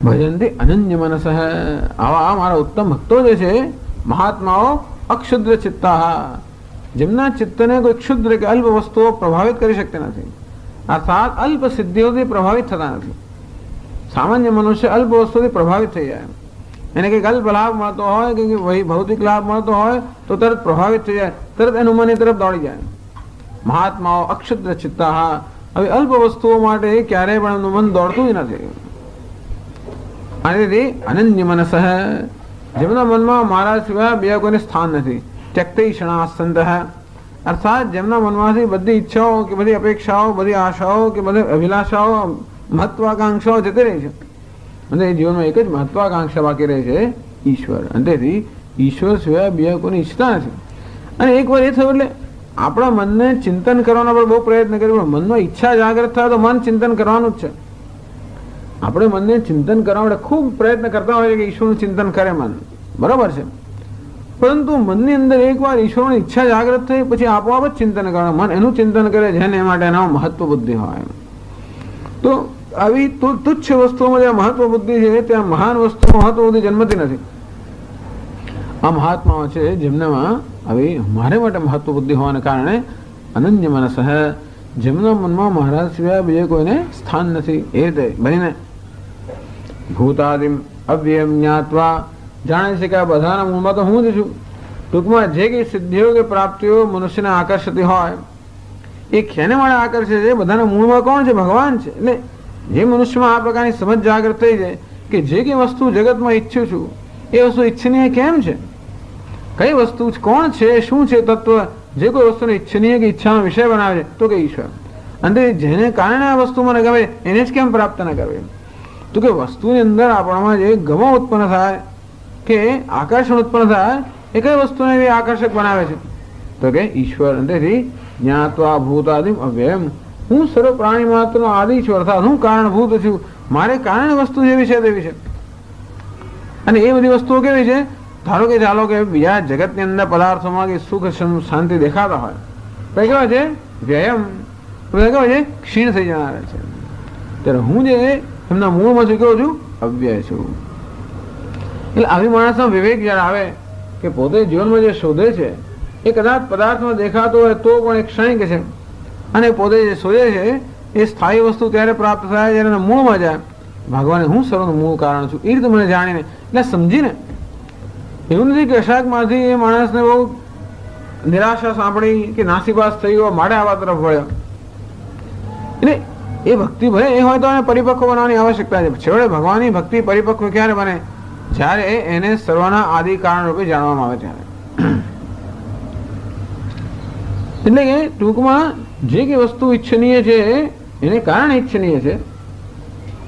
ભજંતી અનન્ય મનસ. આવા મારા ઉત્તમ ભક્તો જે છે મહાત્માઓ અક્ષુદ્ર ચિત્તા, જેમના ચિત્તને કોઈ ક્ષુદ્ર કે અલ્પ વસ્તુઓ પ્રભાવિત કરી શકતી નથી, અર્થાત અલ્પ સિદ્ધિઓથી પ્રભાવિત થતા નથી. સામાન્ય મનુષ્ય અલ્પ વસ્તુથી પ્રભાવિત થઈ જાય, એને કંઈક અલ્પ લાભ મળતો હોય કે વહી ભૌતિક લાભ મળતો હોય તો તરત પ્રભાવિત થઈ જાય, તરત એનું મન એ તરફ દોડી જાય. મહાત્માઓ અક્ષુદ્ર ચિત્તા, હવે અલ્પ વસ્તુઓ માટે ક્યારેય પણ એમનું મન દોડતું જ નથી. અને અનન્ય મનસ, જેમના મનમાં મારા સિવાય બીજા કોઈને સ્થાન નથી. ત્યક્તૈ ક્ષણાસંત, અર્થાત જેમના મનમાંથી બધી ઈચ્છાઓ કે બધી અપેક્ષાઓ, બધી આશાઓ કે બધી અભિલાષાઓ, મહત્વાકાંક્ષાઓ જતી રહી છે. અને એ જીવનમાં એક જ મહત્વાકાંક્ષા બાકી રહે છે, ઈશ્વર. અને તેથી ઈશ્વર સિવાય બીજા કોઈને ઈચ્છતા નથી. અને એકવાર એ થયું એટલે આપણા મનને ચિંતન કરવાનો આપણે બહુ પ્રયત્ન કર્યો, મનમાં ઈચ્છા જાગૃત થાય તો મન ચિંતન કરવાનું જ છે. આપણે મનને ચિંતન કરવા માટે ખૂબ પ્રયત્ન કરતા હોઈએ કે ઈશ્વરનું ચિંતન કરે મન, બરાબર છે. પરંતુ મનની અંદર એકવાર ઈશ્વરની ઈચ્છા જાગૃત થઈ પછી આપોઆપ જ ચિંતન કરવાનું, મન એનું ચિંતન કરે જેને માટે એના મહત્વ બુદ્ધિ હોય. તો આવી તુચ્છ વસ્તુઓમાં જ્યાં મહત્વ બુદ્ધિ છે ત્યાં મહાન વસ્તુ મહત્વ બુદ્ધિ જન્મતી નથી. આ મહાત્માઓ છે જેમનામાં આવી મારે માટે મહત્વ બુદ્ધિ હોવાને કારણે અનન્ય મનસ, જેમના મનમાં મહારાજ સિવાય બીજે કોઈને સ્થાન નથી. એ રીતે બનીને ભૂતાદિમ અવ્યયમ જ્ઞાત્વા, જાણે છે કે આ બધાના મૂળમાં તો હું જ છું. ટૂંકમાં જે કંઈ સિદ્ધિઓ કે પ્રાપ્તિઓ મનુષ્યને આકર્ષતી હોય એ ખેને માટે આકર્ષે છે, બધાના મૂળમાં કોણ છે? ભગવાન છે. એટલે જે મનુષ્યમાં આ પ્રકારની સમજ જાગૃત થઈ જાય કે જે કંઈ વસ્તુ જગતમાં ઈચ્છું છું એ વસ્તુ ઈચ્છનીય કેમ છે, કઈ વસ્તુ કોણ છે, શું છે તત્વ, જે કોઈ વસ્તુને ઈચ્છનીય કે ઈચ્છાનો વિષય બનાવે છે તો કે ઈશ્વર. અને જેને કારણે આ વસ્તુ મને ગમે એને જ કેમ પ્રાપ્ત ન કરવી? તો કે વસ્તુની અંદર આપણામાં જે ગમો ઉત્પન્ન થાય કે આકર્ષણ ઉત્પન્ન થાય એ કઈ વસ્તુને એવી આકર્ષક બનાવે છે તો કે ઈશ્વર. તેથી જ્ઞાત્વા ભૂતાદિમ અવ્યયમ, હું સર્વ પ્રાણી માત્રનો આદિ છું, અર્થાત હું કારણભૂત છું. મારે કારણ વસ્તુ જેવી છે તેવી છે. અને એ બધી વસ્તુઓ કેવી છે? ધારો કે ચાલો કે બીજા જગતની અંદર પદાર્થોમાં કે સુખ શાંતિ દેખાતા હોય તો કેવા છે? વ્યયમ. કેવા છે? ક્ષીણ થઈ જનારા છે. ત્યારે હું જે એમના મૂળમાં છું કેવો છું? અવ્યય છું. એટલે આવી માણસનો વિવેક જ્યારે આવે કે પોતે જીવનમાં જે શોધે છે એ કદાચ પદાર્થમાં દેખાતો હોય તો પણ એક ક્ષણિક છે, અને પોતે જે શોધે છે એ સ્થાયી વસ્તુ ત્યારે પ્રાપ્ત થાય જ્યારે એના મૂળમાં જાય. ભગવાને હું સર્વનું મૂળ કારણ છું એ રીતે મને જાણીને, એટલે સમજીને. એવું નથી કે અશાકમાંથી એ માણસને બહુ નિરાશા સાંભળી કે નાસીપાસ થઈ ગયો માટે આવા તરફ વળ્યો. એટલે એ ભક્તિ ભલે એ હોય તો એને પરિપક્વ બનાવવાની આવશ્યકતા છે. છેવટે ભગવાનની ભક્તિ પરિપક્વ ક્યારે બને? જ્યારે એને સર્વના આદિ કારણ રૂપે જાણવામાં આવે ત્યારે. એટલે કે ટૂંકમાં જે કે વસ્તુ ઈચ્છનીય છે એને કારણે ઈચ્છનીય છે,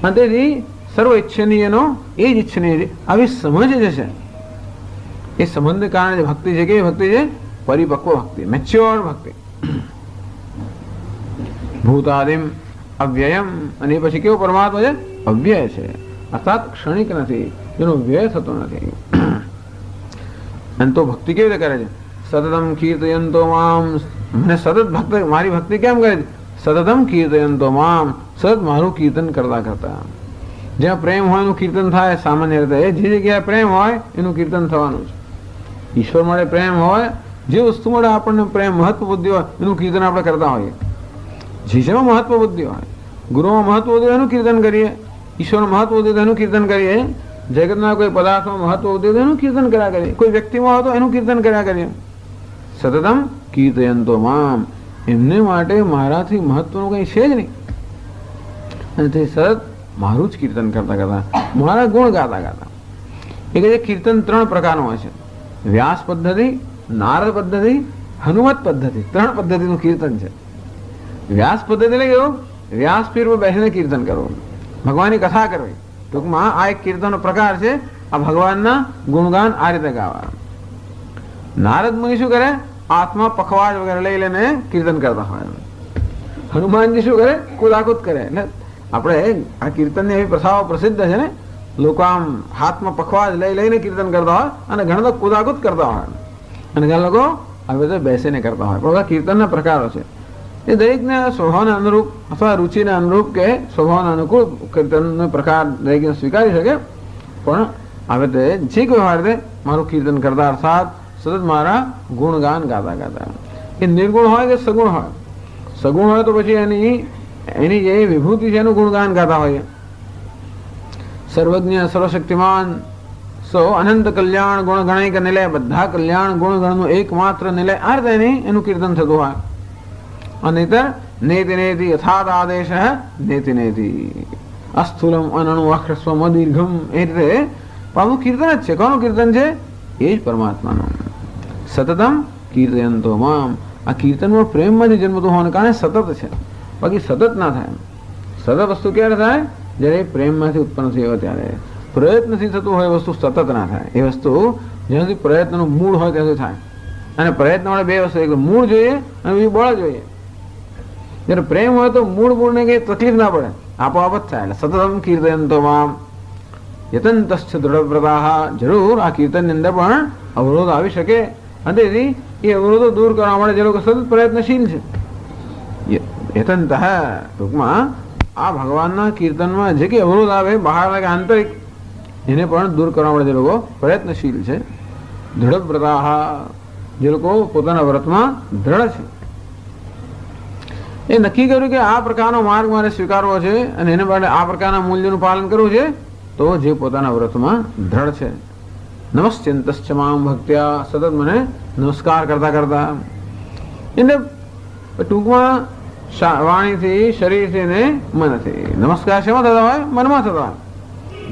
અને તેથી સર્વ ઈચ્છનીયનો એ જ ઈચ્છનીય છે. આવી સમજ જે છે એ સંબંધ કારણે જે ભક્તિ છે કેવી ભક્તિ છે? પરિપક્વ ભક્તિ, મેચ્યોર ભક્તિ. ભૂતાદિમ અવ્યયમ, અને એ પછી કેવો પરમાત્મા છે? અવ્યય છે, અર્થાત ક્ષણિક નથી, જેનો વ્યય થતો નથી. અને તો ભક્તિ કેવી રીતે કરે છે? સતતમ કીર્તયંતો મામ, મને સતત ભક્ત મારી ભક્તિ કેમ કરે છે? સતતમ કીર્તયંતો મામ, સતત મારું કીર્તન કરતા કરતા. જ્યાં પ્રેમ હોય એનું કીર્તન થાય સામાન્ય રીતે. જે જગ્યાએ પ્રેમ હોય એનું કીર્તન થવાનું છે. ઈશ્વર માટે પ્રેમ હોય, જે વસ્તુ માટે આપણને પ્રેમ મહત્વ બુદ્ધિ હોય એનું કીર્તન આપણે કરતા હોઈએ. જીસમાં મહત્વ બુદ્ધિ હોય, ગુરુમાં મહત્વ બુદ્ધિ એનું કીર્તન કરીએ, ઈશ્વરનું મહત્વ બુદ્ધિ એનું કીર્તન કરીએ, જગતના કોઈ પદાર્થમાં મહત્વ બુદ્ધિ એનું કીર્તન કર્યા કરીએ, કોઈ વ્યક્તિમાં હોય તો એનું કીર્તન કર્યા કરીએ. સતતમ કીર્તયંતો મામ, એમને માટે મારાથી મહત્વનું કંઈ છે જ નહીં, અને તે સતત મારું જ કીર્તન કરતા કરતા, મારા ગુણ ગાતા ગાતા. એ કહે છે કીર્તન 3 પ્રકારનું હોય છે: વ્યાસ પદ્ધતિ, નારદ પદ્ધતિ, હનુમત પદ્ધતિ. 3 પદ્ધતિનું કીર્તન છે. વ્યાસ પદ્ધતિ એટલે કેવું? વ્યાસપીઠ પર બેસીને કીર્તન કરવું, ભગવાનની કથા કરવી. ટૂંકમાં આ એક કીર્તનનો પ્રકાર છે. આ ભગવાનના ગુણગાન આ રીતે ગાવા. નારદ મુનિ શું કરે? આત્મા પખવાજ વગેરે લઈ લઈને કીર્તન કરતા હોય. હનુમાનજી શું કરે? કુદાકુદ કરે. એટલે આપણે આ કીર્તનની એવી પ્રથાઓ પ્રસિદ્ધ છે ને, લોકો આમ હાથમાં પખવાજ લઈ લઈને કીર્તન કરતા હોય અને ઘણા લોકો કુદાકુદ કરતા હોય, અને ઘણા લોકો આવી રીતે બેસીને કરતા હોય. પણ બધા કીર્તનના પ્રકારો છે. એ દરેકને સ્વભાવને અનુરૂપ અથવા રુચિને અનુરૂપ કે સ્વભાવને અનુકૂળ કીર્તનનો પ્રકાર દરેકને સ્વીકારી શકે. પણ હવે તે જે કોઈ વારે મારું કીર્તન કરતા અર્થાત સતત મારા ગુણગાન ગાતા ગાતા, એ નિર્ગુણ હોય કે સગુણ હોય. સગુણ હોય તો પછી એની જે વિભૂતિ છે એનું ગુણગાન ગાતા હોઈએ. સર્વજ્ઞ સર્વશક્તિમાન સો અનંત કલ્યાણ ગુણ ગણાય કે નિલય, બધા કલ્યાણ ગુણ ગણનું એકમાત્ર નિલય, આ રીતે એનું કીર્તન થતું હોય. અનિતર નેતિ નેતિ યથાત આદેશ નેતિ નેતિ અસ્થૂલમ અનણુ અહ્રસ્વમ દીર્ઘમ, એ રીતે પાછું કીર્તન જ છે. કોનું કીર્તન છે? એ જ પરમાત્માનું. સતતમ કીર્તયંતો મામ, આ કીર્તનમાં પ્રેમમાંથી જન્મતું હોવાને કારણે સતત છે, બાકી સતત ના થાય. સતત વસ્તુ ક્યારે થાય? જ્યારે પ્રેમમાંથી ઉત્પન્ન થયો ત્યારે. પ્રયત્નથી થતું હોય વસ્તુ સતત ના થાય. એ વસ્તુ જ્યાં સુધી પ્રયત્નનું મૂળ હોય ત્યાં સુધી થાય. અને પ્રયત્ન વડે બે વસ્તુ, એક મૂળ જોઈએ અને બીજું બળ જોઈએ. જ્યારે પ્રેમ હોય તો મૂળને કઈ તકલીફ ના પડે, આપોઆપ જ થાય. એટલે સતતમ કીર્તયંતો મામ યતંતશ્ચ દૃઢવ્રતાઃ, જરૂર આ કીર્તનની અંદર પણ અવરોધ આવી શકે, અને તેથી એ અવરોધો દૂર કરવા માટે જે લોકો સતત પ્રયત્નશીલ છે. યતંતઃ ટૂંકમાં આ ભગવાનના કીર્તનમાં જે કંઈ અવરોધ આવે બહાર લાગે આંતરિક, એને પણ દૂર કરવા માટે જે લોકો પ્રયત્નશીલ છે. દૃઢવ્રતાઃ, જે લોકો પોતાના વ્રતમાં દ્રઢ છે. એ નક્કી કર્યું કે આ પ્રકારનો માર્ગ મારે સ્વીકારવો છે અને એને માટે આ પ્રકારના મૂલ્યનું પાલન કરવું છે, તો જે પોતાના વ્રતમાં દ્રઢ છે. નમશ્ચિંતશ્ચ મામ ભક્ત્યા, સતત મને નમસ્કાર કરતા કરતા. એટલે ટૂંકમાં વાણીથી, શરીરથી ને મનથી. નમસ્કાર શેમાં થતા હોય? મનમાં થતા હોય.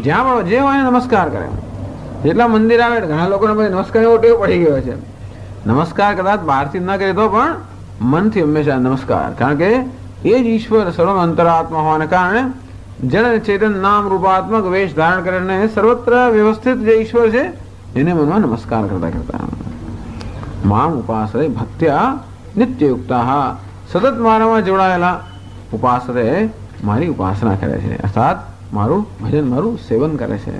જ્યાં પણ જે હોય નમસ્કાર કરે. જેટલા મંદિર આવે ઘણા લોકોને પછી નમસ્કાર એવો ટેવ પડી ગયો છે. નમસ્કાર કદાચ બહારથી ના કરે તો પણ મનથી હંમેશા નમસ્કાર, કારણ કે એ જ ઈશ્વર સર્વ અંતરાત્મા હોવાને કારણે જળ અને ચેતન નામ રૂપાત્મક વેશ ધારણ કરીને સર્વત્ર વ્યવસ્થિત જે ઈશ્વર છે એને મનમાં નમસ્કાર કરતા કરતા મામ ઉપાસરે ભક્ત્યા નિત્યયુક્તા, સતત મારામાં જોડાયેલા ઉપાસરે મારી ઉપાસના કરે છે, અર્થાત મારું ભજન, મારું સેવન કરે છે.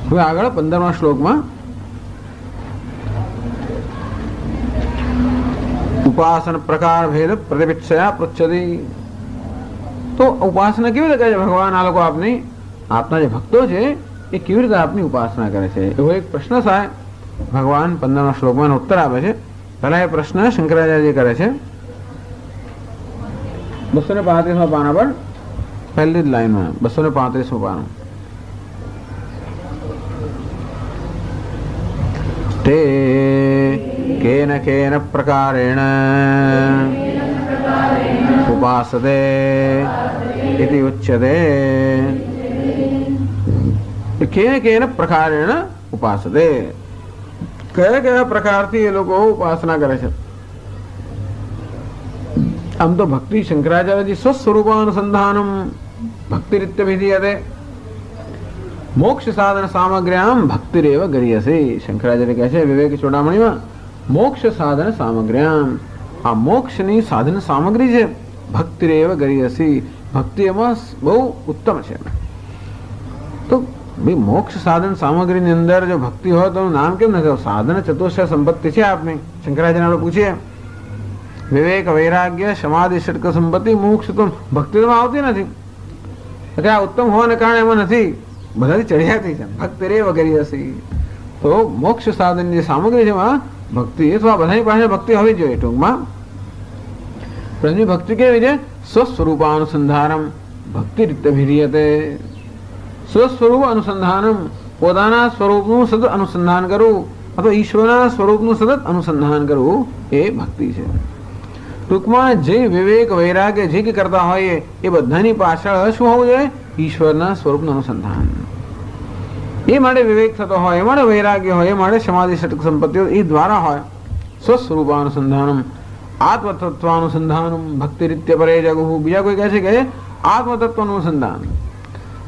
હવે આગળ 15મા શ્લોકમાં ઉપાસન પ્રકાર ભેદ પ્રતિપિક્ષયા પૃચ્છતિ. તો ઉપાસના કેવી રીતે કરે છે ભગવાન? આ લોકો આપના જે ભક્તો છે એ કેવી રીતે આપની ઉપાસના કરે છે, એવો એક પ્રશ્ન થાય. ભગવાન 15મા શ્લોકમાં ઉત્તર આપે છે. પહેલા એ પ્રશ્ન શંકરાચાર્ય કરે છે 235મા પાના પર, પહેલી જ લાઈનમાં 235મું પાનું. તે can can પ્રકારેણ ઉપાસતે Iti ઉચ્યતે. Can can પ્રકારેણ ઉપાસતે, કયા કયા પ્રકારથી એ લોકો ઉપાસના કરે છે? આમ તો ભક્તિ શંકરાચાર્યજી સ્વસ્વરૂપાનુસંધાનમ ભક્તિ રીત્ય વિધીયતે મોક્ષ સાધન સામગ્ર્યામ ભક્તિરેવ ગરીયસે. શંકરાચાર્ય કહે છે વિવેક ચૂડામણીમાં, મોક્ષ સાધન સામગ્ર્યામ, આ મોક્ષની સાધન સામગ્રી છે. ભક્તિરેવ ગરીયસી, ભક્તિ એમાં બહુ ઉત્તમ છે. તો ભાઈ મોક્ષ સાધન સામગ્રીની અંદર જો ભક્તિ હોય તો નામ કેમ નથી? સાધન ચતુષ્ટ સંપત્તિ છે આપની. શંકરાચાર્ય આપણે પૂછીએ, વિવેક વૈરાગ્ય સમાધિ ષટક સંપત્તિ મોક્ષ તો ભક્તિ તો આવતી નથી. એટલે આ ઉત્તમ હોવાને કારણે એમાં નથી, બધાથી ચડિયાતી છે. ભક્તિરેવ ગરીયસી, તો મોક્ષ સાધનની જે સામગ્રી છે એમાં ભક્તિ, એ તો આ બધાની પાસે ભક્તિ હોવી જોઈએ. ટૂંકમાં પ્રજ્ઞ ભક્તિ કેવી છે? સ્વસ્વરૂપાનુસંધાનમ ભક્તિ રીતે વિધીયતે. સ્વસ્વરૂપ અનુસંધાનમ, પોતાના સ્વરૂપનું સતત અનુસંધાન કરવું અથવા ઈશ્વરના સ્વરૂપનું સતત અનુસંધાન કરવું એ ભક્તિ છે. ટૂંકમાં જે વિવેક વૈરાગ્ય જે કંઈ કરતા હોઈએ એ બધાની પાછળ શું હોવું જોઈએ? ઈશ્વરના સ્વરૂપનું અનુસંધાન. એ માટે વિવેક થતો હોય, એ માટે વૈરાગ્ય હોય, એ માટે સમાધિ ષટક સંપત્તિઓ એ દ્વારા હોય. સ્વસ્વરૂપાનુસંધાનમ આત્મતત્વાનુસંધાનમ ભક્તિ રીત્ય પરે જગુ. બીજા કોઈ કહે છે કે આત્મતત્વનું અનુસંધાન,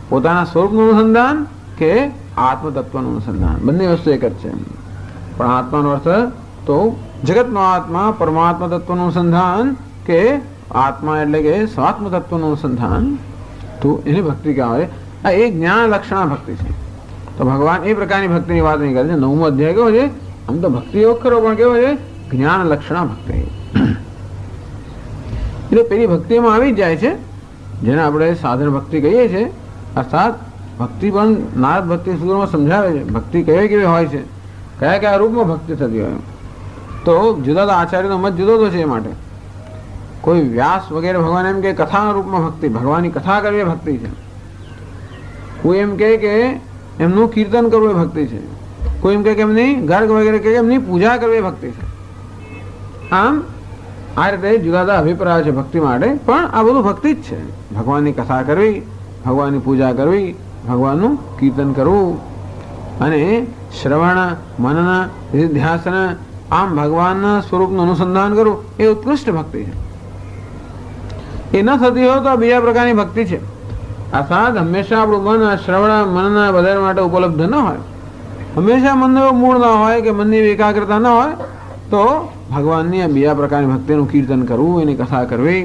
પોતાના સ્વરૂપનું અનુસંધાન કે આત્મતત્વનું અનુસંધાન, બંને વસ્તુ એક જ છે. પણ આત્માનો અર્થ તો જગતનો આત્મા, પરમાત્મા તત્વનું અનુસંધાન કે આત્મા એટલે કે સ્વાત્મ તત્વનું અનુસંધાન, તો એની ભક્તિ કહેવાય. આ એક જ્ઞાન લક્ષણા ભક્તિ છે. તો ભગવાન એ પ્રકારની ભક્તિની વાત નહીં કરે છે. 9મો અધ્યાય કેવો છે? આમ તો ભક્તિ યોગ ખરો, પણ કેવો છે? જ્ઞાન લક્ષણા ભક્તિ. એટલે પેલી ભક્તિમાં આવી જ જાય છે જેને આપણે સાધન ભક્તિ કહીએ છીએ. અર્થાત ભક્તિ પણ નારદ ભક્તિ સૂત્રમાં સમજાવે છે ભક્તિ કેવી કેવી હોય છે, કયા કયા રૂપમાં ભક્તિ થતી હોય. તો જુદા જુદા આચાર્યનો મત જુદો તો છે. એ માટે કોઈ વ્યાસ વગેરે ભગવાન એમ કે કથાના રૂપમાં ભક્તિ, ભગવાનની કથા કરવી એ ભક્તિ છે. કોઈ એમ કહે કે એમનું કીર્તન કરવું એ ભક્તિ છે. કોઈ એમ કહે કે એમની ગર્ગ વગેરે કહે કે એમની પૂજા કરવી એ ભક્તિ છે. આમ આ રીતે જુદા જુદા અભિપ્રાય છે ભક્તિ માટે. પણ આ બધું ભક્તિ જ છે. ભગવાનની કથા કરવી, ભગવાનની પૂજા કરવી, ભગવાનનું કીર્તન કરવું અને શ્રવણ મનન નિધ્યાસન આમ ભગવાનના સ્વરૂપનું અનુસંધાન કરવું એ ઉત્કૃષ્ટ ભક્તિ છે. એ ન થતી હોય તો આ બીજા પ્રકારની ભક્તિ છે. અર્થાત હંમેશા આપણું મન શ્રવણ મનન બધા માટે ઉપલબ્ધ ન હોય, હંમેશા મનનો એવો મૂળ ન હોય કે મનની એવી એકાગ્રતા ન હોય, તો ભગવાનની આ બીજા પ્રકારની ભક્તિનું કીર્તન કરવું, એની કથા કરવી,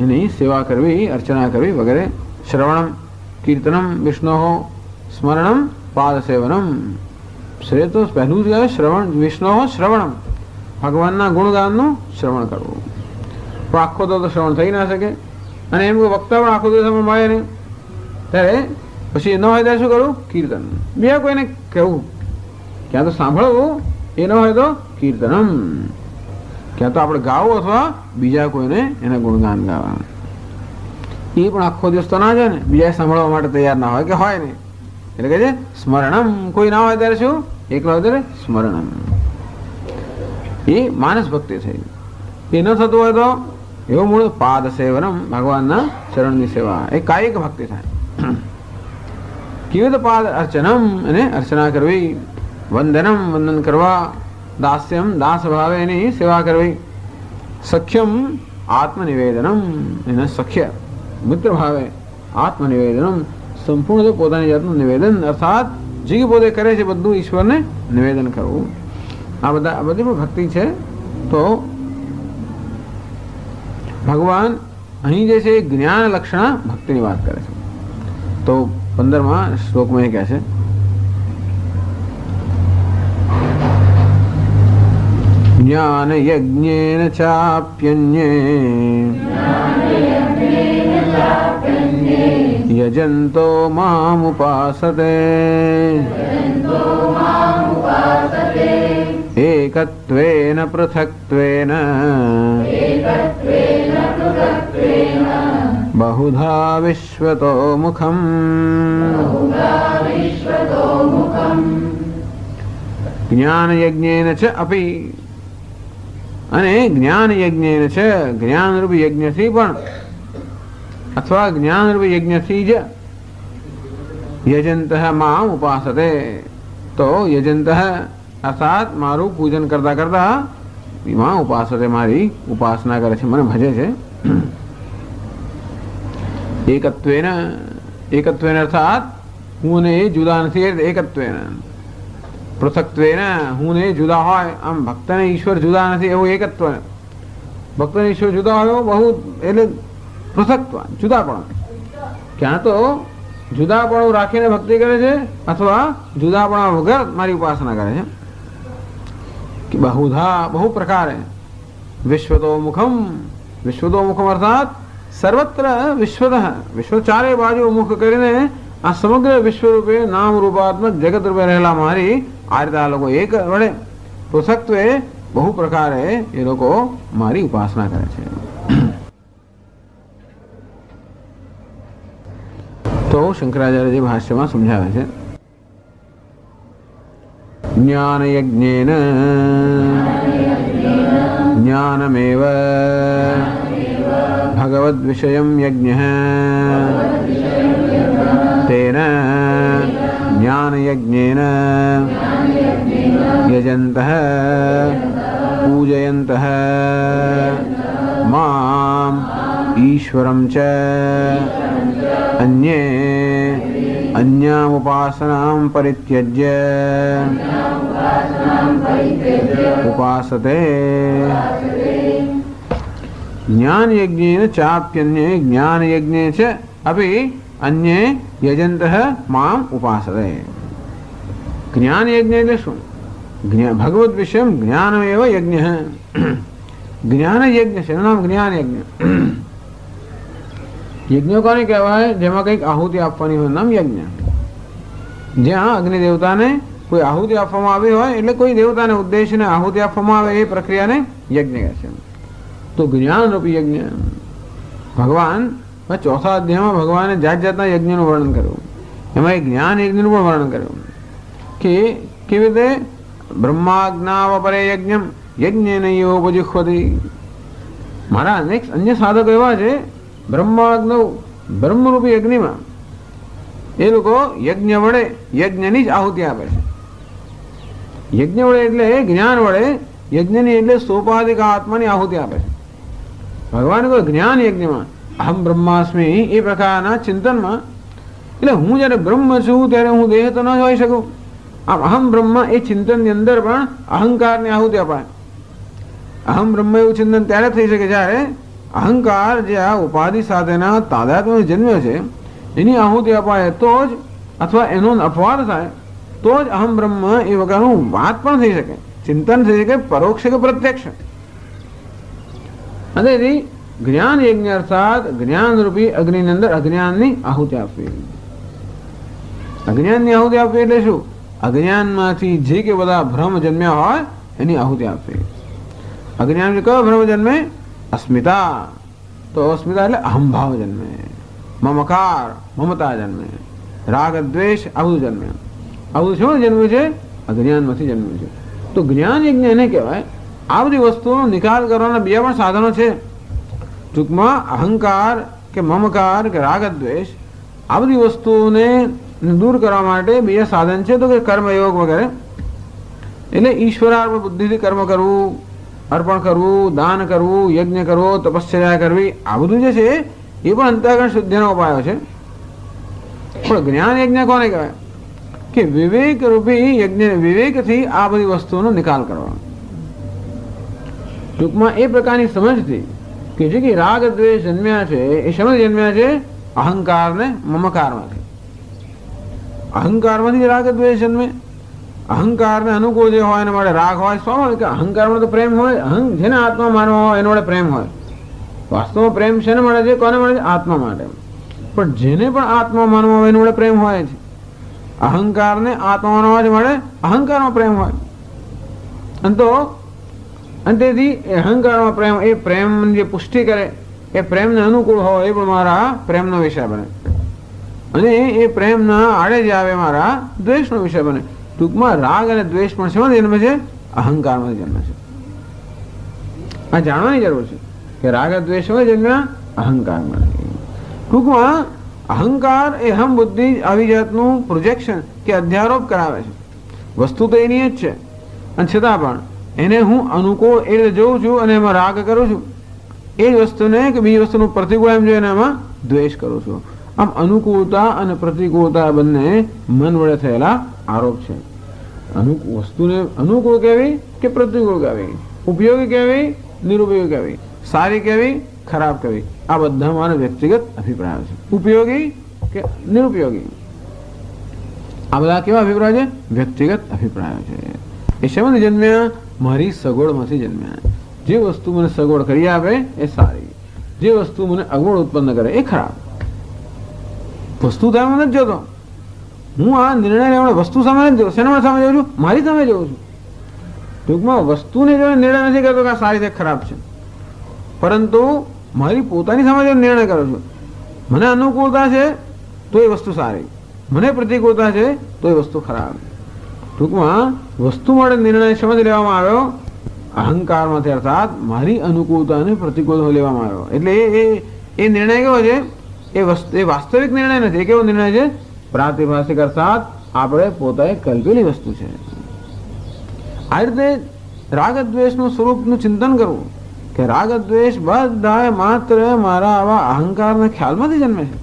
એની સેવા કરવી, અર્ચના કરવી વગેરે. શ્રવણમ કીર્તનમ વિષ્ણો સ્મરણમ પાદ સેવનમ. શ્રેય તો પહેલું જ કહેવાય શ્રવણ, વિષ્ણો શ્રવણમ, ભગવાનના ગુણગાનનું શ્રવણ કરવું. પણ આખો તો શ્રવણ થઈ ના શકે અને એમ કોઈ વક્તા પણ આખો દિવસ મળે નહીં, ત્યારે પછી ન હોય ત્યારે શું કરવું? કીર્તન. બીજા કોઈને કહેવું, ક્યાં તો સાંભળવું, એ ન હોય તો કીર્તનમ, ક્યાં તો આપણે ગાવું અથવા બીજા કોઈને એના ગુણગાન ગાવા. એ પણ આખો દિવસ તો ના જાય ને, બીજા સાંભળવા માટે તૈયાર ના હોય કે હોય નહીં. એટલે કે છે સ્મરણમ, કોઈ ના હોય ત્યારે શું? એકલા હોય ત્યારે સ્મરણમ. એ માનસ ભક્તિ થઈ. એ ન થતું હોય તો એવું મૂળ પાદ સેવનમ, ભગવાનના ચરણની સેવા, એ કાયિક ભક્તિ થાય. કેવી રીતે? પાદ અર્ચનમ, એને અર્ચના કરવી, વંદનમ, વંદન કરવા, દાસ્યમ, દાસ ભાવે એની સેવા કરવી, સખ્યમ, આત્મનિવેદનમ, એને સખ્ય મિત્ર ભાવે આત્મનિવેદનમ, સંપૂર્ણ પોતાની જાતનું નિવેદન, અર્થાત જે પોતે કરે છે બધું ઈશ્વરને નિવેદન કરવું. આ બધી પણ ભક્તિ છે. તો ભગવાન અહીં જે છે જ્ઞાન લક્ષણા ભક્તિની વાત કરે છે. તો 15મા શ્લોકમાં એ કહે છે જ્ઞાન યજ્ઞેન ચાપ્યન્યે યજંતો મામુપાસતે એકત્વેન પૃથક્ત્વેન બહુધા વિશ્વતો મુખમ. જ્ઞાન યજ્ઞેન ચ અપી, અને જ્ઞાન યજ્ઞેન ચ, જ્ઞાનરૂપ યજ્ઞથી પણ અથવા જ્ઞાનરૂપ યજ્ઞથી જ યજંતઃ મામ ઉપાસતે, તો યજંતઃ અર્થાત મારું પૂજન કરતા કરતા માં ઉપાસતે, મારી ઉપાસના કરે છે, મને ભજે છે. એકત્વેન, એકત્વેન અર્થાત હું ને એ જુદા નથી, એકત્વેન. પૃથક્ત્વેન, હું ને જુદા હોય, આમ ભક્તને ઈશ્વર જુદા નથી એવું એકત્વ. ભક્તને ઈશ્વર જુદા હોય બહુ, એટલે પૃથક્ત્વ, જુદાપણું. ક્યાં તો જુદાપણું રાખીને ભક્તિ કરે છે અથવા જુદાપણા વગર મારી ઉપાસના કરે છે. કે બહુધા, બહુ પ્રકારે, વિશ્વતો મુખમ, વિશ્વતો મુખમ અર્થાત સર્વત્ર વિશ્વતઃ, વિશ્વ ચારે બાજુ મુખ કરીને આ સમગ્ર વિશ્વરૂપે નામ રૂપાત્મક જગત રૂપે રહેલા મારી આ રીતે આ લોકો એક વડે પૃથક્ત્વે બહુ પ્રકારે એ લોકો મારી ઉપાસના કરે છે. તો શંકરાચાર્યજી ભાષ્યમાં સમજાવે છે જ્ઞાન યજ્ઞેન જ્ઞાનમેવ ભગવદ વિષયમ યજ્ઞઃ તેન જ્ઞાન યજ્ઞેન યજંતઃ પૂજયંતઃ મામ ઈશ્વરમ ચ अन्ये अन्याम उपासनां परित्यज्य उपासते. ज्ञान यज्ञेन चाप्यन्ये ज्ञान यज्ञे च अपि अन्ये यजन्तः माम उपासते. જ્ઞાન યજ્ઞ એટલે શું? भगवत विषय ज्ञान एव यज्ञ है। ज्ञान यज्ञ છે, એનું નામ જ્ઞાન યજ્ઞ। યજ્ઞ કોને કહેવાય? જેમાં કંઈક આહુતિ આપવાની હોય, નામ યજ્ઞ। જ્યાં અગ્નિ દેવતાને કોઈ આહુતિ આપવામાં આવી હોય, એટલે કોઈ દેવતાને ઉદ્દેશને આહુતિ આપવામાં આવે, એ પ્રક્રિયાને યજ્ઞ કહે છે। તો જ્ઞાન રૂપી યજ્ઞ ભગવાન ચોથા અધ્યાયમાં ભગવાને જાત જાતના યજ્ઞનું વર્ણન કર્યું, એમાં એક જ્ઞાન યજ્ઞનું પણ વર્ણન કર્યું કે કેવી રીતે બ્રહ્માજ્ઞાવપરે યજ્ઞમ યજ્ઞેનયોપજુહ્વતિ। મારા અનેક અન્ય સાધકો એવા છે, બ્રહ્માજ્ઞ બ્રહ્મરૂપી યજ્ઞમાં એ લોકો યજ્ઞ વડે યજ્ઞની જ આહુતિ આપે છે। યજ્ઞ વડે એટલે જ્ઞાન વડે યજ્ઞની એટલે સોપાધિક આત્માની આહુતિ આપે છે। ભગવાન કોઈ જ્ઞાન યજ્ઞમાં અહમ બ્રહ્માસ્મી એ પ્રકારના ચિંતનમાં, એટલે હું જ્યારે બ્રહ્મ છું ત્યારે હું દેહ તો ન જ હોઈ શકું। આમ અહમ બ્રહ્મ એ ચિંતનની અંદર પણ અહંકારની આહુતિ અપાય। અહમ બ્રહ્મ એવું ચિંતન ત્યારે થઈ શકે જ્યારે અહંકાર જે આ ઉપાધિ સાથેના તાદાત્મ્ય જન્મ્યો છે એની આહુતિ અપાય તો જ, અથવા એનો અપવાદ થાય તો જ અહમ બ્રહ્મ એ વગરનું વાત પણ થઈ શકે, ચિંતન થઈ શકે, પરોક્ષ કે પ્રત્યક્ષ। અને જ્ઞાન યજ્ઞ અર્થાત જ્ઞાન રૂપી અગ્નિની અંદર અજ્ઞાનની આહુતિ આપવી। અજ્ઞાનની આહુતિ આપવી એટલે શું? અજ્ઞાનમાંથી જે કે બધા ભ્રમ જન્મ્યા હોય એની આહુતિ આપવી। અજ્ઞાન કયો ભ્રમ જન્મે? અસ્મિતા। તો અસ્મિતા એટલે અહંભાવ જન્મે, મમકાર મમતા જન્મે, રાગ દ્વેષ આ બધું જન્મે। આ બધું શું જન્મ્યું છે? અજ્ઞાનમાંથી જન્મ્યું છે। તો જ્ઞાન યજ્ઞ એને કહેવાય। આ બધી વસ્તુઓનો નિકાલ કરવાના બીજા પણ સાધનો છે। ટૂંકમાં અહંકાર કે મમકાર કે રાગ દ્વેષ આ બધી વસ્તુઓને દૂર કરવા માટે બીજા સાધન છે, તો કે કર્મયોગ વગેરે। એટલે ઈશ્વરાર્પણ બુદ્ધિથી કર્મ કરવું, અર્પણ કરવું, દાન કરવું, યજ્ઞ કરવો, તપશ્ચર્યા કરવી, આ બધું જે છે એ પણ અંતઃકરણ શુદ્ધિના ઉપાયો છે। પણ જ્ઞાન યજ્ઞ કોને કહેવાય? કે વિવેક રૂપી યજ્ઞ, વિવેકથી આ બધી વસ્તુઓનો નિકાલ કરવા। ટૂંકમાં એ પ્રકારની સમજથી કે જે કે રાગ દ્વેષ જન્મ્યા છે એ શેમાં જન્મ્યા છે? અહંકાર ને મમકારમાંથી। અહંકારમાંથી રાગ દ્વેષ જન્મે। અહંકારને અનુકૂળ જે હોય એના માટે રાગ હોય, સ્વાભાવિક। અહંકારમાં તો પ્રેમ હોય, જેને આત્મા માનવા હોય એના માટે પ્રેમ હોય। વાસ્તવમાં પ્રેમ શેને મળે છે? કોને મળે છે? આત્મા માટે। પણ જેને પણ આત્મા માનવા હોય એના માટે પ્રેમ હોય છે। અહંકારને આત્મા માનવા મળે, અહંકારમાં પ્રેમ હોય। અને તો તેથી અહંકારમાં પ્રેમ, એ પ્રેમ જે પુષ્ટિ કરે, એ પ્રેમને અનુકૂળ હોય એ પણ મારા પ્રેમનો વિષય બને। અને એ પ્રેમના આડે જે આવે મારા દ્વેષનો વિષય બને। ટૂંકમાં રાગ અને દ્વેષ પણ શેમાંથી જન્મે છે? અહંકારમાંથી જન્મે છે। આ જાણવાની જરૂર છે કે રાગ દ્વેષમાં જન્મ્યા અહંકારમાંથી। ટૂંકમાં અહંકાર એ અહમ બુદ્ધિ આવી જાતનું પ્રોજેક્શન કે અધ્યારોપ કરાવે છે। વસ્તુ તો એની જ છે, અને છતાં પણ એને હું અનુકૂળ એ રીતે જોઉં છું અને એમાં રાગ કરું છું, એ જ વસ્તુને કે બીજી વસ્તુનું પ્રતિકૂળ એમ જોઈને એમાં દ્વેષ કરું છું। આમ અનુકૂળતા અને પ્રતિકૂળતા બંને મન વડે થયેલા આરોપ છે। વસ્તુને અનુકૂળ કહેવી કે પ્રતિકૂળ કહેવી, ઉપયોગી કહેવી, નિરુપયોગી કહેવી, સારી કહેવી, ખરાબ કહેવી, આ બધા મારા વ્યક્તિગત અભિપ્રાયો છે। ઉપયોગી કે નિરુપયોગી, આ બધા કેવા અભિપ્રાય છે? વ્યક્તિગત અભિપ્રાયો છે। એ શેમાંથી જન્મ્યા? મારી સગવડમાંથી જન્મ્યા। જે વસ્તુ મને સગવડ કરી આપે એ સારી, જે વસ્તુ મને અગવડ ઉત્પન્ન કરે એ ખરાબ। વસ્તુ સામે નથી જોતો હું, આ નિર્ણય લેવાનો વસ્તુ સામે નથી જોઉં। શેના સામે જોઉં છું? મારી સામે જોઉં છું। ટૂંકમાં વસ્તુને જોઈને નિર્ણય નથી કરતો કે આ સારી છે ખરાબ છે, પરંતુ મારી પોતાની સામે જો નિર્ણય કરું છું, મને અનુકૂળતા છે તો એ વસ્તુ સારી, મને પ્રતિકૂળતા છે તો એ વસ્તુ ખરાબ। ટૂંકમાં વસ્તુ માટે નિર્ણય શેમાંથી લેવામાં આવ્યો? અહંકારમાંથી, અર્થાત મારી અનુકૂળતા અને પ્રતિકૂળતા લેવામાં આવ્યો। એટલે એ નિર્ણય કેવો છે? એ વાસ્તવિક નિર્ણય નથી। એ કેવો નિર્ણય છે? પ્રાતિભાષિક, અર્થાત આપણે પોતાએ કલ્પેલી વસ્તુ છે। આ રીતે રાગ દ્વેષનું સ્વરૂપનું ચિંતન કરવું કે રાગ દ્વેષ બધા માત્ર મારા આવા અહંકારના ખ્યાલમાંથી જન્મે છે।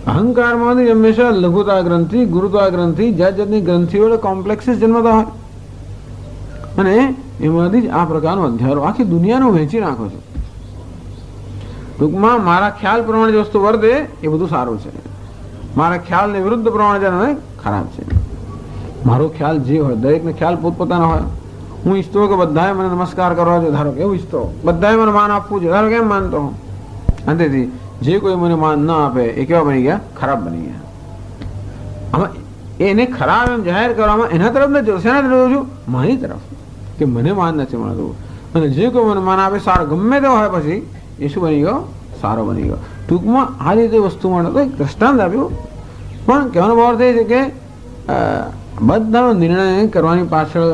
અહંકારમાંથી જન્મે છે લઘુતા ગ્રંથિ, ગુરુતા ગ્રંથિ, જાત જાતની ગ્રંથિઓ, કોમ્પ્લેક્સીસ જન્મતા હોય, અને એમાંથી જ આ પ્રકારનો અધ્યારો આખી દુનિયાનું વહેંચી નાખો છો। ટૂંકમાં મારા ખ્યાલ પ્રમાણે જે વસ્તુ વર્તે એ બધું સારું છે, મારા ખ્યાલને વિરુદ્ધ પ્રમાણે જન્મે ખરાબ છે। મારો ખ્યાલ જે હોય, દરેકને ખ્યાલ પોતપોતાનો હોય. હું ઈચ્છતો કે બધાએ મને નમસ્કાર કરવા જોઈએ, ધારો કે એવું ઈચ્છતો, બધાએ મને માન આપવું જોઈએ, ધારો કેમ માનતો હું. અંતેથી જે કોઈ મને માન ન આપે એ કેવા બની ગયા? ખરાબ બની ગયા. આમાં એને ખરાબ એમ જાહેર કરવામાં એના તરફ નથી, શેના તરફ જોઉં છું? મારી તરફ, કે મને માન નથી મળતું. અને જે કોઈ મને માન આપે સારો ગમે તે હોય, પછી એ શું બની ગયો? સારો બની ગયો. ટૂંકમાં આ રીતે વસ્તુ માટે તો એક દ્રષ્ટાંત આપ્યું. પણ કહેવાનો ભાવ એ છે કે બધાનો નિર્ણય કરવાની પાછળ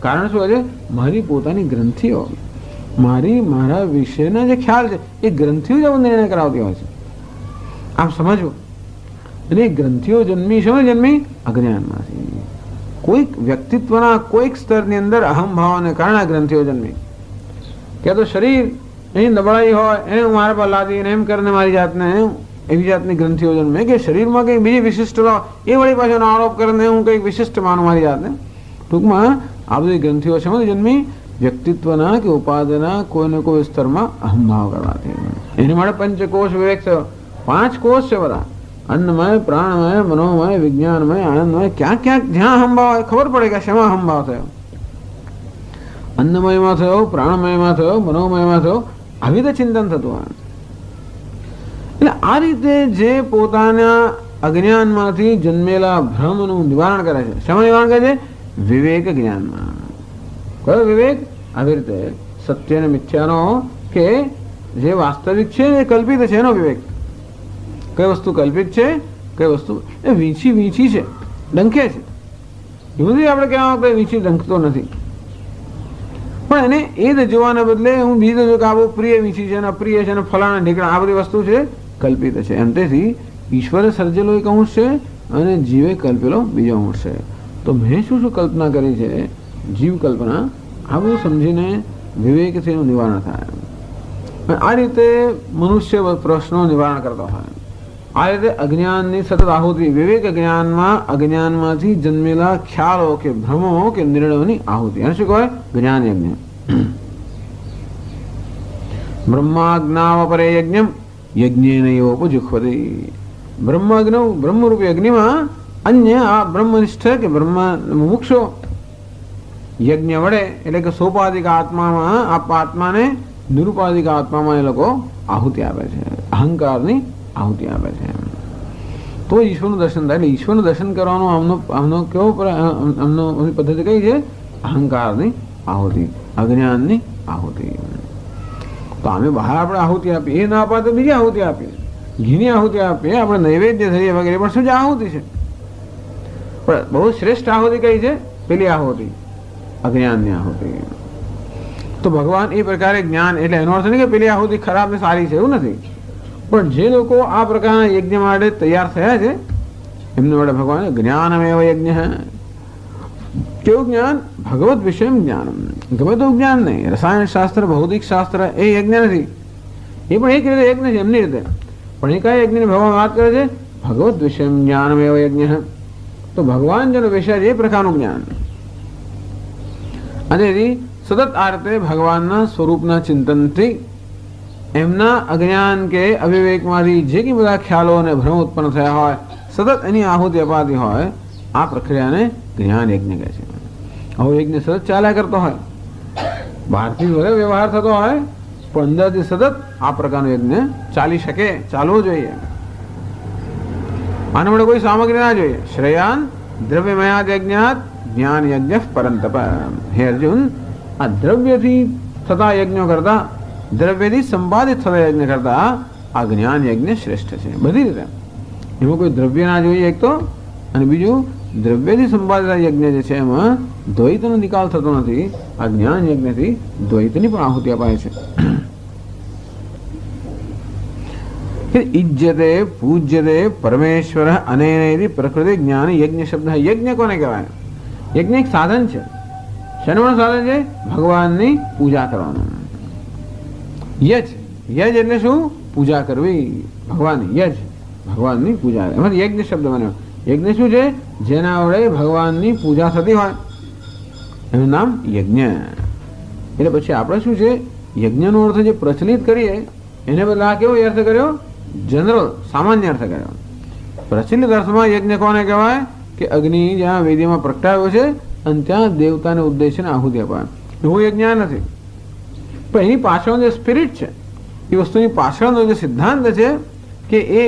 કારણ શું છે? મારી પોતાની ગ્રંથિઓ, મારા વિશેના જે ખ્યાલ છે એ ગ્રંથિઓ જ નિર્ણય કરાવતી હોય છે. આમ સમજવું. એટલે ગ્રંથિઓ જન્મી છે, જન્મી અજ્ઞાનમાંથી. કોઈક વ્યક્તિત્વના કોઈક સ્તરની અંદર અહમભાવને કારણે ગ્રંથિઓ જન્મી. કે તો શરીર એની નબળાઈ હોય એને હું મારા પર લાદીને એમ કરીને મારી જાતને એવી જાતની ગ્રંથિઓ જન્મે કે શરીરમાં કંઈક બીજી વિશિષ્ટતા એ વળી પાછળ આરોપ કરીને હું કંઈક વિશિષ્ટ માનું મારી જાતને. ટૂંકમાં આ બધી ગ્રંથિઓ છે જન્મી વ્યક્તિત્વના કે ઉપાધિના કોઈને કોઈ સ્તરમાં અહમભાવ કરવાથી. એની માટે પંચકોશ વિવેક થયો. 5 કોષ છે બધા: અન્નમય, પ્રાણમય, મનોમય, વિજ્ઞાનમય, આનંદમય. ક્યાંક ક્યાંક જ્યાં અહમભાવ હોય ખબર પડે કે શેમાં અહમભાવ થયો. અન્નમયમાં થયો, પ્રાણમયમાં થયો, મનોમયમાં થયો. આવી રીતે ચિંતન થતું હોય. એટલે આ રીતે જે પોતાના અજ્ઞાનમાંથી જન્મેલા ભ્રમનું નિવારણ કરે છે. શેમાં નિવારણ કરે છે? વિવેક જ્ઞાનમાં. કયો વિવેક? આવી રીતે સત્ય અને મિથ્યાનો કે જે વાસ્તવિક છે એ કલ્પિત છે એનો વિવેક. કઈ વસ્તુ કલ્પિત છે, કઈ વસ્તુ એ વીંછી છે, ડંખે છે. એ બધું આપણે કહેવા કે વીંછી ડંખતો નથી, પણ એને એ જ જોવાને બદલે હું બીજું જો કે આ બહુ પ્રિય વીંછી છે અને અપ્રિય છે અને ફલાણા ઢીકણા, આ બધી વસ્તુ છે કલ્પિત છે. એમ તેથી ઈશ્વરે સર્જેલો એક અંશ છે અને જીવે કલ્પેલો બીજો અંશ છે. તો મેં શું કલ્પના કરી છે, જીવ કલ્પના, આ બધું સમજીને વિવેકથી એનું નિવારણ થાય. આ રીતે મનુષ્ય પ્રશ્નો નિવારણ કરતો હોય. આ રીતે અજ્ઞાનની સતત આહુતિ, વિવેક જ્ઞાનમાં અજ્ઞાનમાંથી જન્મેલા ખ્યાલો કે ભ્રમો કે નિર્ણયોની આહુતિ, એને શું કહેવાય? જ્ઞાન યજ્ઞ. બ્રહ્માજ્ઞાવપરે યજ્ઞમ યજ્ઞેનૈવોપજુહ્વતે. બ્રહ્મરૂપી અગ્નિમાં અન્ય આ બ્રહ્મનિષ્ઠ કે બ્રહ્મ મુમુક્ષો યજ્ઞ વડે, એટલે કે સોપાધિક આત્મામાં આત્માને નિરુપાધિક આત્મામાં એ લોકો આહુતિ આપે છે, અહંકારની આહુતિ આપે છે. તો ઈશ્વરનું દર્શન થાય. એટલે ઈશ્વરનું દર્શન કરવાનો આમનો કેવો પદ્ધતિ કઈ છે? અહંકારની આહુતિ, અજ્ઞાનની આહુતિ. તો અમે બહાર આપણે આહુતિ આપીએ, એ ના અપાય તો બીજી આહુતિ આપીએ, ઘીની આહુતિ આપીએ, આપણે નૈવેદ્ય થઈએ વગેરે, પણ શું છે? આહુતિ છે. પણ બહુ શ્રેષ્ઠ આહુતિ કઈ છે? પેલી આહુતિ, અજ્ઞાનની આહુતિ. તો ભગવાન એ પ્રકારે જ્ઞાન, એટલે એનો અર્થ નહીં કે પેલી આહુતિ ખરાબ ને સારી છે, એવું નથી. પણ જે લોકો આ પ્રકારના યજ્ઞ માટે તૈયાર થયા છે એમને માટે ભગવાન જ્ઞાનમેવ યજ્ઞ. કેવું જ્ઞાન? ભગવત વિષયમ જ્ઞાન. ગમે તો જ્ઞાન નહીં. રસાયણ શાસ્ત્ર, ભૌતિક શાસ્ત્ર એ યજ્ઞ નથી. એ પણ એક રીતે યજ્ઞ છે એમની રીતે. પણ એ કયા યજ્ઞની ભગવાન વાત કરે છે? ભગવત વિષયમ જ્ઞાનમેવ યજ્ઞ. તો ભગવાન જેનો વિષય છે એ પ્રકારનું જ્ઞાન. અને સતત આ રીતે ભગવાનના સ્વરૂપના ચિંતનથી એમના અજ્ઞાન કે અવિવેકમાંથી જે કંઈ બધા ખ્યાલો અને ભ્રમ ઉત્પન્ન થયા હોય, સતત એની આહુતિ અપાતી હોય, આ પ્રક્રિયાને જ્ઞાન યજ્ઞ કહે છે. આવો યજ્ઞ સતત ચાલ્યા કરતો હોય, બહારથી ભલે વ્યવહાર થતો હોય, પણ અંદરથી સતત આ પ્રકારનો યજ્ઞ ચાલી શકે, ચાલવો જોઈએ. આના માટે કોઈ સામગ્રી ના જોઈએ. શ્રેયાન દ્રવ્યમયાદ યજ્ઞાત જ્ઞાન યજ્ઞ પરંતપ. હે અર્જુન, આ દ્રવ્યથી થતા યજ્ઞો કરતા, દ્રવ્યથી સંપાદિત થતા યજ્ઞ કરતા આ જ્ઞાન યજ્ઞ શ્રેષ્ઠ છે બધી રીતે. એમાં કોઈ દ્રવ્ય ના જોઈએ એક તો, અને બીજું દ્રવ્યથી સંપાદિત યજ્ઞ જે છે એમાં દ્વૈતનો નિકાલ થતો નથી. આ જ્ઞાન યજ્ઞથી દ્વૈતની પણ આહુતિ અપાય છે. ઇજ્જતે પૂજ્યતે પરમેશ્વર અનેન પ્રકૃતિ જ્ઞાન યજ્ઞ શબ્દ. યજ્ઞ કોને કહેવાય? યજ્ઞ એક સાધન છે. શેનું સાધન છે? ભગવાનની પૂજા કરવાનું. યજ, યજ એટલે શું? પૂજા કરવી. ભગવાનની યજ, ભગવાનની પૂજા. એમાં યજ્ઞ શબ્દ બન્યો. યજ્ઞ શું છે? જેના વડે ભગવાનની પૂજા થતી હોય એનું નામ યજ્ઞ. એટલે પછી આપણે શું છે? યજ્ઞનો અર્થ જે પ્રચલિત કરીએ એને બદલે આ કેવો અર્થ કર્યો? જનરલ, સામાન્ય અર્થ કર્યો. પ્રચલિત અર્થમાં યજ્ઞ કોને કહેવાય? કે અગ્નિ જ્યાં વેદીમાં પ્રગટાવ્યો છે અને ત્યાં દેવતાને ઉદ્દેશીને આહુતિ અપાય, એવું યજ્ઞ નથી. પણ એની પાછળનો જે સ્પિરિટ છે, એ વસ્તુની પાછળનો જે સિદ્ધાંત છે કે એ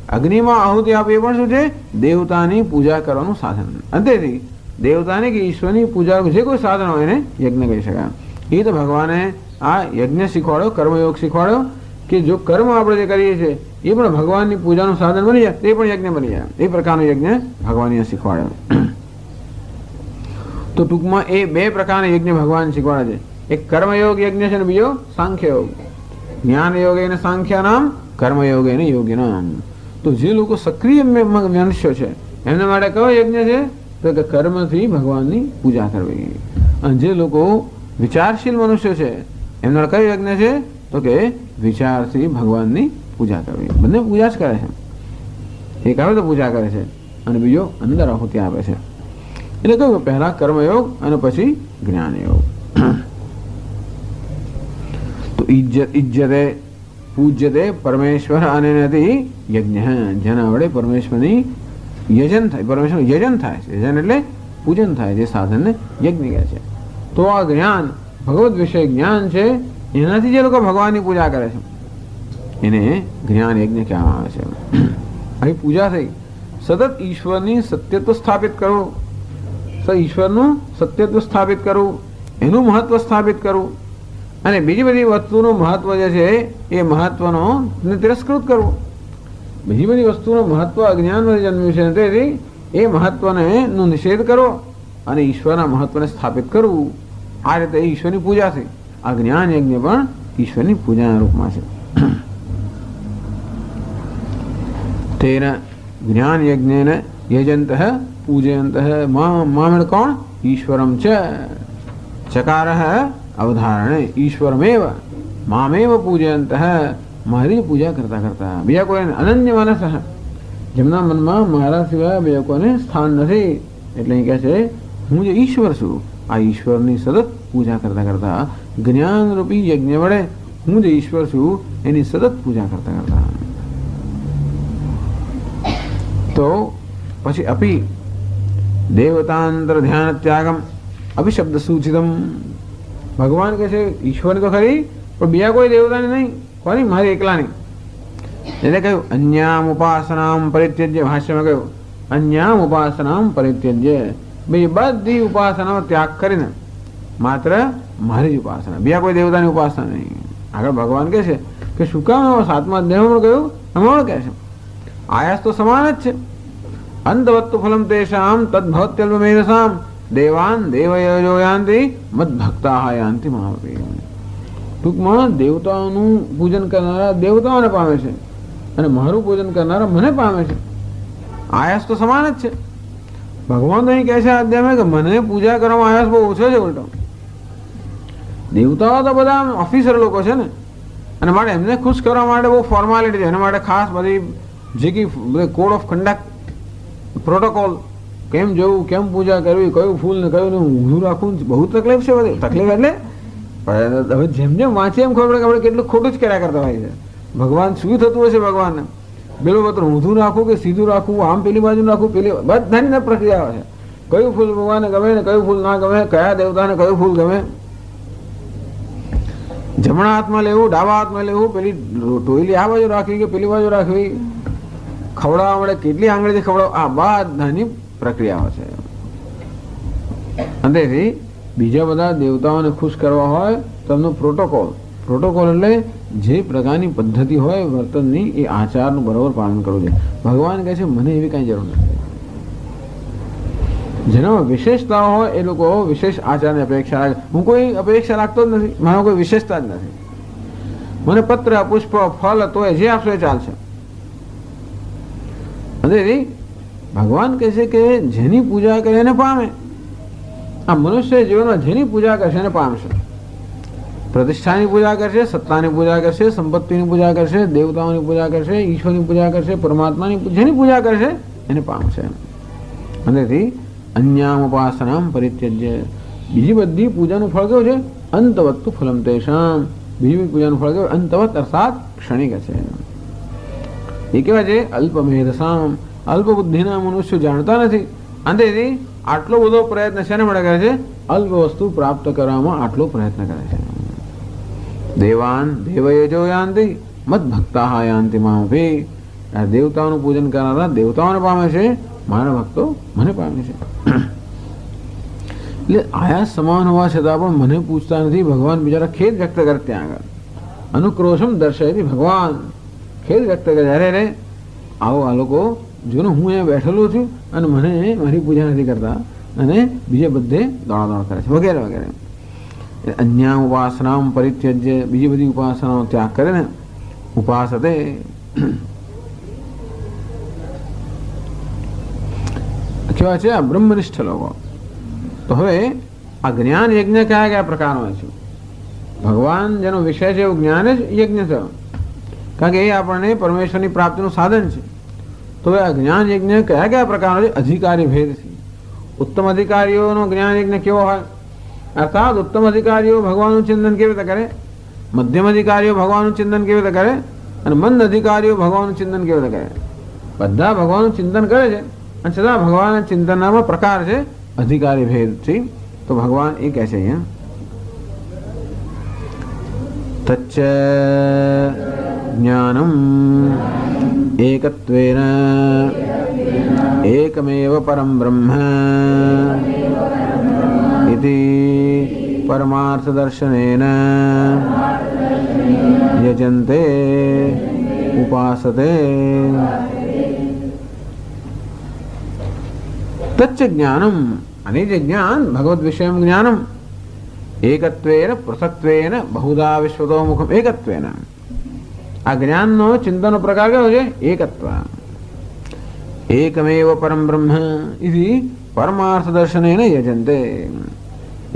અગ્નિમાં આહુતિ આપે એ પણ શું છે? દેવતાની પૂજા કરવાનું સાધન. અંતેથી દેવતાની કે ઈશ્વરની પૂજા જે કોઈ સાધન હોય એને યજ્ઞ કહી શકાય. એ તો ભગવાને આ યજ્ઞ શીખવાડ્યો, કર્મયોગ શીખવાડ્યો કે જો કર્મ આપણે જે કરીએ છીએ એ પણ ભગવાનની પૂજાનું સાધન બની જાય, તે પણ યજ્ઞ બની જાય. એ પ્રકારનો યજ્ઞ ભગવાને શીખવાડ્યો. તો ટૂંકમાં એ બે પ્રકારના યજ્ઞ ભગવાન શીખવાડે છે. એક કર્મયોગ યજ્ઞ છે અને બીજો સાંખ્ય યોગ. જ્ઞાન યોગ એને સાંખ્ય નામ, કર્મયોગ એને યોગી નામ. તો જે લોકો સક્રિય મનુષ્યો છે એમના માટે કયો યજ્ઞ છે? તો કે કર્મથી ભગવાનની પૂજા કરવી. અને જે લોકો વિચારશીલ મનુષ્યો છે એમના માટે કયો યજ્ઞ છે? તો કે વિચારથી ભગવાનની પૂજા કરવી. બંને પૂજા જ કરે છે. એક આવે તો પૂજા કરે છે અને બીજો અંદર આહુતિ આપે છે. એટલે કહ્યું પહેલા કર્મયોગ અને પછી જ્ઞાન યોગ. તો ઇજ્જતે પૂજ્યતે પરમેશ્વર અને નથી યજ્ઞ, જેના વડે પરમેશ્વરની યજન થાય, પરમેશ્વર યજન થાય છે. યજન એટલે પૂજન થાય, જે સાધનને યજ્ઞ કહે છે. તો આ જ્ઞાન ભગવદ વિષય જ્ઞાન છે, એનાથી જે લોકો ભગવાનની પૂજા કરે છે એને જ્ઞાન યજ્ઞ કહેવામાં આવે છે. અહીં પૂજા થઈ, સતત ઈશ્વરની સત્યત્વ સ્થાપિત કરવું, ઈશ્વરનું સત્યત્વ સ્થાપિત કરવું, એનું મહત્વ સ્થાપિત કરવું અને બીજી બધી વસ્તુનું મહત્વ જે છે એ મહત્વનો તિરસ્કૃત કરવું. બીજી બધી વસ્તુનું મહત્વ અજ્ઞાનમાં જન્મ્યું છે, તેથી એ મહત્વને નો નિષેધ કરવો અને ઈશ્વરના મહત્વને સ્થાપિત કરવું. આ રીતે ઈશ્વરની પૂજા થઈ. આ જ્ઞાન યજ્ઞ પણ ઈશ્વરની પૂજાના રૂપમાં છે. તેના જ્ઞાન યજ્ઞેન યજંત પૂજયંત મામેણ કોણ? ઈશ્વરમ છે ચકાર અવધારણે ઈશ્વરમેવ મામેવ પૂજયંત, મારી પૂજા કરતા કરતા બીજા કોઈ અનન્ય માનસ, જેમના મનમાં મારા સિવાય બીજા કોઈને સ્થાન નથી. એટલે અહીં કહે છે હું જે ઈશ્વર છું, આ ઈશ્વરની સતત પૂજા કરતા કરતા જ્ઞાનરૂપી યજ્ઞ વડે હું જે ઈશ્વર છું એની સતત પૂજા કરતા કરતા. તો પછી અપી દેવતાંતર ધ્યાન ત્યાગમ અભિશબ્દ સૂચિતમ. ભગવાન કહે છે ઈશ્વરની તો ખરી પણ બીજા કોઈ દેવતાની નહીં. કોની? મારી એકલાની. એટલે કહ્યું અન્યામ ઉપાસનામ પરિત્યજ્ય. ભાષ્યમાં કહ્યું અન્યામ ઉપાસનામ પરિત્યજ્ય, બીજી બધી ઉપાસનાનો ત્યાગ કરીને માત્ર મારી જ ઉપાસના, બીજા કોઈ દેવતાની ઉપાસના નહીં. આગળ ભગવાન કહે છે કે શું કામ? 7મા અધ્યાયમાં કહ્યું, હમણાં કહે છે આયાસ તો સમાન જ છે. અંતવત્તુ ફલમ તેષામ તદ્ભવત્યલ્પમેધસામ દેવાન દેવયજો યાંતિ મદ્ભક્તા યાંતિ મહાપી. ટૂંકમાં દેવતાઓનું પૂજન કરનારા દેવતાઓને પામે છે અને મારું પૂજન કરનારા મને પામે છે. આયાસ તો સમાન જ છે. ભગવાન તો અહીં કહે છે અધ્યાયમાં કે મને પૂજા કરવામાં આયાસ બહુ ઓછો છે. ઉલટો દેવતાઓ તો બધા ઓફિસર લોકો છે ને, અને માટે એમને ખુશ કરવા માટે બહુ ફોર્માલિટી છે. એના માટે ખાસ બધી જે કે કોડ ઓફ કન્ડક્ટ, પ્રોટોકોલ, કેમ જવું, કેમ પૂજા કરવી, કયું ફૂલ ને કયું ઊંધું રાખવું, બહુ તકલીફ છે. બધી તકલીફ એટલે હવે જેમ જેમ વાંચીએ એમ ખબર પડે કે આપણે કેટલું ખોટું જ કર્યા કરતા હોય છે. ભગવાન શું થતું હશે ભગવાનને? પેલું પત્ર ઊંધું રાખવું કે સીધું રાખવું, આમ પેલી બાજુ રાખવું, પેલી બધાની પ્રક્રિયા છે. કયું ફૂલ ભગવાનને ગમે ને કયું ફૂલ ના ગમે, કયા દેવતાને કયું ફૂલ ગમે, જમણા હાથમાં લેવું, ડાબા હાથમાં લેવું, પેલી ટોયલી આ બાજુ રાખવી કે પેલી બાજુ રાખવી, ખવડાવવા માટે કેટલી આંગળીથી ખવડાવ, આ બધાની પ્રક્રિયાઓ છે. અંતેથી બીજા બધા દેવતાઓને ખુશ કરવા હોય તો એમનો પ્રોટોકોલ એટલે જે પ્રકારની પદ્ધતિ હોય વર્તનની, એ આચારનું બરાબર પાલન કરવું છે. ભગવાન કહે છે મને એવી કાંઈ જરૂર નથી. જેનામાં વિશેષતાઓ હોય એ લોકો વિશેષ આચારની અપેક્ષા રાખે. હું કોઈ અપેક્ષા રાખતો જ નથી, મારો કોઈ વિશેષતા જ નથી. મને પત્ર, પુષ્પ, ફળ તો જે આપશો એ ચાલશે. અને ભગવાન કહે છે કે જેની પૂજા કરે એને પામે. આ મનુષ્ય જીવનમાં જેની પૂજા કરશે એને પામશે. પ્રતિષ્ઠાની પૂજા કરશે, સત્તાની પૂજા કરશે, સંપત્તિની પૂજા કરશે, દેવતાઓની પૂજા કરશે, ઈશ્વરની પૂજા કરશે, પરમાત્માની જેની પૂજા કરશે એને પામશે. અંતેથી અન્યામ ઉપાસનામ પરિત્યજ્ય. બીજી બધી પૂજાનું ફળ કેવું છે? અંતવત્તુ ફલમ તેષામ. બીજી બધી પૂજાનું ફળ કેવું? અંતવત અર્થાત ક્ષણિક છે. એ કેવા છે? અલ્પમેધસામ, અલ્પ બુદ્ધિના મનુષ્યો જાણતા નથી. અંતેથી આટલો બધો પ્રયત્ન શેને માટે કરે છે? અલ્પ વસ્તુ પ્રાપ્ત કરવામાં આટલો પ્રયત્ન કરે છે. દેવાન દેવયજો યાંતિ મત ભક્તા યાંતિ મામભી. દેવતાઓનું પૂજન કરનારા દેવતાઓને પામે છે, મારા ભક્તો મને પામે છે. એટલે આયા સમાન હોવા છતાં પણ મને પૂછતા નથી. ભગવાન બિચારા ખેદ વ્યક્ત કરે ત્યાં આગળ. અનુક્રોશમ દર્શાવી ભગવાન ખેદ વ્યક્ત કરે, અરે રે આવો આ લોકો જો ને હું અહીંયા બેઠેલો છું અને મને મારી પૂજા નથી કરતા અને બીજે બધે દોડાદોડ કરે છે વગેરે વગેરે. અન્ય ઉપાસના પરિત્યજ્ય, બીજી બધી ઉપાસનાઓ ત્યાગ કરે ને, ઉપાસતે. કેવા છે આ બ્રહ્મનિષ્ઠ લોકો? તો હવે આ જ્ઞાન યજ્ઞ કયા કયા પ્રકારનો છે? ભગવાન જેનો વિષય છે એવું જ્ઞાન જ યજ્ઞ છે, કારણ કે એ આપણને પરમેશ્વરની પ્રાપ્તિનું સાધન છે. તો હવે આ જ્ઞાન યજ્ઞ કયા કયા પ્રકારનો છે? અધિકારી ભેદ છે. ઉત્તમ અધિકારીઓનો જ્ઞાન યજ્ઞ કેવો હોય? અર્થાત ઉત્તમ અધિકારીઓ ભગવાનનું ચિંતન કેવી રીતે કરે, મધ્યમ અધિકારીઓ ભગવાનનું ચિંતન કેવી રીતે કરે અને મંદ અધિકારીઓ ભગવાનનું ચિંતન કેવી રીતે કરે. બધા ભગવાનનું ચિંતન કરે છે અને છતાં ભગવાનના ચિંતનના પ્રકાર છે અધિકારી ભેદ છે. તો ભગવાન એ કહે છે અહીંયા તચ્ચ જ્ઞાનમ એકત્વેન એકમેવ પરમ બ્રહ્મ ઇતિ પરમાર્થ દર્શનેન યજન્તે ઉપાસતે. તચ્ચ જ્ઞાનમ, અને જે જ્ઞાન ભગવદ વિષયમ જ્ઞાનમ એકત્વેન પૃથક્ત્વેન બહુધા વિશ્વતોમુખમ એકત્વેન. આ જ્ઞાનનો ચિંતનનો પ્રકાર કયો છે? એકત્વ. એકમેવ પરમ બ્રહ્મ ઇતિ પરમાર્થ દર્શનેન યજન્તે.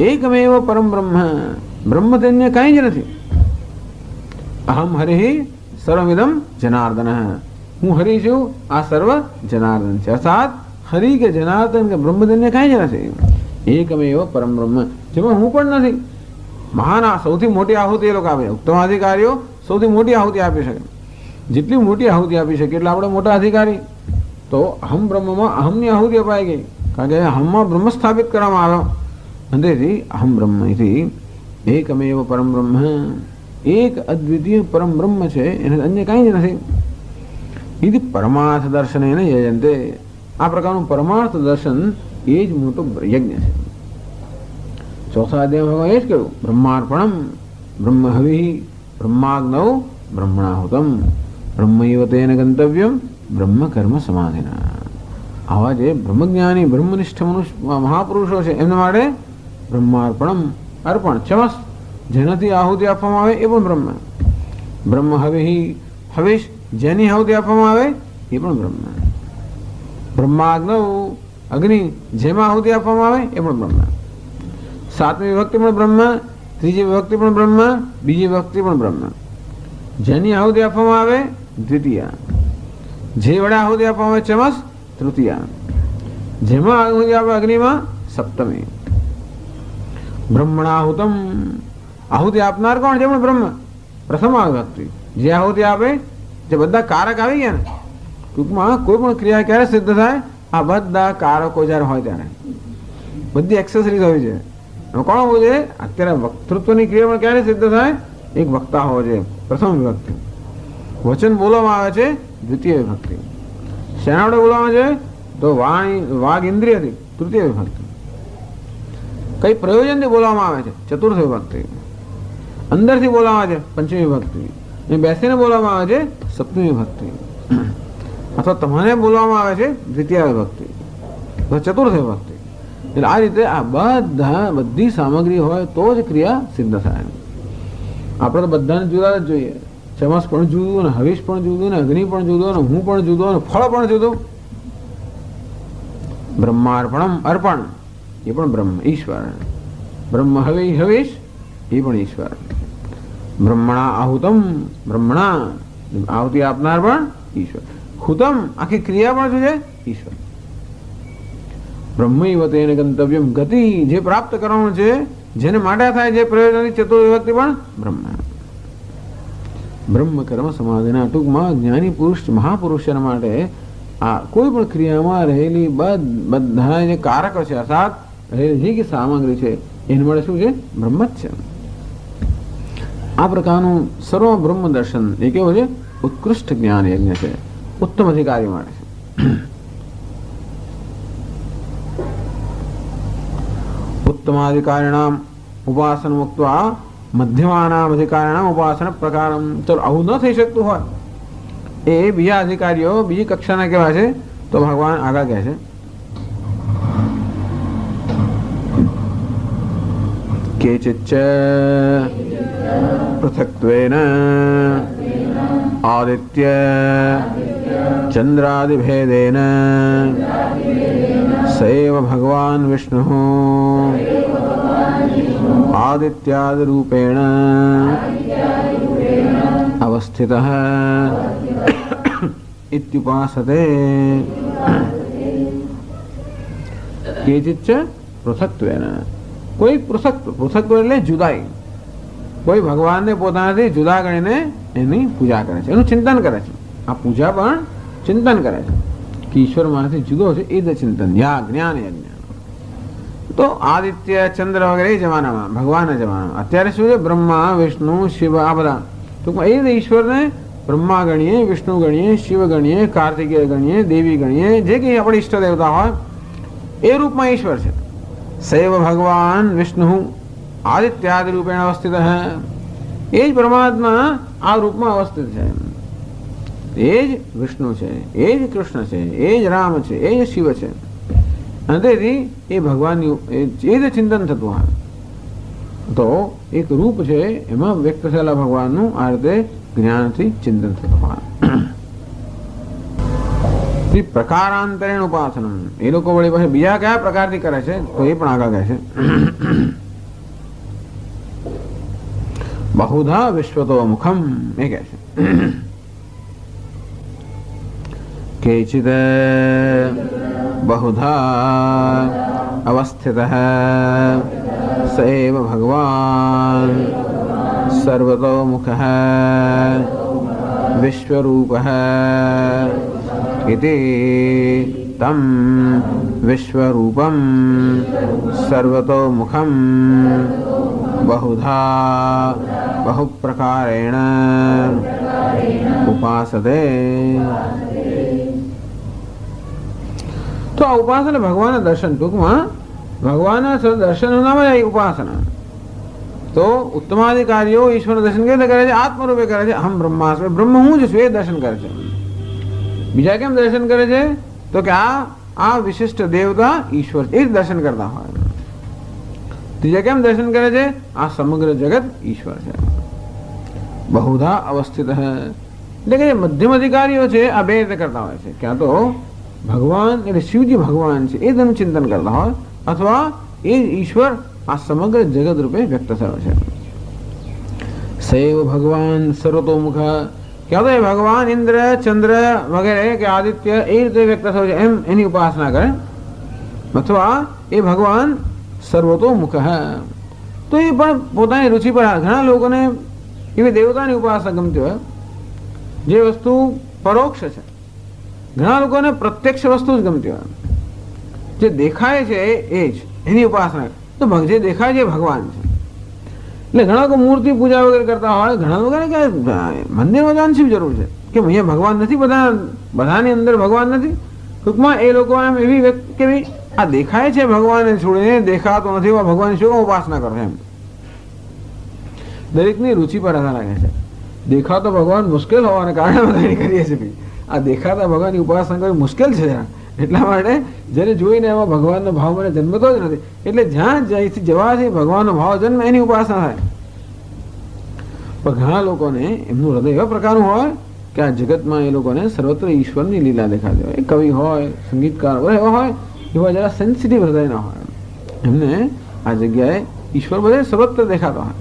એકમેવ પરમ બ્રહ્મ, બ્રહ્મ તેન્ય કાંઈ જ નથી. અહમ હરિ સર્વમિદમ જનાર્દન, હું હરિ છું, આ સર્વ જનાર્દન છે. અર્થાત હરિ કે જનાર્દન કે બ્રહ્મ તેન્ય કાંઈ જ નથી. એકમેવ પરમ બ્રહ્મ, જેમાં હું પણ નથી. મહાન સૌથી મોટી આહુતિ એ લોકો આપે. ઉત્તમ અધિકારીઓ સૌથી મોટી આહુતિ આપી શકે. જેટલી મોટી આહુતિ આપી શકે એટલે આપણે મોટા અધિકારી. તો અહમ બ્રહ્મમાં અહમની આહુતિ અપાઈ ગઈ, કારણ કે અહમમાં બ્રહ્મ સ્થાપિત કરવામાં આવ્યો. અંતેથી અહમ બ્રહ્મ થી એકમેવ પરમ બ્રહ્મ, એક અદ્વિતીય પરમ બ્રહ્મ છે, એને અન્ય કાંઈ જ નથી. એથી પરમાર્થ દર્શન એને યજન્તે. આ પ્રકારનું પરમાર્થ દર્શન એ જ મોટો યજ્ઞ છે. ચોથા અધ્યાયમાં ભગવાન એ જ કહ્યું બ્રહ્માર્પણમ બ્રહ્મ હવિ બ્રહ્માગ્નૌ બ્રહ્મણાહુતમ બ્રહ્મૈવ તેન ગંતવ્યમ બ્રહ્મ કર્મ સમાધિના. આવા જે બ્રહ્મજ્ઞાની બ્રહ્મનિષ્ઠ મનુષ્ય મહાપુરુષો છે એમના માટે બ્રહ્માર્પણમ, અર્પણ ચમસ, જેનાથી આહુતિ આપવામાં આવે એ પણ બ્રહ્મ. બ્રહ્મ હવિ, હવિષ જેની આહુતિ આપવામાં આવે એ પણ બ્રહ્મ. બ્રહ્માગ્નૌ, અગ્નિ જેમાં આહુતિ આપવામાં આવે એ પણ બ્રહ્મ. સાતમી વિભક્તિ પણ બ્રહ્મ, ત્રીજી વિભક્તિ પણ બ્રહ્મ, બીજી વિભક્તિ પણ બ્રહ્મ. જેની આહુતિ આપવામાં આવે દ્વિતીય, જે વડે આહુતિ આપવામાં આવે ચમસ તૃતીય, જેમાં આહુતિ આપે અગ્નિમાં સપ્તમી. બ્રહ્મણાહુતમ, આહુતિ આપનાર કોણ છે? પણ બ્રહ્મ. પ્રથમ વિભક્તિ, જે આહુતિ આપે, જે બધા કારક આવી ગયા ને, ટૂંકમાં કોઈ પણ ક્રિયા ક્યારે સિદ્ધ થાય? આ બધા કારકો જયારે હોય ત્યારે, બધી એક્સેસરીઝ હોય છે. કોણ હોવું જોઈએ? અત્યારે વક્તૃત્વની ક્રિયા પણ ક્યારે સિદ્ધ થાય? એક વક્તા હોવો જોઈએ, પ્રથમ વિભક્તિ. વચન બોલવામાં આવે છે દ્વિતીય વિભક્તિ. શેના વડે બોલવામાં આવે છે? તો વાગ ઇન્દ્રિયથી તૃતીય વિભક્તિ. કઈ પ્રયોજનથી બોલવામાં આવે છે? ચતુર્થ વિભક્તિ. અંદરથી બોલવામાં આવે છે પંચમી વિભક્તિ. બેસીને બોલવામાં આવે છે સપ્તમી વિભક્તિ. અથવા તમને બોલવામાં આવે છે દ્વિતીય વિભક્તિ, ચતુર્થ વિભક્તિ. એટલે આ રીતે આ બધી સામગ્રી હોય તો જ ક્રિયા સિદ્ધ થાય. આપણે તો બધાને જુદા જ જોઈએ. ચમસ પણ જુદું, ને હવિષ પણ જુદું, ને અગ્નિ પણ જુદો, ને હું પણ જુદો, ને ફળ પણ જુદું. બ્રહ્માર્પણમ, અર્પણ એ પણ બ્રહ્મ, ઈશ્વર. બ્રહ્મ હવિષ એ પણ ઈશ્વર. બ્રહ્મણા આહુતમ, બ્રહ્મણા આહુતિ આપનાર પણ ઈશ્વર. હુતમ આખી ક્રિયા પણ શું છે? ઈશ્વર. બ્રહ્મૈવ તેન ગંતવ્યમ, ગતિ જે પ્રાપ્ત કરવાનું છે, જેને માટે થાય જે પ્રયોજનની ચતુર્વિભક્તિ પણ બ્રહ્મ. બ્રહ્મ કર્મ સમાધિના ટૂંકમાં જ્ઞાની પુરુષ મહાપુરુષના માટે આ કોઈ પણ ક્રિયામાં રહેલી બધા જે કારકો છે અર્થાત રહેલી જે સામગ્રી છે એના માટે શું છે? બ્રહ્મ જ છે. આ પ્રકારનું સર્વ બ્રહ્મ દર્શન એ કેવું છે? ઉત્કૃષ્ટ જ્ઞાન યજ્ઞ છે, ઉત્તમ અધિકારી માટે છે. ઉત્તમાધિકારીણામ ઉપાસન મુક્ત્વા મધ્યમાનામ અધિકારીણામ ઉપાસન પ્રકારમ. ચલો આવું ન થઈ શકતું હોય એ બીજા અધિકારીઓ બીજી કક્ષાના કેવા છે? તો ભગવાન આગળ કહે છે કેચિચ્ચ પૃથક્ત્વેન આદિત્ય ચંદ્રાદિભેદેન સૈવ ભગવાન વિષ્ણુઃ આદિત્યાદિ રૂપેણ અવસ્થિતઃ इत्युपासते. केचिच्च पृथक्त्वेन कोई पृथक्त्व એટલે જુદાઈ. કોઈ ભગવાનને પોતાનાથી જુદા ગણીને એની પૂજા કરે છે, એનું ચિંતન કરે છે. આ પૂજા પણ ચિંતન કરે છે કે ઈશ્વર મારાથી જુદો છે, એ જ ચિંતન જ્ઞાન યજ્ઞ. તો આદિત્ય ચંદ્ર વગેરે એ જમાનામાં ભગવાનના જમાનામાં અત્યારે શું છે? બ્રહ્મા વિષ્ણુ શિવ આ બધા ટૂંકમાં એ ઈશ્વરને બ્રહ્મા ગણીએ, વિષ્ણુ ગણીએ, શિવ ગણીએ, કાર્તિકેય ગણીએ, દેવી ગણીએ, જે કંઈ આપણે ઈષ્ટ દેવતા હોય એ રૂપમાં ઈશ્વર છે. સૈવ ભગવાન વિષ્ણુ આદિત્યાદિ રૂપેણ અવસ્થિત હે. એ જ પરમાત્મા આ રૂપમાં અવસ્થિત છે. એ જ વિષ્ણુ છે, એ જ કૃષ્ણ છે, એ જ રામ છે, એ જ શિવ છે. અને તેથી એ ભગવાનની એ જ ચિંતન થતું હોય તો એક રૂપ છે એમાં વ્યક્ત થયેલા ભગવાનનું આ રીતે જ્ઞાનથી ચિંતન થતું હોય. પ્રકારાંતરેણ ઉપાસનમ એ લોકો વળી પાસે બીજા કયા પ્રકારથી કરે છે તો એ પણ આગળ કહે છે બહુધા વિશ્વતો મુખમ. એ કહે છે કેચિદ બહુધા અવસ્થિતઃ સૈવ ભગવાન સર્વતોમુખઃ વિશ્વરૂપઃ इति तम विश्वरूपम सर्वतोमुखम बहुधा बहुप्रकारेण उपासते. तो आ उपासना भगवान दर्शन टूंकમાં भगवान दर्शन नाम है उपासना. तो उत्तमाधिकारीઓ ईश्वर दर्शन કેવી રીતે કરે છે? આત્મરૂપે કરે છે. હમ બ્રહ્માસ્મિ, બ્રહ્મ હું જ છું એ દર્શન કરે છે. બીજા કેમ દર્શન કરે છે? તો કે આ વિશિષ્ટ દેવતા ઈશ્વર એ જ દર્શન કરતા હોય. ત્રીજા કેમ દર્શન કરે છે? આ સમગ્ર જગત ઈશ્વર છે. બહુધા અવસ્થિત એટલે કે મધ્યમ અધિકારીઓ છે આ બે રીતે કરતા હોય છે. ક્યાં તો ભગવાન એટલે શિવજી ભગવાન છે એ તેનું ચિંતન કરતા હોય, અથવા એ ઈશ્વર આ સમગ્ર જગત રૂપે વ્યક્ત થયો છે. સૈવ ભગવાન સર્વતોમુખ क्या तो भगवान इंद्र चंद्र वगैरह के आदित्य ए रीते व्यक्त थयो छे एम एनी उपासना करे, अथवा ए भगवान सर्वतोमुख है. तो ये पण पोतानी रुचि पर घणा लोकोने एवी देवतानी उपासना गमती होय जे वस्तु परोक्ष छे. घणा लोकोने प्रत्यक्ष वस्तु ज गमती होय. जे देखाय छे ए ज एनी उपासना. तो जे देखाय छे भगवान छे. એટલે ઘણા લોકો મૂર્તિ પૂજા વગેરે કરતા હોય. ઘણા લોકોને કે મંદિરમાં જવાની શી જરૂર છે કે અહીંયા ભગવાન નથી? બધાની અંદર ભગવાન નથી. ટૂંકમાં એ લોકો એમ એવી કેવી આ દેખાય છે ભગવાનને છોડીને દેખાતો નથી એવા ભગવાનની શું ઉપાસના કરે એમ. દરેકની રુચિ પર આધાર રાખે છે. દેખાતો ભગવાન મુશ્કેલ હોવાને કારણે બધાની કરીએ છીએ. આ દેખાતા ભગવાનની ઉપાસના કરવી મુશ્કેલ છે જરા. એટલા માટે જેને જોઈને એમાં ભગવાનનો ભાવ મને જન્મતો જ નથી. એટલે જ્યાં જ્યાંથી જવાથી ભગવાનનો ભાવ જન્મ એની ઉપાસના થાય. પણ ઘણા લોકોને એમનું હૃદય એવા પ્રકારનું હોય કે આ જગતમાં એ લોકોને સર્વત્ર ઈશ્વરની લીલા દેખાતી હોય. કવિ હોય, સંગીતકાર એવા હોય, એવા જરા સેન્સિટિવ હૃદયના હોય. એમને આ જગ્યાએ ઈશ્વર બધે સર્વત્ર દેખાતો હોય.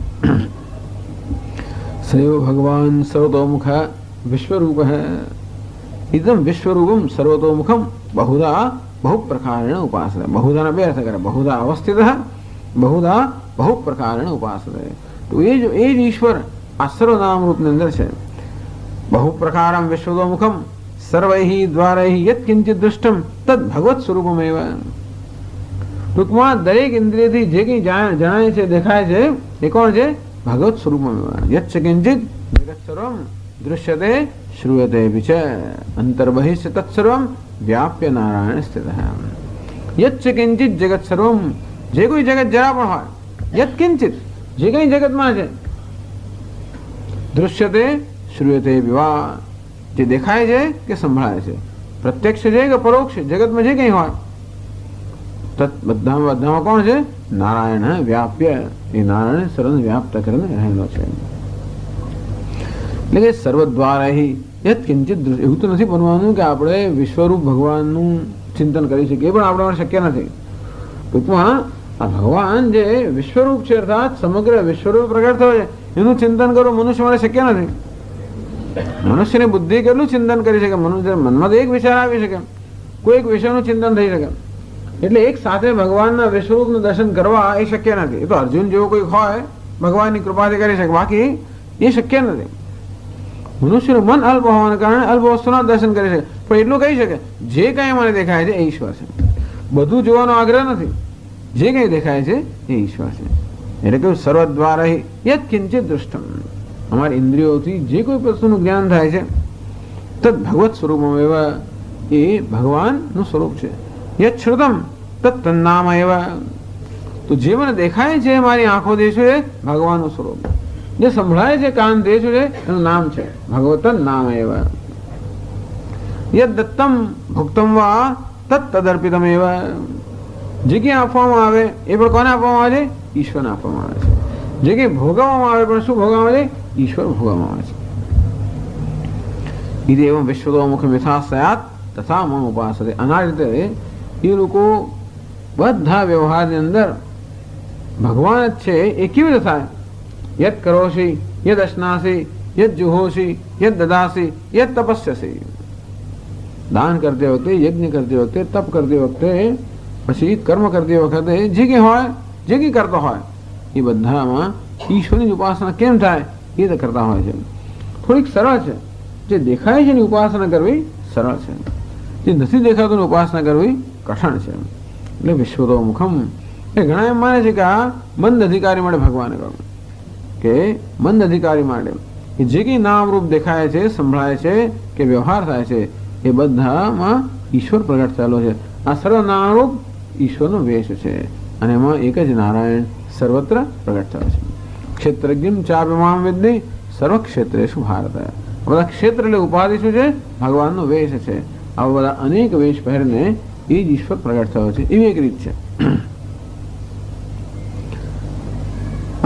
સૈવ ભગવાન સર્વતોમુખ વિશ્વરૂપ હૈ. इदम विश्वरूपम सर्वतोमुखम बहुधा बहुप्रकारेण उपासते. बहुधा બે અર્થ કરે. बहुधा अवस्थित बहुधा बहुप्रकारेण उपासते. तो ये जो એ જ ઈશ્વર આ સર્વ નામ રૂપની અંદર છે बहु प्रकारम विश्वतोमुखम सर्वैः द्वारैः यत् किंचित दृष्टम तद भगवत स्वरूपमेव। टूंकમાં દરેક ઇન્દ્રિયથી જે કંઈ જણાય છે, દેખાય છે, એ કોણ છે? ભગવત સ્વરૂપમેવ। યચ્ચ કિંચિત જગત સર્વમ દૃશ્યતે શ્રૂયતે અપિ ચ અંતર્બહિશ્ચ તત્સર્વમ વ્યાપ્ય નારાયણ સ્થિતઃ। યચ્ચ કિંચિત જગત સર્વમ, જે કોઈ જગત જરા પણ હોય, યત કિંચિત, જે કંઈ જગતમાં છે, દૃશ્યતે શ્રૂયતે અપિ વા, જે દેખાય છે કે સંભળાય છે, પ્રત્યક્ષ છે કે પરોક્ષ, જગતમાં જે કંઈ હોય, બધામાં કોણ છે? નારાયણ વ્યાપ્ય, એ નારાયણ સર્વને વ્યાપ્ત કરીને રહેલો છે। એટલે કે સર્વદ્વારા યત કિંચિત, એવું તો નથી બનવાનું કે આપણે વિશ્વરૂપ ભગવાનનું ચિંતન કરી શકીએ, પણ આપણે શક્ય નથી। ટૂંકમાં આ ભગવાન જે વિશ્વરૂપ છે, અર્થાત સમગ્ર વિશ્વરૂપ પ્રગટ થયો છે, એનું ચિંતન કરવું મનુષ્ય માટે શક્ય નથી। મનુષ્યની બુદ્ધિ કેટલું ચિંતન કરી શકે? મનુષ્ય મનમાં તો એક વિચાર આવી શકે, કોઈ એક વિષયનું ચિંતન થઈ શકે, એટલે એક સાથે ભગવાનના વિશ્વરૂપનું દર્શન કરવા એ શક્ય નથી। એ તો અર્જુન જેવો કોઈ હોય ભગવાનની કૃપાથી કરી શકે, બાકી એ શક્ય નથી। મનુષ્યનું મન અલ્પ હોવાને કારણે અલ્પ વસ્તુના દર્શન કરી શકે, પણ એટલું કહી શકે જે કંઈ મને દેખાય છે એ ઈશ્વર છે। બધું જોવાનો આગ્રહ નથી, જે કંઈ દેખાય છે એ ઈશ્વર છે। એટલે કે સર્વદ્વારા યત કિંચિત દૃષ્ટમ, અમારી ઇન્દ્રિયોથી જે કોઈ વસ્તુનું જ્ઞાન થાય છે, તદ ભગવત સ્વરૂપમાં એવા, એ ભગવાનનું સ્વરૂપ છે। યત શ્રુતમ તત્ તન્નામ એવા, તો જે મને દેખાય છે મારી આંખો દેશો છે ભગવાનનું સ્વરૂપ, જે સંભળાય છે કાન દેશો છે એનું નામ છે ભગવતન નામ એવા। યદ દત્તમ ભુક્તમ વા તત્ તદર્પિતમ એવા, જે કંઈ આપવામાં આવે એ પણ કોને આપવામાં આવે છે? ઈશ્વરને આપવામાં આવે છે। જે કંઈ ભોગવવામાં આવે પણ શું ભોગવવામાં આવે છે? ઈશ્વર ભોગવવામાં આવે છે। ઇતિ એવં વિશ્વતોમુખમ યથા સ્યાત તથા મમ ઉપાસતે, આના રીતે એ લોકો બધા વ્યવહારની અંદર ભગવાન જ છે એ કેવી રીતે થાય? યદ કરોશી યદ અશ્નાસી યદ જુહોશી યદ દદાસી યદ તપસ્યસી, દાન કરતી વખતે, યજ્ઞ કરતી વખતે, તપ કરતી વખતે, પછી કર્મ કરતી વખતે જે કંઈ હોય, જે કંઈ કરતો હોય, એ બધામાં ઈશ્વરની ઉપાસના કેમ થાય એ તો કરતા હોય છે। થોડીક સરળ છે, જે દેખાય છે એની ઉપાસના કરવી સરળ છે, જે નથી દેખાતું ઉપાસના કરવી કઠણ છે। એટલે વિશ્વતોમુખમ એ ઘણા એમ માને છે કે આ મંદ અધિકારી માટે ભગવાને કહ્યું, કે મંદ અધિકારી માટે કે જે કંઈ નામ રૂપ દેખાય છે, સંભળાય છે કે વ્યવહાર થાય છે, એ બધામાં ઈશ્વર પ્રગટ થયેલો છે। આ સર્વ નામરૂપ ઈશ્વરનો વેશ છે, અને એમાં એક જ નારાયણ સર્વત્ર પ્રગટ થયો છે। ક્ષેત્રજ્ઞ ચાપ્યમામ વિદ્ધિ સર્વ ક્ષેત્રેષુ ભારત, બધા ક્ષેત્ર એટલે ઉપાધિ શું છે? ભગવાનનો વેશ છે। આવા બધા અનેક વેશ પહેરીને એ જ ઈશ્વર પ્રગટ થયો છે, એવી એક રીત છે।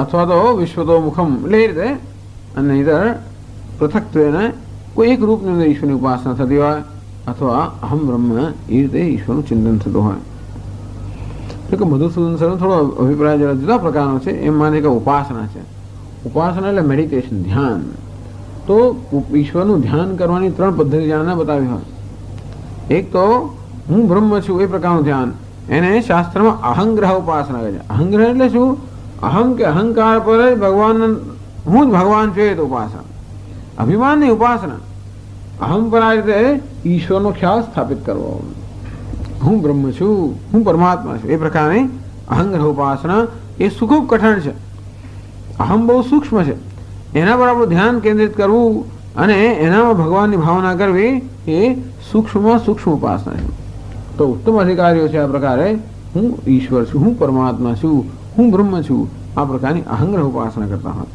અથવા તો વિશ્વતોમુખમ એટલે એ રીતે, અને ઇધર પૃથક્ત્વેને કોઈ એક રૂપની અંદર ઈશ્વરની ઉપાસના થતી હોય, અથવા અહમ બ્રહ્મ એ રીતે ઈશ્વરનું ચિંતન થતું હોય। એટલે કે મધુસૂદન સરનો થોડો અભિપ્રાય જરા જુદા પ્રકારનો છે, એમ માને કે ઉપાસના છે। ઉપાસના એટલે મેડિટેશન, ધ્યાન। તો ઈશ્વરનું ધ્યાન કરવાની ત્રણ પદ્ધતિ જાણને બતાવી હોય। એક તો હું બ્રહ્મ છું એ પ્રકારનું ધ્યાન, એને શાસ્ત્રમાં અહંગ્રહ ઉપાસના કહે છે। અહંગ્રહ એટલે શું? અહમ કે અહંકાર પર જ ભગવાન, હું જ ભગવાન છું એ તો ઉપાસના, અભિમાનની ઉપાસના। અહમ પર આ રીતે ઈશ્વરનો ખ્યાલ સ્થાપિત કરવો, હું બ્રહ્મ છું, હું પરમાત્મા છું, એ પ્રકારની અહંગ્રહ ઉપાસના એ ખૂબ કઠણ છે। અહમ બહુ સૂક્ષ્મ છે, એના પર આપણું ધ્યાન કેન્દ્રિત કરવું અને એનામાં ભગવાનની ભાવના કરવી એ સૂક્ષ્મમાં સૂક્ષ્મ ઉપાસના છે। તો ઉત્તમ અધિકારીઓ છે આ પ્રકારે હું ઈશ્વર છું, હું પરમાત્મા છું, હું બ્રહ્મ છું, આ પ્રકારની અહંગ્રહ ઉપાસના કરતા હોય।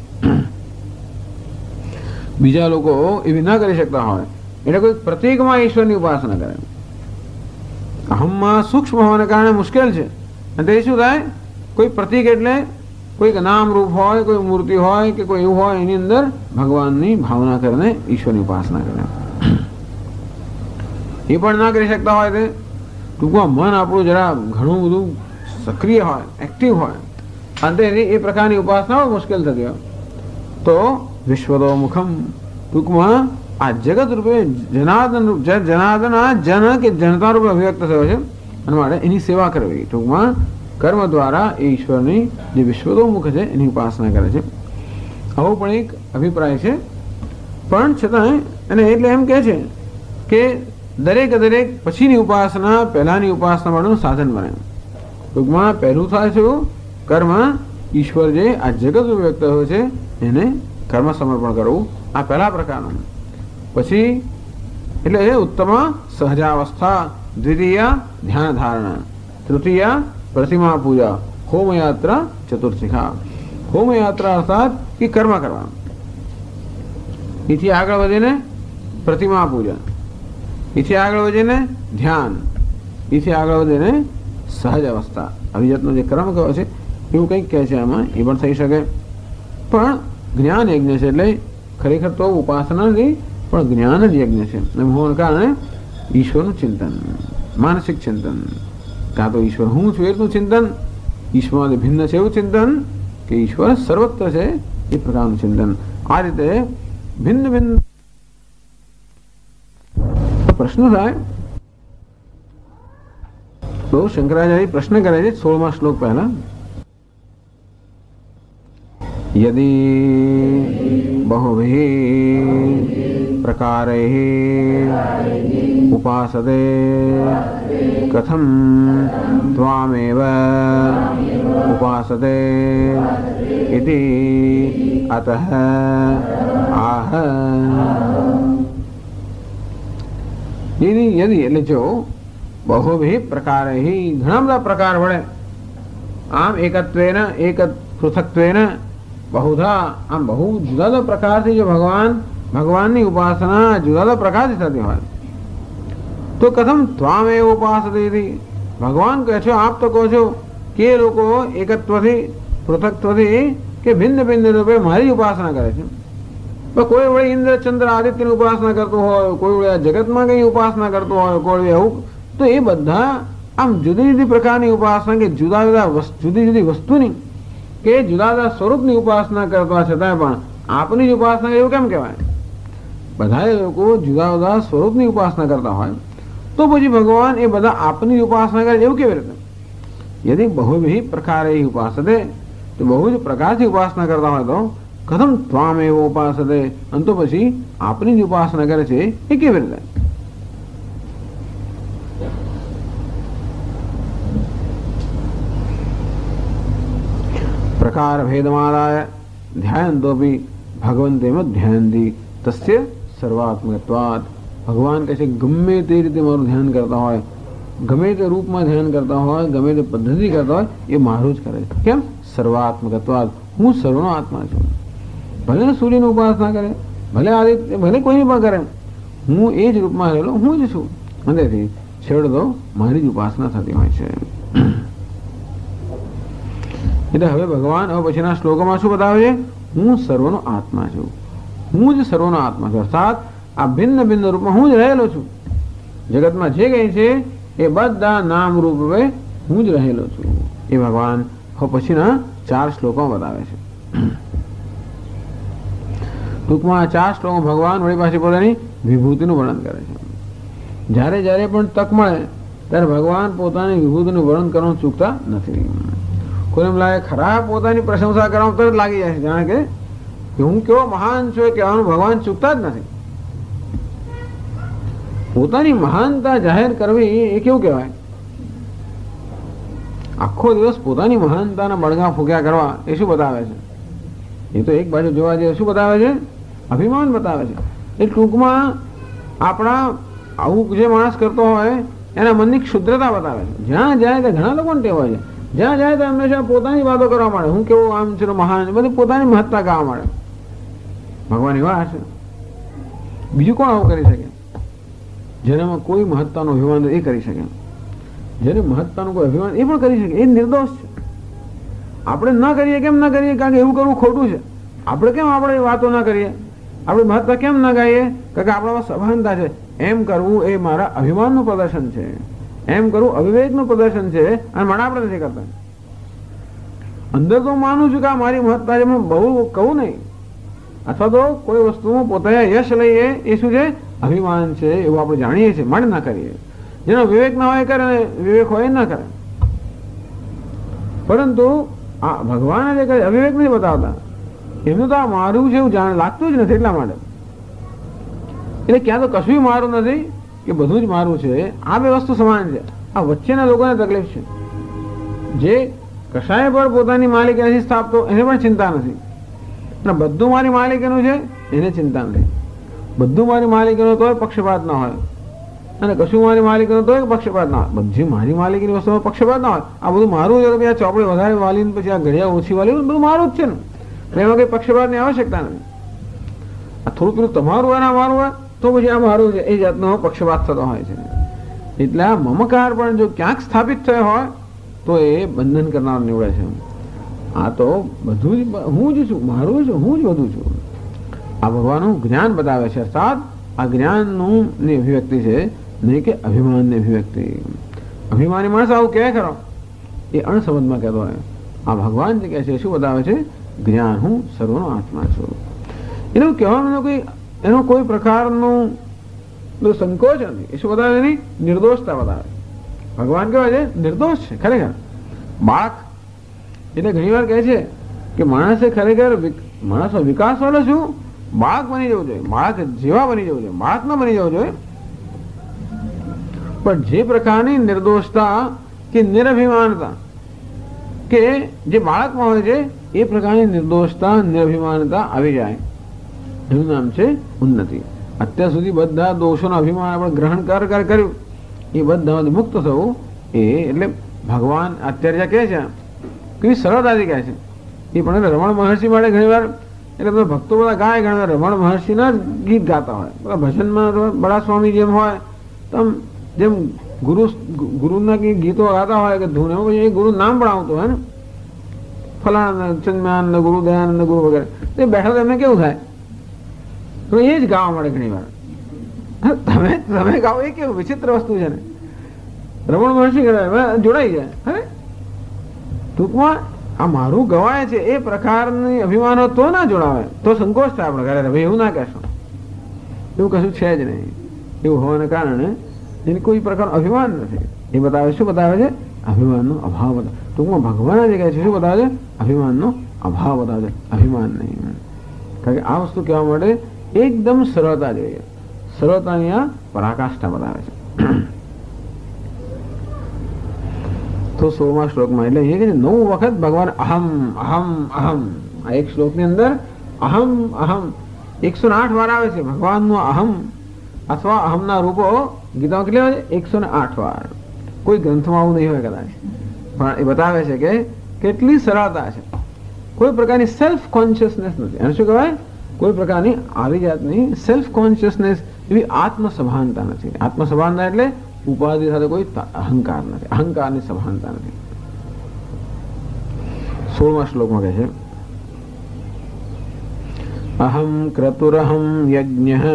બીજા લોકો એવી ના કરી શકતા હોય, એટલે કોઈ પ્રતીકમાં ઈશ્વરની ઉપાસના કરે। અહમમાં સૂક્ષ્મ હોવાને કારણે મુશ્કેલ છે, અને તે શું થાય? કોઈ પ્રતીક એટલે કોઈક નામ રૂપ હોય, કોઈ મૂર્તિ હોય કે કોઈ એવું હોય, એની અંદર ભગવાનની ભાવના કરીને ઈશ્વરની ઉપાસના કરે, એ પણ ના કરી શકતા હોય। તે ટૂંકમાં મન આપણું જરા ઘણું બધું સક્રિય હોય, એક્ટિવ હોય, અંતે એ પ્રકારની ઉપાસના મુશ્કેલ થતી હોય। તો વિશ્વતોમુખમ ટૂંકમાં આ જગત રૂપે જનાર્દન રૂપ, જનાર્દન આ જન કે જનતા રૂપે અભિવ્યક્ત થયો છે, અને માટે એની સેવા કરવી, ટૂંકમાં કર્મ દ્વારા એ ઈશ્વરની જે વિશ્વતોમુખ છે એની ઉપાસના કરે છે। આવો પણ એક અભિપ્રાય છે, પણ છતાં અને એટલે એમ કહે છે કે દરેક દરેક પછીની ઉપાસના પહેલાની ઉપાસના માટેનું સાધન બને. ટૂંકમાં પહેલું થાય છે કર્મ, ઈશ્વર જે આ જગત વ્યક્ત હોય છે એને કર્મ સમર્પણ કરવું, આ પહેલા પ્રકારનું. પછી એટલે એ ઉત્તમ સહજાવસ્થા, દ્વિતીય ધ્યાન ધારણા, તૃતીય પ્રતિમા પૂજા, હોમયાત્રા, ચતુર્થિકા. હોમયાત્રા અર્થાત કે કર્મ કરવા, એથી આગળ વધીને પ્રતિમા પૂજા, એથી આગળ વધીને ધ્યાન, એથી આગળ વધીને સહજ અવસ્થા. આવી જાતનો જે ક્રમ કયો છે એવું કંઈક કહે છે આમાં, એ પણ થઈ શકે. પણ જ્ઞાન યજ્ઞ છે એટલે ખરેખર તો ઉપાસના નથી પણ જ્ઞાન જ યજ્ઞ છે. એમ હોવાને કારણે ઈશ્વરનું ચિંતન, માનસિક ચિંતન, કાં તો ઈશ્વર હું છું એટલું ચિંતન, ઈશ્વરમાંથી ભિન્ન છે એવું ચિંતન, કે ઈશ્વર સર્વત્ર છે એ પ્રકારનું ચિંતન. આ રીતે ભિન્ન ભિન્ન પ્રશ્ન થાય. તો શંકરાચાર્ય પ્રશ્ન કરે છે 16મા શ્લોક પહેલા, यदि बहुभिः प्रकारैः उपासते कथं त्वामेव उपासते इति अतः आह. यदि એટલે જો बहुभिः प्रकारैः ઘણા બધા પ્રકાર વડે, આમ એકત્વેન એક પૃથક્ત્વેન બહુધા, આમ બહુ જુદા જુદા પ્રકારથી જો ભગવાનની ઉપાસના જુદા જુદા પ્રકારથી થતી હોય તો કથમ ત્વામેવ ઉપાસતે, ભગવાન કહે છો, આપ તો કહો છો કે લોકો એકત્વથી પૃથક્ત્વથી કે ભિન્ન ભિન્ન રૂપે મારી ઉપાસના કરે છે. પણ કોઈ વળી ઇન્દ્ર ચંદ્ર આદિત્યની ઉપાસના કરતું હોય, કોઈ વળી જગતમાં કઈ ઉપાસના કરતું હોય, કોઈ એવું, તો એ બધા આમ જુદી જુદી પ્રકારની ઉપાસના કે જુદા જુદી વસ્તુની કે જુદા જુદા સ્વરૂપની ઉપાસના કરતા છતાં પણ આપની જ ઉપાસના એવું કેમ કહેવાય? બધા લોકો જુદા જુદા સ્વરૂપની ઉપાસના કરતા હોય તો પછી ભગવાન એ બધા આપની ઉપાસના કરે એવું કેવી રીતે? યદિ બહુવિધ પ્રકારે ઉપાસતે, તો બહુ જ પ્રકારથી ઉપાસના કરતા હોય તો કથમ ત્વામેવ ઉપાસતે, અને તો પછી આપની જ ઉપાસના કરે છે એ કેવી રીતે? प्रकार भेदमादाय ध्यायन्तोपि भगवन्तेम ध्यायन्ति तस्य सर्वात्मकत्वात्. भगवान कैसे गમે તે રીતે મારું ધ્યાન કરતા હોય, ગમે તે રૂપમાં ધ્યાન કરતા હોય, ગમે તે પદ્ધતિ કરતા હોય, એ મારું જ કરે. કેમ? સર્વાત્મકત્વાદ, હું સર્વનો આત્મા છું. ભલે સૂર્યની ઉપાસના કરે, ભલે આદિત્ય, ભલે કોઈની પણ કરે, હું એ જ રૂપમાં રહેલો હું જ છું. અંદરથી છેવટે તો મારી જ ઉપાસના થતી હોય છે. એટલે હવે ભગવાન હવે પછીના શ્લોકોમાં શું બતાવે છે? હું સર્વનો આત્મા છું, હું જ સર્વનો આત્મા છું. અર્થાત આ ભિન્ન ભિન્ન રૂપમાં હું જ રહેલો છું. જગતમાં જે કંઈ છે એ બધા નામ રૂપ હું જ રહેલો છું. એ ભગવાન હવે પછીના 4 શ્લોકોમાં બતાવે છે. ટૂંકમાં આ 4 શ્લોકો ભગવાન વળી પાછી પોતાની વિભૂતિનું વર્ણન કરે છે. જ્યારે જ્યારે પણ તક મળે ત્યારે ભગવાન પોતાની વિભૂતિનું વર્ણન કરવાનું ચૂકતા નથી. કોઈ એમ લાગે ખરાબ પોતાની પ્રશંસા કરવામાં તરત લાગી જાય છે, જાણે કે હું કેવો મહાન છું એ કહેવાનું ભગવાન ચૂકતા જ નથી. પોતાની મહાનતા જાહેર કરવી એ કેવું કહેવાય? આખો દિવસ પોતાની મહાનતાના બળગા ફૂગ્યા કરવા એ શું બતાવે છે? એ તો એક બાજુ જોવા જઈએ શું બતાવે છે? અભિમાન બતાવે છે. એ ટૂંકમાં આપણા આવું જે માણસ કરતો હોય એના મનની ક્ષુદ્રતા બતાવે છે. જ્યાં જાય ત્યાં ઘણા લોકોને ટેવ હોય છે, જ્યાં જાય ત્યાં હંમેશા પોતાની વાતો કરવા માંડે, હું કેવું આમ છે મહાન, બધી પોતાની મહત્તા ગાવા માંડે. ભગવાન એવા છે, બીજું કોણ આવું કરી શકે? જેનામાં કોઈ મહત્તાનો અભિમાન એ કરી શકે, જેને મહત્તાનું કોઈ અભિમાન એ પણ કરી શકે. એ નિર્દોષ છે. આપણે ન કરીએ કેમ ન કરીએ? કારણ કે એવું કરવું ખોટું છે. આપણે કેમ આપણે વાતો ના કરીએ? આપણે મહત્તા કેમ ના ગાઈએ? કારણ કે આપણામાં સભાનતા છે. એમ કરવું એ મારા અભિમાનનું પ્રદર્શન છે, એમ કરવું અવિવેકનું પ્રદર્શન છે, અને મને આપણે નથી કરતા. અંદર તો માનું છું કે આ મારી મહત્તા છે, બહુ કહું નહીં. અથવા તો કોઈ વસ્તુમાં પોતે યશ લઈએ એ શું છે? અભિમાન છે, એવું આપણે જાણીએ છીએ, માટે ના કરીએ. જેનો વિવેક ના હોય કરે, વિવેક હોય ના કરે. પરંતુ આ ભગવાન જે કરે અવિવેક નથી બતાવતા. એમનું તો આ મારું છે એવું લાગતું જ નથી. એટલા માટે એટલે ક્યાં તો કશું મારું નથી કે બધું જ મારું છે, આ બે વસ્તુ સમાન છે. આ વચ્ચેના લોકોને તકલીફ છે. જે કશાય પર પોતાની માલિકી નથી સ્થાપતો એને પણ ચિંતા નથી, અને બધું મારી માલિકીનું છે એને ચિંતા નથી. બધું મારી માલિકીનું તોય પક્ષપાત ના હોય, અને કશું મારી માલિકીનું તોય પક્ષપાત ના હોય. બધી મારી માલિકીની વસ્તુમાં પક્ષપાત ના હોય. આ બધું મારું છે તો આ ચોપડી વધારે વાલી પછી આ ઘડિયા ઓછી વાલી બધું મારું જ છે ને, એમાં કઈ પક્ષપાતની આવશ્યકતા નથી. આ થોડું પેલું તમારું હોય ને મારું હોય તો પછી આ મારું છે એ જાતનો પક્ષપાત થતો હોય છે. એટલે આ મમકાર પણ જો ક્યાંક સ્થાપિત થયો હોય તો એ બંધન કરનાર નીવડે છે. આ તો બધું જ હું જ છું, મારું છું, હું જ બધું છું. આ ભગવાનનું જ્ઞાન બતાવે છે, અર્થાત આ જ્ઞાનનું અભિવ્યક્તિ છે, નહીં કે અભિમાનની અભિવ્યક્તિ. અભિમાની માણસ આવું કહે ખરો, એ અણસમજમાં કહેતો હોય. આ ભગવાન જે કહે છે શું બતાવે છે? જ્ઞાન, હું સર્વનો આત્મા છું. એનું કહેવાનો એનો કોઈ પ્રકારનું સંકોચ નથી. એ શું બતાવે? એની નિર્દોષતા બતાવે. ભગવાન કહેવાય છે નિર્દોષ છે ખરેખર. બાળક એટલે ઘણી વાર કહે છે કે માણસે ખરેખર માણસનો વિકાસ વાળો શું બાળક બની જવું જોઈએ, બાળક જેવા બની જવું જોઈએ, બાળક ન બની જવું જોઈએ. પણ જે પ્રકારની નિર્દોષતા કે નિરભિમાનતા કે જે બાળકમાં હોય છે એ પ્રકારની નિર્દોષતા નિરભિમાનતા આવી જાય, એનું નામ છે ઉન્નતિ. અત્યાર સુધી બધા દોષોનો અભિમાન આપણે ગ્રહણ કર્યું, એ બધામાંથી મુક્ત થવું એ એટલે ભગવાન અત્યારે કહે છે કેવી સરળતાથી કહે છે. એ પણ રમણ મહર્ષિ માટે ઘણી વાર એટલે બધા ભક્તો બધા ગાય, ઘણી વાર રમણ મહર્ષિના જ ગીત ગાતા હોય. બધા ભજનમાં બડા સ્વામી જેમ હોય તેમ જેમ ગુરુના ગીતો ગાતા હોય કે ધૂન, એમાં પછી એ ગુરુ નામ પણ આવતું હોય ને, ફલાણા ચંદ્રમાન ગુરુ દયાનંદ ગુરુ વગેરે. એ બેઠા તો એમને કેવું થાય તો એ જ ગાવા મળે ઘણી વાર. તમે ગાઓ એ કેવું વિચિત્ર વસ્તુ છે ને. રમણ મહર્ષિ જોડાઈ જાય. હવે ટૂંકમાં આ મારું ગવાય છે એ પ્રકારની અભિમાનો તો ના જોડાવે, તો સંકોચ થાય આપણે. ઘરે ભાઈ એવું ના કહેશો, એવું કશું છે જ નહીં. એવું હોવાને કારણે એને કોઈ પ્રકારનું અભિમાન નથી. એ બતાવે શું બતાવે છે? અભિમાનનો અભાવ બતાવે. ટૂંકમાં ભગવાન જે કહે છે શું બતાવે છે? અભિમાનનો અભાવ બતાવે છે, અભિમાન નહીં. કારણ કે આ વસ્તુ કહેવા માટે એકદમ સરળતા જોઈએ. સરળતાની આ પરાકાષ્ઠા બતાવે છે. તો 16મા શ્લોકમાં એટલે એ કે 9 વખત ભગવાન અહમ અહમ અહમ, આ એક શ્લોકની અંદર અહમ અહમ 108 વાર આવે છે. ભગવાનનો અહમ અથવા અહમના રૂપો ગીતામાં કેટલી આવે છે? 108 વાર. કોઈ ગ્રંથમાં આવું નહીં હોય કદાચ, પણ એ બતાવે છે કે કેટલી સરળતા છે. કોઈ પ્રકારની સેલ્ફ કોન્શિયસનેસ નથી. એને શું કહેવાય? કોઈ પ્રકારની આવી જાતની સેલ્ફ કોન્શિયસનેસ, એવી આત્મસભાનતા નથી. આત્મસભાનતા એટલે ઉપાધિ સાથે કોઈ અહંકાર નથી, અહંકારની સભાનતા નથી. 16મા શ્લોકમાં કહે છે અહમ ક્રતુરહમ યજ્ઞઃ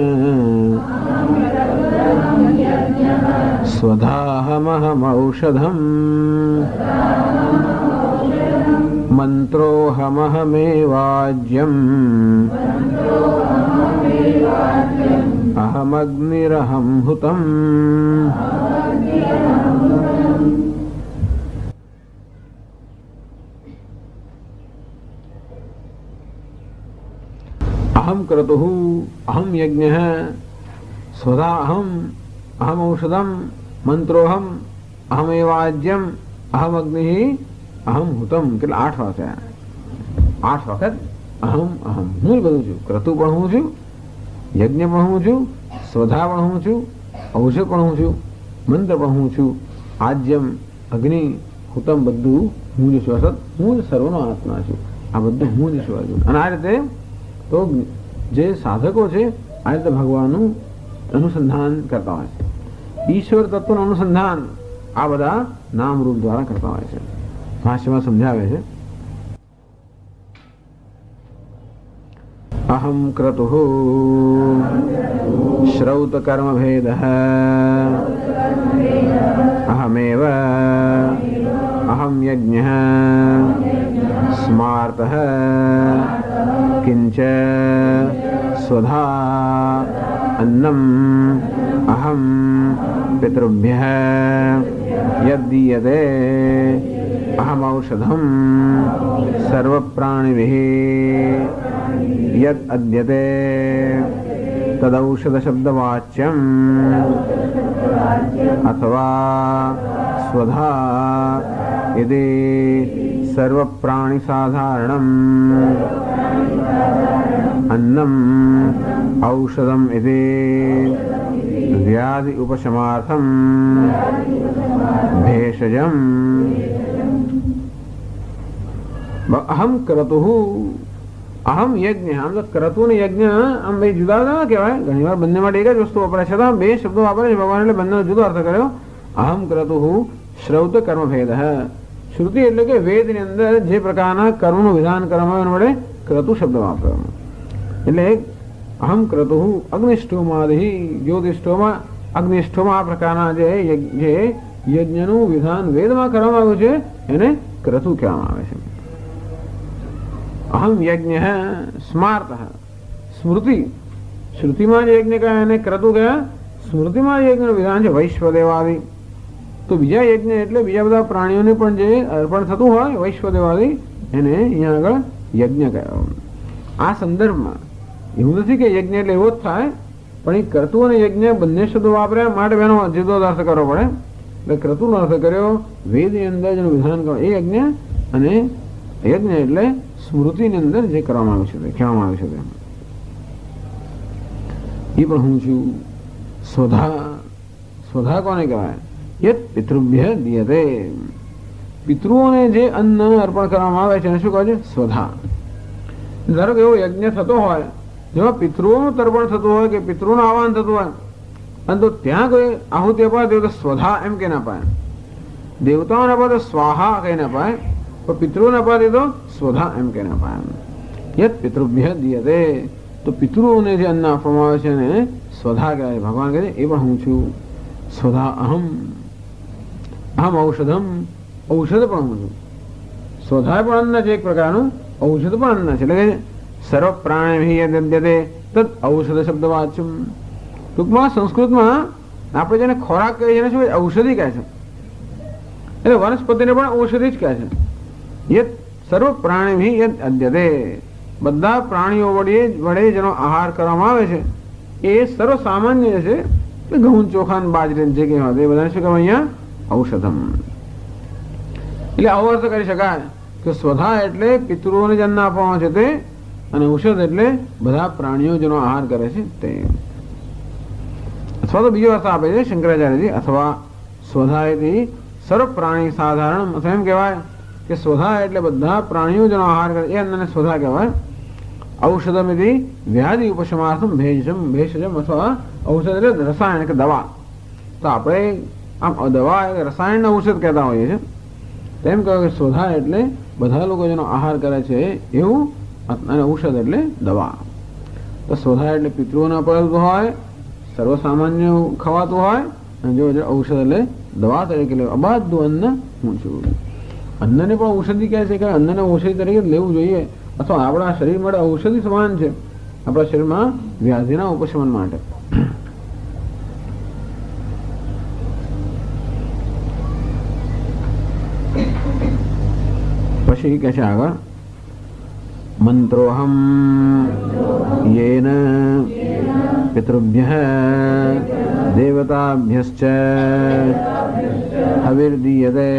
સ્વધાહમહમ ઔષધમ મંત્રોહમહમેવાજ્યમ અહમગ્નિરહમ હુતમ. અહમ ક્રતુઃ અહમ યજ્ઞઃ સ્વધા અહમ અહમ ઔષધમ મંત્રોહમ અહમેવાજ્યમ અહમ અગ્નિ અહમ હુતમ. કેટલા 8 વાર થયા. 8 વખત અહમ અહમ, હું જ બધું છું. ક્રતુ પણ હું છું, યજ્ઞ પણ હું છું, સ્વધા પણ હું છું, ઔષધ પણ હું છું, મંત્ર પણ હું છું, આજ્યમ અગ્નિ હુતમ બધું હું જ છું. અર્થાત હું જ સર્વનો આત્મા છું. આ બધું હું જ છું. અને આ રીતે તો જે સાધકો છે આ રીતે ભગવાનનું અનુસંધાન કરતા હોય છે. ઈશ્વર તત્વનું અનુસંધાન આ બધા નામ રૂપ દ્વારા કરતા હોય છે. ભાષ્યમાં સમજાવે છે અહમ ક્રતુઃ શ્રૌત કર્મ ભેદઃ અહમેવ અહમ યજ્ઞઃ સ્માર્તઃ કિંચ સ્વધા અન્નમ અહમ પિતૃભ્યઃ યદ્દીયતે અહમ ઔષધમ સર્વપ્રાણિભિઃ યદ અદ્યતે तदौषध शब्दवाच्यम् अथवा स्वधा यदि सर्वप्राणि साधारणम् अन्नम् औषधम् इति व्याधि उपशमार्थम् भेषजम् अहम क्रतुः अहम यज्ञ हम तो क्रतु ने यज्ञ આમ બે જુદા ના કહેવાય ઘણીવાર બંને માટે એક જ વસ્તુ વપરાય છે તો બે શબ્દો વાપરે છે ભગવાન એટલે બંનેનો જુદો અર્થ કર્યો અહમ ક્રતુઃ શ્રૌત કર્મ ભેદઃ શ્રુતિ એટલે કે વેદની અંદર જે પ્રકારના કર્મનું વિધાન કરવામાં આવે એના માટે ક્રતુ શબ્દ વાપર્યો એટલે અહમ ક્રતુઃ અગ્નિષ્ઠોમાદિ જ્યોતિષ્ઠોમાં અગ્નિષ્ઠોમાં આ પ્રકારના જે યજ્ઞનું વિધાન વેદમાં કરવામાં આવ્યું છે એને ક્રતુ કહેવામાં આવે છે अहम यज्ञ है स्मार्त है स्मृति श्रुति में यज्ञ का है क्रतु क्या स्मृति में यज्ञ विधान है वैश्वदेवादि तो बीजा यज्ञ એટલે બીજા બધા પ્રાણીઓને પણ જે અર્પણ થતું હોય વૈશ્વદેવાદિ એને અહીંયા આગળ યજ્ઞ કહેવાય આ સંદર્ભમાં એવું નથી કે યજ્ઞ એટલે એવો જ થાય પણ એ ક્રતુ અને યજ્ઞ બંને શબ્દો વાપર્યા માટે બેનો જુદો અર્થ કરવો પડે એટલે ક્રતુનો અર્થ કર્યો વેદની અંદર જેનું વિધાન કરો એ યજ્ઞ અને યજ્ઞ એટલે સ્મૃતિની અંદર જે કરવામાં આવ્યું છે કહેવામાં આવ્યું છે એ પણ હું છું સ્વધા સ્વધા કોને કહેવાય યત પિતૃભ્ય દીયતે પિતૃઓને જે અન્ન અર્પણ કરવામાં આવે છે એને શું કહે છે સ્વધા ધારો કે એવો યજ્ઞ થતો હોય જેમાં પિતૃઓનું તર્પણ થતું હોય કે પિતૃનું આહવાન થતું હોય અને તો ત્યાં કોઈ આહુતિ અપાય તો સ્વધા એમ કહીને અપાય દેવતાઓને અપાય તો સ્વાહા કહીને અપાય तो पितृओं अपाते तो स्वधा एम कहना पाया यद पितृभ्य दीयते तो पितृओं ने जो अन्न आपવામાં આવે છે ને સ્વધા કહેવાય ભગવાન કહે એ પણ હું છું સ્વધા અહમ અહમ ઔષધમ ઔષધ પણ હું છું સ્વધા પણ અન્ન છે એક પ્રકારનું ઔષધ પણ અન્ન છે એટલે કે સર્વ પ્રાણી યદ્યતે તદ ઔષધ શબ્દ વાચ્યમ ટૂંકમાં સંસ્કૃતમાં આપણે જેને ખોરાક કહીએ છીએ શું ઔષધિ કહે છે એટલે વનસ્પતિને પણ ઔષધિ જ કહે છે યત સર્વ પ્રાણી યદ અદ્યતે બધા પ્રાણીઓ વડે જેનો આહાર કરવામાં આવે છે એ સર્વ સામાન્ય છે ઘઉં ચોખા બાજરી જે કંઈ હોય એ બધાને શું કહેવાય અહીંયા ઔષધમ એટલે આવો અર્થ કરી શકાય કે સ્વધા એટલે પિતૃઓને જે અન્ન આપવામાં છે તે અને ઔષધ એટલે બધા પ્રાણીઓ જેનો આહાર કરે છે તે અથવા તો બીજો અર્થ આપે છે શંકરાચાર્યજી અથવા સ્વધા એથી સર્વ પ્રાણી સાધારણ અથવા એમ કહેવાય કે સ્વધા એટલે બધા પ્રાણીઓ જેનો આહાર કરે એ અન્નને સ્વધા કહેવાય ઔષધમ એથી વ્યાધિ ઉપશમાર્થમ ભેષજમ અથવા ઔષધ એટલે રસાયણ કે દવા તો આપણે આમ દવા રસાયણના ઔષધ કહેતા હોઈએ છીએ તેમ કહે કે સ્વધા એટલે બધા લોકો જેનો આહાર કરે છે એવું અને ઔષધ એટલે દવા તો સ્વધા એટલે પિતૃઓને અપાતું હોય સર્વસામાન્ય ખવાતું હોય અને જો ઔષધ એટલે દવા તરીકે લેવું અબાધું અન્ન હું છું અન્નને પણ ઔષધિ કહે છે કે અન્નને ઔષધિ તરીકે લેવું જોઈએ અથવા આપણા શરીર માટે ઔષધિ સમાન છે આપણા શરીરમાં વ્યાધિના ઉપશમન માટે પછી કહે છે આગળ મંત્રોહમ येन पितृभ्यः देवताभ्यश्च हविर्दीयते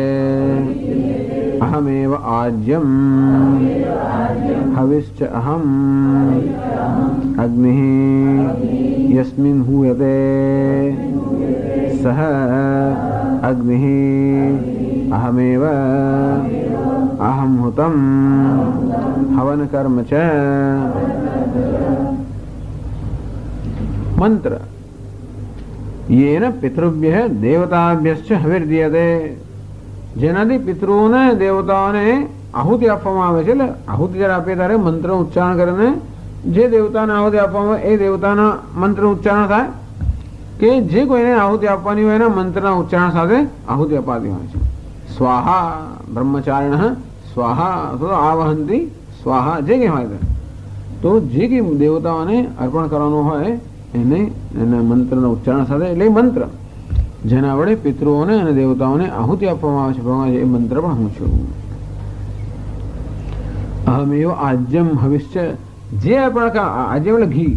अहमेव आज्यं हविश्च अहम् अग्निः यस्मिन् हूयते सः अग्निः अहमेव अहं हुतं हवन कर्म च मंत्र येन पितृभ्यः देवताभ्यश्च हविर्दीयते જેનાથી પિતૃઓને દેવતાઓને આહુતિ આપવામાં આવે છે એટલે આહુતિ જ્યારે આપે ત્યારે મંત્ર ઉચ્ચારણ કરીને જે દેવતાને આહુતિ આપવામાં આવે એ દેવતાના મંત્ર ઉચ્ચારણ થાય કે જે કોઈને આહુતિ આપવાની હોય એના મંત્રના ઉચ્ચારણ સાથે આહુતિ અપાતી હોય છે સ્વાહા બ્રહ્મચારિણ સ્વાહા અથવા આવહંતી સ્વાહા જે કંઈ હોય તો જે કંઈ દેવતાઓને અર્પણ કરવાનું હોય એને એના મંત્રના ઉચ્ચારણ સાથે એટલે મંત્ર જેના વડે પિતૃઓને અને દેવતાઓને આહુતિ આપવામાં આવે છે ભગવાન એ મંત્ર પણ હું છું અહમેવ આજ્યમ હવિશ્ચ જે અર્પણ આજ્યમ એટલે ઘી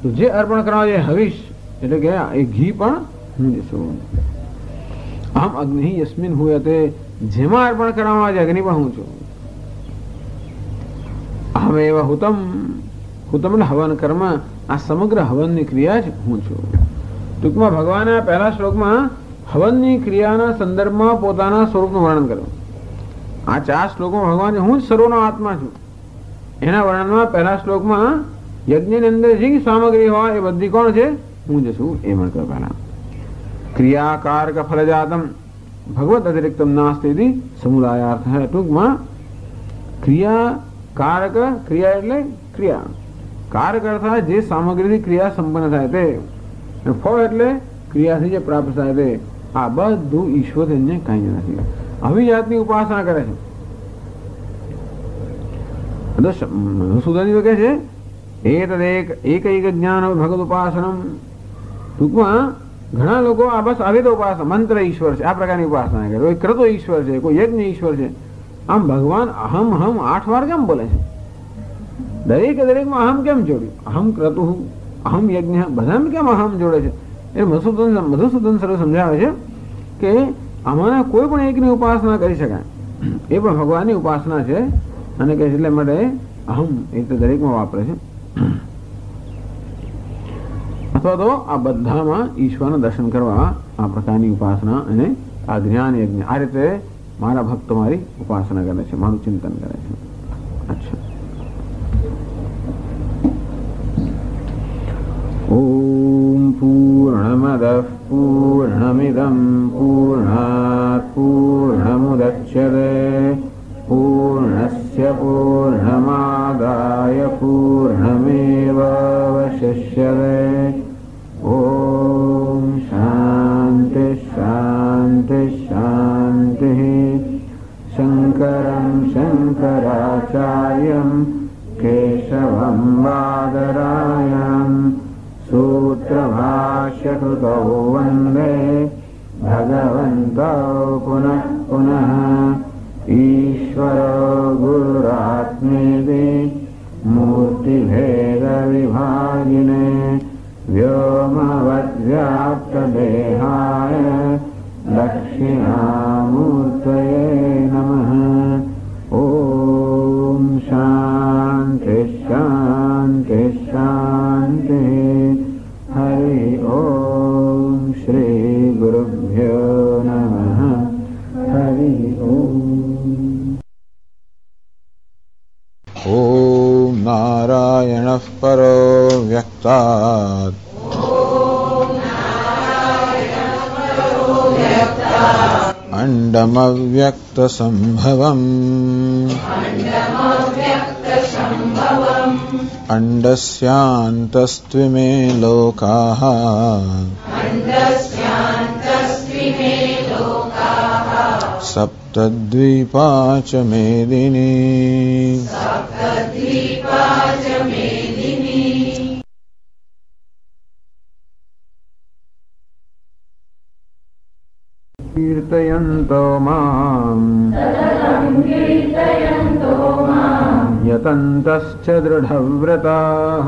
તો જે અર્પણ કરવા જે હવિષ એટલે કે એ ઘી પણ હું જ છું. અહમ અગ્નિ યસ્મિન હોય તે જેમાં અર્પણ કરવામાં આવે અગ્નિ પણ હું છું. અહમ એવા હુતમ, હુતમ એટલે હવન કર્મ, આ સમગ્ર હવનની ક્રિયા જ હું છું. ટૂંકમાં ભગવાને પહેલા શ્લોકમાં હવનની ક્રિયાના સંદર્ભમાં પોતાના સ્વરૂપનું વર્ણન કર્યું. આ 4 શ્લોકોમાં ભગવાન હું જ સર્વનો આત્મા છું એના વર્ણનમાં પહેલા શ્લોકમાં યજ્ઞની અંદર જે સામગ્રી હોય એ બધી કોણ છે? હું જ છું એ વર્ણન કર્યું. પહેલા ક્રિયાકારક ફલજાતમ ભગવત અતિરિક્તમ નાસ્તિ સમુદાયાર્થ હે. ટૂંકમાં ક્રિયાકારક, ક્રિયા એટલે ક્રિયા, કારક અર્થાત જે સામગ્રીથી ક્રિયા સંપન્ન થાય તે, ફળ એટલે ક્રિયાથી જે પ્રાપ્ત થાય તે. આ બધું ઈશ્વર એને કઈ નથી. આવી જાતની ઉપાસના કરે છે. મધુસૂદન કહે છે એક જ્ઞાન ભગવત ઉપાસનમ. ટૂંકમાં ઘણા લોકો આ બસ આવી તો ઉપાસના, મંત્ર ઈશ્વર છે આ પ્રકારની ઉપાસના કરે. કોઈ ક્રતો ઈશ્વર છે, કોઈ યજ્ઞ ઈશ્વર છે. આમ ભગવાન અહમ હમ 8 વાર કેમ બોલે છે? દરેકમાં અહમ કેમ જોડ્યું? અહમ ક્રતુ, અહમ યજ્ઞ, બધામાં કેમ અહમ જોડે છે? એ મધુસૂદન સર સમજાવે છે કે આમાંના કોઈ પણ એકની ઉપાસના કરી શકાય, એ પણ ભગવાનની ઉપાસના છે. અને કે એટલે માટે અહમ એ તો દરેકમાં વાપરે છે. અથવા તો આ બધામાં ઈશ્વરના દર્શન કરવા આ પ્રકારની ઉપાસના અને આ જ્ઞાન યજ્ઞ, આ રીતે મારા ભક્તો મારી ઉપાસના કરે છે, મારું ચિંતન કરે છે. અચ્છા, ઓમ પૂર્ણમદ પૂર્ણમિદમ પૂર્ણાત પૂર્ણમુદચ્યતે પૂર્ણસ્ય પૂર્ણમાદાય પૂર્ણમેવાવશિષ્યતે. ઓમ શાંતિ શાંતિ શાંતિ. શંકરં શંકરાચાર્યં કેશવં બાદરાયણ સૂત્રભાષ્યકૃતૌ વંદે ભગવन्तौ પુનઃ પુનઃ. ઈશ્વરો ગુરુરાત્મેતિ મૂર્તિભેદવિભાગિને વ્યોમવદ્વ્યાપ્તદેહાય દક્ષિણામૂર્તયે નમઃ. ઓમ શાંતિ શાંતિ શાંતિ. હરિ ઓમ શ્રી ગુરુભ્યો નમઃ. હરિ ઓમ. ઓમ નારાયણઃ પરો વ્યક્તાત અંડમવ્યક્તસંભવમ અંડસ્યાन्तस्त्विमे લોકાઃ સપ્તદ્વીપા ચ મેદિની. કીર્તયન્તો મામ યતन्तશ્ચ દૃઢવ્રતાઃ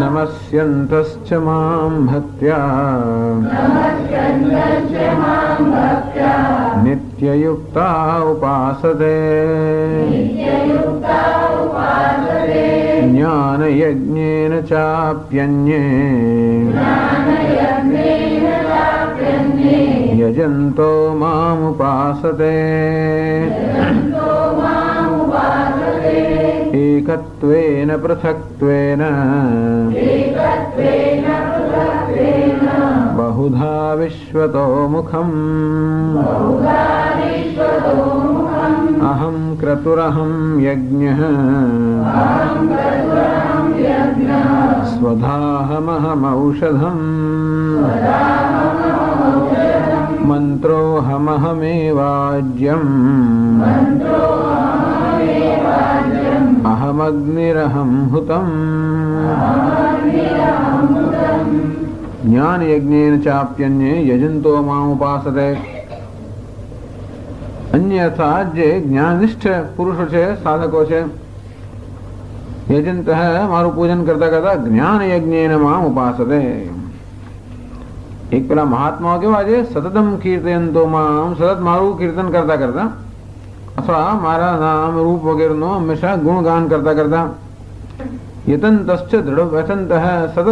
નમસ્યन्तશ્ચ મામ ભક્ત્યા નિત્યયુક્તા ઉપાસતે. જ્ઞાનયજ્ઞેન ચાપ્યન્યે યજન્તો મામુપાસતે. એકત્વેન પૃથક્ત્વેન બહુધા વિશ્વતો મુખમ. અહં ક્રતુરહં યજ્ઞઃ સ્વધાહમહમૌષધમ મંત્રોહમહમેવાજ્યમ અહમગ્નિરહં હુતમ. જ્ઞાન યજ્ઞેન ચાપ્યન્યે યજંતો મામ ઉપાસતે. અન્ય અર્થાત જે જ્ઞાનિષ્ઠ પુરુષો છે, સાધકો છે, यजंत है मारू पूजन करता करता ज्ञान यज्ञेन माम उपासते। एक पेला महात्मा केवा છે સતતમ કીર્તયંતો મામ, સતત મારું કીર્તન કરતા કરતા અથવા મારા નામ રૂપ વગેરેનો હંમેશા ગુણગાન કરતા કરતા યતંતશ્ચ દૃઢ વ્યથંતઃ, સતત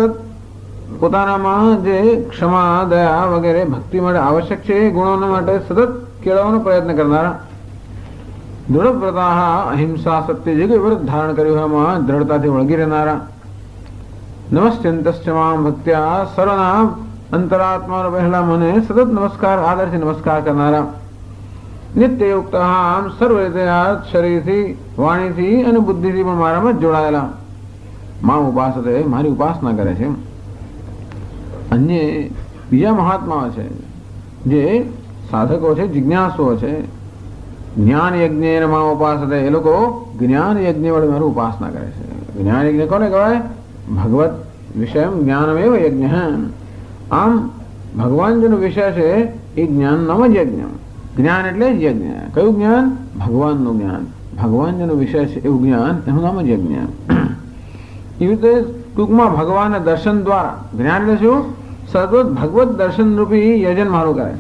પોતાનામાં જે ક્ષમા દયા વગેરે ભક્તિ માટે આવશ્યક છે એ ગુણોના માટે સતત કેળવવાનો પ્રયત્ન કરનારા, દૃઢવ્રતાઃ અહિંસા સત્ય જે કોઈ વ્રત ધારણ કર્યું હોય એમાં દ્રઢતાથી વળગી રહેનારા, નમસ્યંતશ્ચ મામ ભક્ત્યા સર્વના અંતરાત્મા પહેલા મને સતત નમસ્કાર આદરથી નમસ્કાર કરનારા, નિત્યયુક્ત આમ સર્વ રીતે શરીરથી વાણીથી અને બુદ્ધિથી પણ મારામાં જોડાયેલા મામ ઉપાસતે મારી ઉપાસના કરે છે. અન્ય બીજા મહાત્માઓ છે જે સાધકો છે, જિજ્ઞાસુઓ છે, જ્ઞાન યજ્ઞ મામ ઉપાસતે, એ લોકો જ્ઞાન યજ્ઞ વડે મારી ઉપાસના કરે છે. જ્ઞાન યજ્ઞ કોને કહેવાય? ભગવત વિષય જ્ઞાનમેવ યજ્ઞ. આમ ભગવાન જેનો વિષય છે એ જ્ઞાનનામ જ યજ્ઞ. જ્ઞાન એટલે જ યજ્ઞ. કયું જ્ઞાન? ભગવાનનું જ્ઞાન. ભગવાન જેનો વિષય છે એવું જ્ઞાન, એનું નામ જ યજ્ઞ. એવી રીતે ટૂંકમાં ભગવાનના દર્શન દ્વારા જ્ઞાન એટલે શું? સતત ભગવત દર્શન રૂપી યજન મારું કરે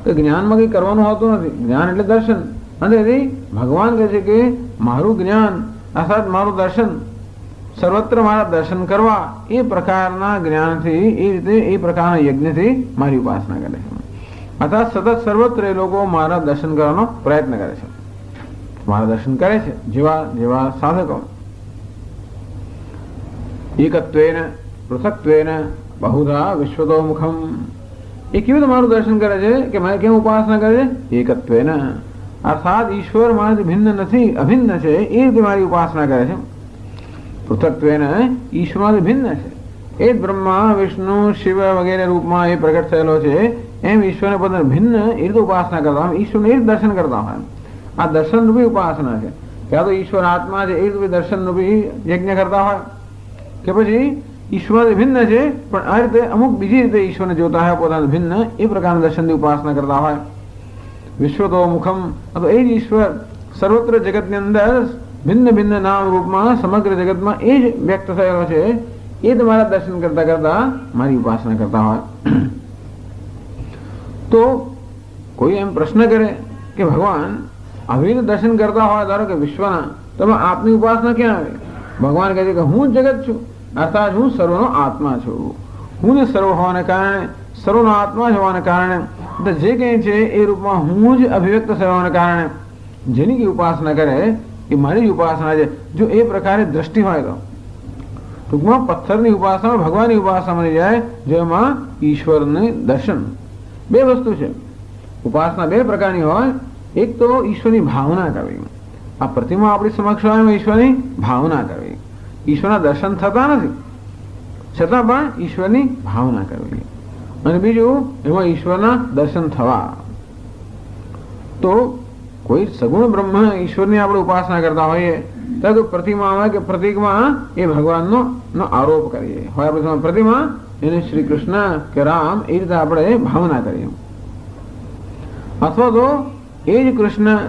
છે. જ્ઞાનમાં કંઈ કરવાનું હોતું નથી. જ્ઞાન એટલે દર્શન. અને તેથી ભગવાન કહે છે કે મારું જ્ઞાન અર્થાત મારું દર્શન, સર્વત્ર મારા દર્શન કરવા, એ પ્રકારના જ્ઞાનથી, એ રીતે એ પ્રકારના યજ્ઞથી મારી ઉપાસના કરે છે. અર્થાત સતત સર્વત્ર એ લોકો મારા દર્શન કરવાનો પ્રયત્ન કરે છે, મારા દર્શન કરે છે જેવા જેવા સાધકો. એકત્વેન પૃથક્ત્વેન બહુધા વિશ્વતોમુખમ. એ કેવી રીતે મારું દર્શન કરે છે કે મારે કેમ ઉપાસના કરે છે? એકત્વેન અર્થાત ઈશ્વર મારાથી ભિન્ન નથી, અભિન્ન છે, એ રીતે મારી ઉપાસના કરે છે. પૃથક્ત્વેન ઈશ્વરમાંથી ભિન્ન છે. એ જ બ્રહ્મા વિષ્ણુ શિવ વગેરે રૂપમાં એ પ્રગટ થયેલો છે, એમ ઈશ્વરને પોતાને ભિન્ન એ રીતે ઉપાસના કરતા હોય, ઈશ્વરને એ રીતે દર્શન કરતા હોય. આ દર્શન રૂપી ઉપાસના છે. ક્યાં તો ઈશ્વર આત્મા છે એ રીતે દર્શન રૂપી યજ્ઞ કરતા હોય, કે પછી ઈશ્વર ભિન્ન છે પણ આ રીતે અમુક બીજી રીતે ઈશ્વરને જોતા હોય પોતાને ભિન્ન, એ પ્રકારના દર્શનની ઉપાસના કરતા હોય. વિશ્વતોમુખમ, તો એ જ ઈશ્વર સર્વત્ર જગતની અંદર ભિન્ન ભિન્ન નામ રૂપમાં સમગ્ર જગતમાં એ જ વ્યક્ત થયેલો છે, એ તમારા દર્શન કરતા કરતા મારી ઉપાસના કરતા હોય. તો કોઈ એમ પ્રશ્ન કરે કે ભગવાન આવી રીતે દર્શન કરતા હોય, ધારો કે વિશ્વના, તમે આપની ઉપાસના ક્યાં આવે? ભગવાન કહે છે કે હું જગત છું, અર્થાત હું સર્વનો આત્મા છું. હું જ સર્વ હોવાને કારણે, સર્વનો આત્મા જ હોવાને કારણે જે કંઈ છે એ રૂપમાં હું જ અભિવ્યક્ત થવાને કારણે જેની કઈ ઉપાસના કરે એ મારી જ ઉપાસના છે. જો એ પ્રકારે દ્રષ્ટિ હોય તો ટૂંકમાં પથ્થરની ઉપાસના ભગવાનની ઉપાસના બની જાય, જેમાં ઈશ્વરને દર્શન. બે વસ્તુ છે, ઉપાસના બે પ્રકારની હોય. એક તો ઈશ્વરની ભાવના કરવી, આ પ્રતિમા આપણી સમક્ષ હોય એમાં ઈશ્વરની ભાવના કરવી. ઈશ્વરના દર્શન થતા નથી છતાં પણ ઈશ્વરની ભાવના કરવી. અને બીજું એમાં ઈશ્વરના દર્શન થવા. તો કોઈ સગુણ બ્રહ્મ ઈશ્વરની આપણે ઉપાસના કરતા હોઈએ તો પ્રતિમા હોય કે પ્રતિકમાં એ ભગવાનનો આરોપ કરીએ, હોય આપણે પ્રતિમા એને શ્રી કૃષ્ણ કે રામ એ રીતે આપણે ભાવના કરીએ. અથવા તો એ જ કૃષ્ણ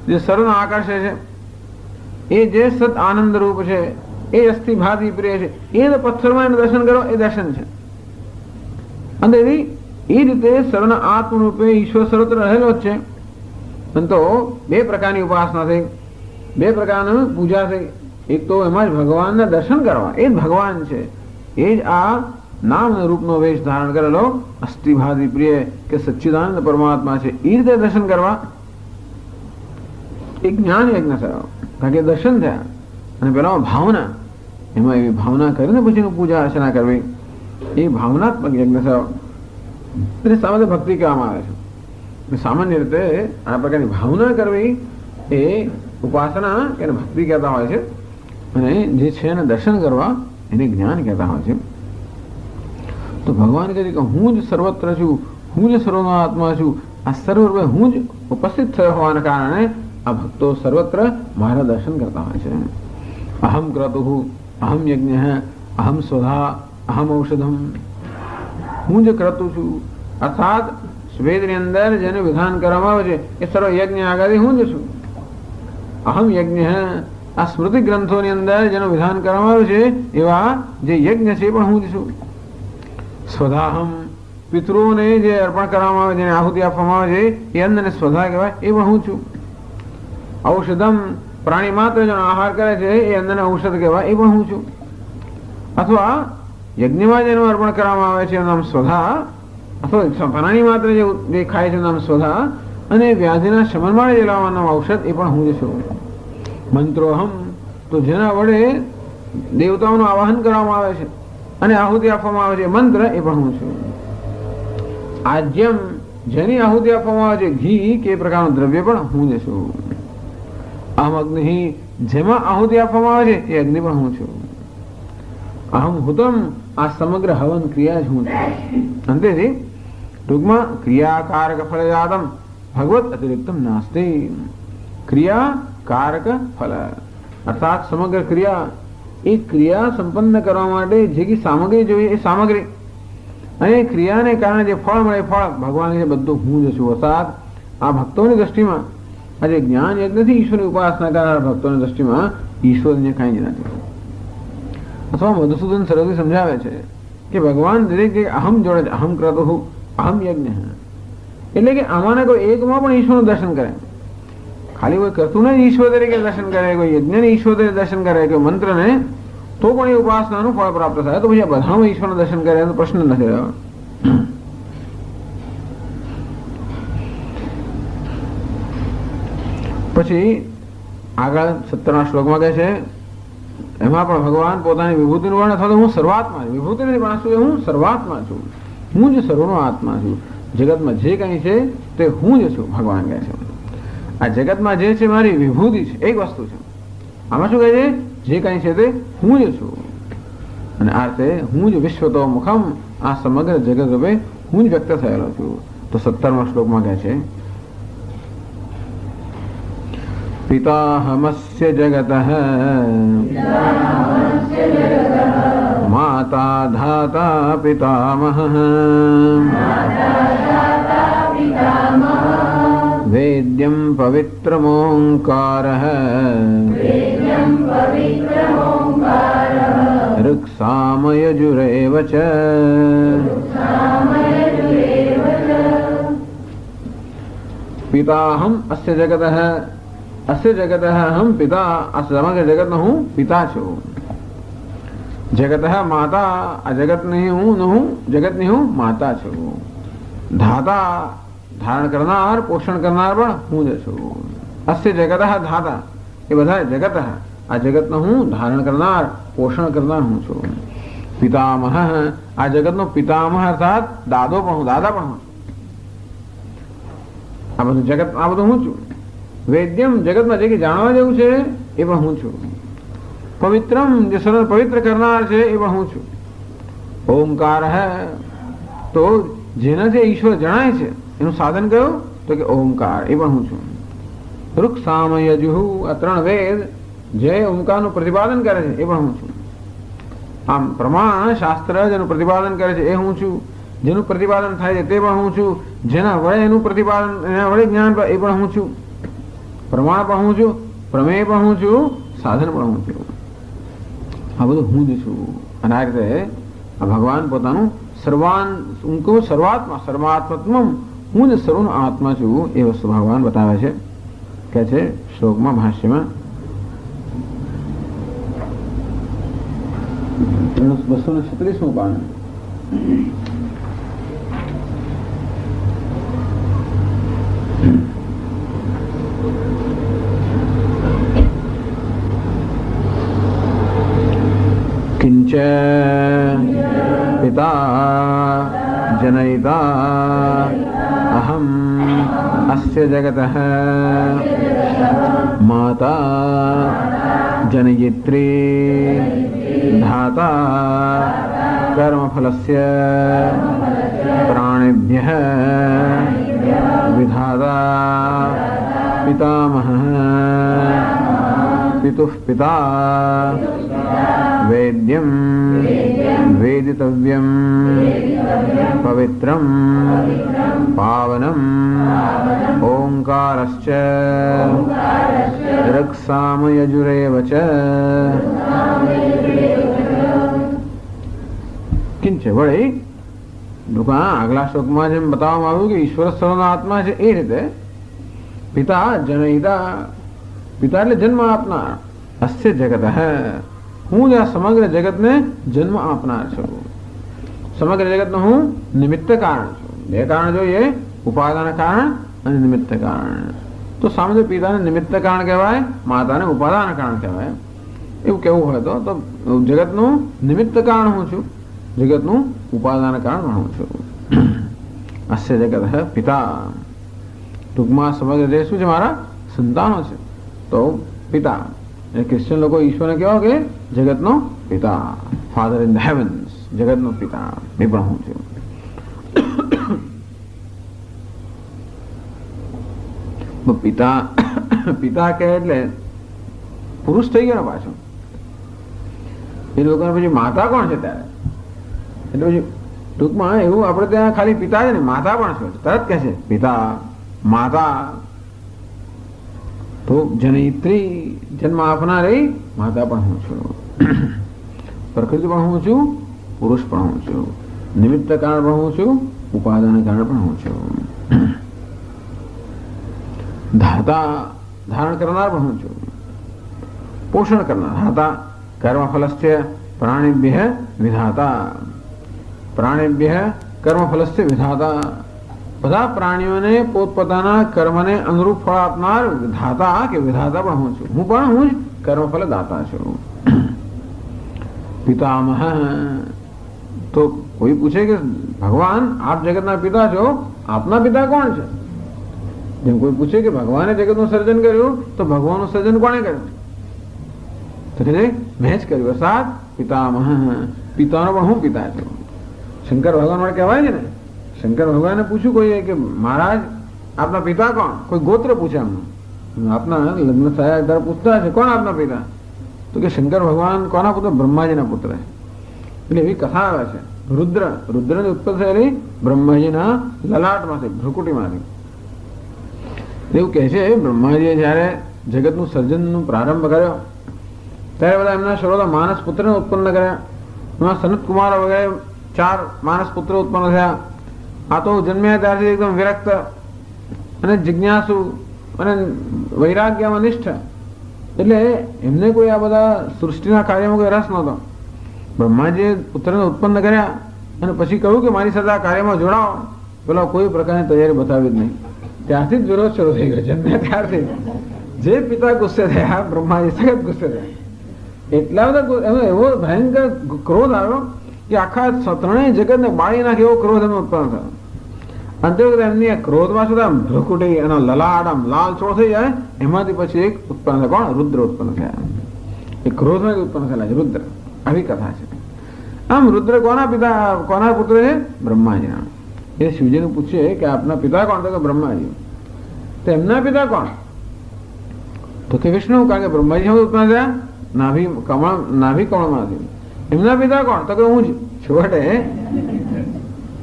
જે સર્વને આકર્ષે છે, એ જે સત આનંદ રૂપ છે, એ અસ્થિ ભાતિ પ્રિય છે, એ પથ્થરમાં એનું દર્શન કરો, એ દર્શન છે. અને એ રીતે સર્વના આત્મરૂપે ઈશ્વર સર્વત્ર રહેલો જ છે. તો બે પ્રકારની ઉપાસના થઈ, બે પ્રકારની પૂજા થઈ. એક તો એમાં જ ભગવાનના દર્શન કરવા, એ જ ભગવાન છે, એ જ આ નામ રૂપનો વેશ ધારણ કરેલો અસ્થિભાતિ પ્રિય કે સચ્ચિદાનંદ પરમાત્મા છે, એ રીતે દર્શન કરવા. એક જ્ઞાન યજ્ઞ થયો, કારણ કે દર્શન થયા. અને પેલા ભાવના, એમાં એવી ભાવના કરીને પછી પૂજા અર્ચના કરવી, એ ભાવનાત્મક યજ્ઞ થયો. એટલે સામાન્ય ભક્તિ કહેવામાં આવે છે. સામાન્ય રીતે આ પ્રકારની ભાવના કરવી એ ઉપાસના કે ભક્તિ કહેતા હોય છે, અને જે છે એને દર્શન કરવા એને જ્ઞાન કહેતા હોય છે. તો ભગવાન કહે છે કે હું જ સર્વત્ર છું, હું જ સર્વનો આત્મા છું. આ સર્વરૂપે હું જ ઉપસ્થિત થયો હોવાના કારણે આ ભક્તો સર્વત્ર મારા દર્શન કરતા હોય છે. અહમ ક્રતુ, અહમ યજ્ઞ, અહમ સ્વધા, અહમ ઔષધમ. હું જ ક્રતુ છું, અર્થાત વેદની અંદર જેનું વિધાન કરવામાં આવે છે એ સર્વ યજ્ઞ આગળ હું જ છું. અહમ યજ્ઞ, આ સ્મૃતિ ગ્રંથોની અંદર જેનું વિધાન કરવામાં આવ્યું છે એવા જે યજ્ઞ છે એ પણ હું જ છું. સ્વધાહમ પિતૃઓને જે અર્પણ કરવામાં આવે, જેને આહુતિ આપવામાં આવે છે એ અન્નને સ્વધા કહેવાય, એ પણ હું છું. ઔષધમ પ્રાણી માત્ર જેનો આહાર કરે છે એ અન્નને ઔષધ કહેવાય, એ પણ હું છું. અથવા યજ્ઞમાં જેનું અર્પણ કરવામાં આવે છે એનું નામ સ્વધા, અથવા પ્રાણી માત્ર જે ખાય છે એનું નામ સ્વધા, અને વ્યાધિના શમન માટે જે લાવવાનું ઔષધ એ પણ હું જ છું. મંત્રોહમ તો જેના વડે દેવતાઓનું આવાહન કરવામાં આવે છે અને આહુતિ આપવામાં આવે છે મંત્ર, એ પણ હું છું. આજ્યમ જેની આહુતિ આપવામાં આવે છે ઘી કે પ્રકારનું દ્રવ્ય પણ હું જ છું. અહમ અગ્નિ જેમાં આહુતિ આપવામાં આવે છે એ અગ્નિ પણ હું છું. અહમ હુતમ આ સમગ્ર હવન ક્રિયા જ હું છું. અંતેથી ટૂંકમાં ક્રિયાકારક ફલજાતમ ભગવત અતિરિક્તમ નાસ્તિ. ક્રિયા કારક ફલ અર્થાત સમગ્ર ક્રિયા, એ ક્રિયા સંપન્ન કરવા માટે જે કે સામગ્રી જોઈએ એ સામગ્રી, અને ક્રિયાને કારણે જે ફળ મળે ફળ ભગવાન છે બધું હું જ છું. અર્થાત આ ભક્તોની દ્રષ્ટિમાં આજે જ્ઞાન યજ્ઞથી ઈશ્વરની ઉપાસના કરનાર ભક્તોની દ્રષ્ટિમાં ઈશ્વરને કાંઈ જ નથી. અથવા મધુસૂદન સરસ્વતી સમજાવે છે કે ભગવાન દરેક અહમ જોડે છે. અહમ ક્રતુ અહમ યજ્ઞ, એટલે કે આમાંના કોઈ એકમાં પણ ઈશ્વરનું દર્શન કરે. ખાલી કોઈ કરતું ને ઈશ્વર તરીકે દર્શન કરે, કોઈ યજ્ઞને ઈશ્વર તરીકે દર્શન કરે, કોઈ મંત્રને, તો પણ એ ઉપાસનાનું ફળ પ્રાપ્ત થાય. તો પછી આ બધામાં ઈશ્વરનું દર્શન કરે તો પ્રશ્ન નથી રહ્યો. પછી આગળ 17મા શ્લોકમાં કહે છે એમાં પણ ભગવાન પોતાની વિભૂતિનું વર્ણન, અથવા તો હું સર્વાત્મા છું. વિભૂતિ નથી પણ શું, હું સર્વાત્મા છું, હું જ સર્વનો આત્મા છું. જગતમાં જે કંઈ છે તે હું જ છું. ભગવાન કહે છે આ જગતમાં જે છે મારી વિભૂતિ છે, એક વસ્તુ છે. આમાં શું કહે છે, જે કંઈ છે તે હું જ છું. અને આ રીતે હું જ વિશ્વતો મુખમ, આ સમગ્ર જગત રૂપે હું જ વ્યક્ત થયેલો છું. તો 17મા શ્લોકમાં કહે છે પિતાહમસ્ય જગતઃ માતા ધાતા પિતામહઃ વેદ્યમ પવિત્રમોંકારઃ ઋક્સામયજુરેવ ચ. પિતાહમ અસ્ય જગતઃ, અસ્ય જગતઃ અહમ પિતા, આ સમગ્ર જગતનો હું પિતા છું. જગતઃ માતા, આ જગતની હું જગતની હું માતા છું. ધાતા ધારણ કરનાર, પોષણ કરનાર પણ હું જ છું. અસ્ય જગતઃ ધાતા, એ બધા જગત, આ જગતનો હું ધારણ કરનાર, પોષણ કરનાર હું છું. પિતામહ, આ જગતનો પિતામહ અર્થાત દાદો પણ હું, દાદા પણ હું. આ બધું જગત, આ બધું હું છું. વેદ્યમ જગતમાં જે કે જાણવા જેવું છે એ પણ હું છું. પવિત્રમ જે સરળ પવિત્ર કરનાર છે એ પણ હું છું. ઓમકાર હે, તો જેનાથી ઈશ્વર જણાય છે એનું સાધન કયું, તો કે ઓમકાર, એ પણ હું છું. ઋક સામ યજુઃ, આ 3 વેદ જે ઓમકારનું પ્રતિપાદન કરે છે એ પણ હું છું. આમ પ્રમાણ શાસ્ત્ર જેનું પ્રતિપાદન કરે છે એ હું છું. જેનું પ્રતિપાદન થાય છે તે પણ હું છું. જેના વડે એનું પ્રતિપાદન, એના વડે જ્ઞાન એ પણ હું છું. પ્રમાણ પણ હું છું, પ્રમેય પણ હું છું, સાધન પણ હું છું. આ બધું હું જ છું. અને આ રીતે આ ભગવાન પોતાનું સર્વાત્મા, સર્વાત્મત્મ, હું જ સર્વનો આત્મા છું એ વસ્તુ ભગવાન બતાવે છે. કહે છે શ્લોકમાં, ભાષ્યમાં 236મું પાન. किंच पिता जनयिता अहम अस्य जगतः माता जनयित्री धाता कर्मफलस्य प्राणिभ्यः विधाता पितामहः पितुः पिता वेद्यं वेदितव्यं पवित्रं पावनं ओंकारश्च ऋक्सामयजुरेव च किंच वळे આગલા શ્લોકમાં જેમ બતાવવામાં આવ્યું કે ઈશ્વર સર્વનો આત્મા છે એ રીતે પિતા જનયિતા પિતા એટલે જન્મ આપનાર અસ્ય જગત હું જ આ સમગ્ર જગતને જન્મ આપનાર છું સમગ્ર જગતનો હું નિમિત્ત કારણ છું બે કારણ જોઈએ ઉપાદાન કારણ અને નિમિત્ત કારણ તો સામે પિતાને નિમિત્ત કારણ કહેવાય માતાને ઉપાદાન કારણ કહેવાય એવું કેવું હોય તો જગતનું નિમિત્ત કારણ હું છું જગતનું ઉપાદાન કારણ હું છું અસ્ય જગત પિતા ટૂંકમાં સમગ્ર જે શું છે મારા સંતાનો છે તો પિતા ક્રિશ્ચિયન લોકો ઈશ્વરને કહેવાય કે જગતનો પિતા ફાધર ઇન ધ હેવન્સ જગતનો પિતા એ પણ હું છું પિતા પિતા કહે એટલે પુરુષ થઈ ગયો પાછો એ લોકોને પછી માતા કોણ છે ત્યારે એટલે પછી ટૂંકમાં એવું આપણે ત્યાં ખાલી પિતા છે ને માતા પણ છે તરત કહે છે પિતા માતા તો જનયિત્રી જન્મ આપનારી માતા પણ હું છું પ્રકૃતિ પણ હું છું પુરુષ પણ હું છું નિમિત્ત કારણ પણ હું છું ઉપાદાન કારણ પણ હું છું ધાતા ધારણ કરનાર પણ હું છું પોષણ કરનાર ધાતા કર્મફલસ્ય પ્રાણીભ્ય વિધાતા પ્રાણીભ્ય કર્મફલસ્ય વિધાતા બધા પ્રાણીઓને પોતપોતાના કર્મને અનુરૂપ ફળ આપનાર ધાતા કે વિધાતા પણ હું છું હું જ કર્મફલ દાતા છું પિતામહ તો કોઈ પૂછે કે ભગવાન આપ જગતના પિતા છો આપના પિતા કોણ છે જેમ કોઈ પૂછે કે ભગવાને જગતનું સર્જન કર્યું તો ભગવાનનું સર્જન કોણે કર્યું તો કે મેં જ કર્યું અર્થાત પિતામહ પિતાનો પણ હું પિતા છું શંકર ભગવાન માટે કહેવાય છે ને શંકર ભગવાને પૂછ્યું કોઈ કે મહારાજ આપના પિતા કોણ કોઈ ગોત્ર પૂછે એમનું આપના લગ્ન થયા ત્યારે પૂછતા છે કોણ આપના પિતા તો કે શંકર ભગવાન કોના પુત્ર બ્રહ્માજીના પુત્ર છે એટલે એવી કથા આવે છે રુદ્રની ઉત્પત્તિ થયેલી બ્રહ્માજીના લલાટમાંથી ભ્રુકુટીમાંથી એવું કહે છે બ્રહ્માજીએ જ્યારે જગતનું સર્જનનો પ્રારંભ કર્યો ત્યારે બધા એમના શરૂઆત માનસ પુત્રને ઉત્પન્ન કર્યા એમાં સનત કુમાર વગેરે 4 માનસ પુત્રો ઉત્પન્ન થયા આ તો જન્મ્યા ત્યારથી એકદમ વિરક્ત અને જિજ્ઞાસુ અને વૈરાગ્યમાં નિષ્ઠ એટલે એમને કોઈ આ બધા સૃષ્ટિના કાર્યમાં કોઈ રસ નહોતો બ્રહ્માજીએ પુત્રને ઉત્પન્ન કર્યા અને પછી કહ્યું કે મારી સાથે આ કાર્યમાં જોડાઓ પેલા કોઈ પ્રકારની તૈયારી બતાવી જ નહીં ત્યારથી જ વિરોધ શરૂ થઈ ગયો જન્મ્યા ત્યારથી જે પિતા ગુસ્સે થયા બ્રહ્માજી સખત ગુસ્સે થયા એટલા બધા એવો ભયંકર ક્રોધ આવ્યો કે આખા ત્રણેય જગતને બાળી નાખે એવો ક્રોધ એનો ઉત્પન્ન થયો અંતે એમની ક્રોધમાં સુધા ભ્રુકુટી એનો લલાટ આમ લાલ ચોળ થઈ જાય એમાંથી પછી એક ઉત્પન્ન થયા કોણ રુદ્ર ઉત્પન્ન થયા એ ક્રોધમાં ઉત્પન્ન થયેલા છે રુદ્ર આવી કથા છે આમ રુદ્ર કોના પુત્ર છે બ્રહ્માજીના એ શિવજીને પૂછે કે આપના પિતા કોણ તો કે બ્રહ્માજી તો એમના પિતા કોણ તો કે વિષ્ણુ કારણ કે બ્રહ્માજી ઉત્પન્ન થયા નાભી કમળમાંથી એમના પિતા કોણ તો કે હું જ છેવટે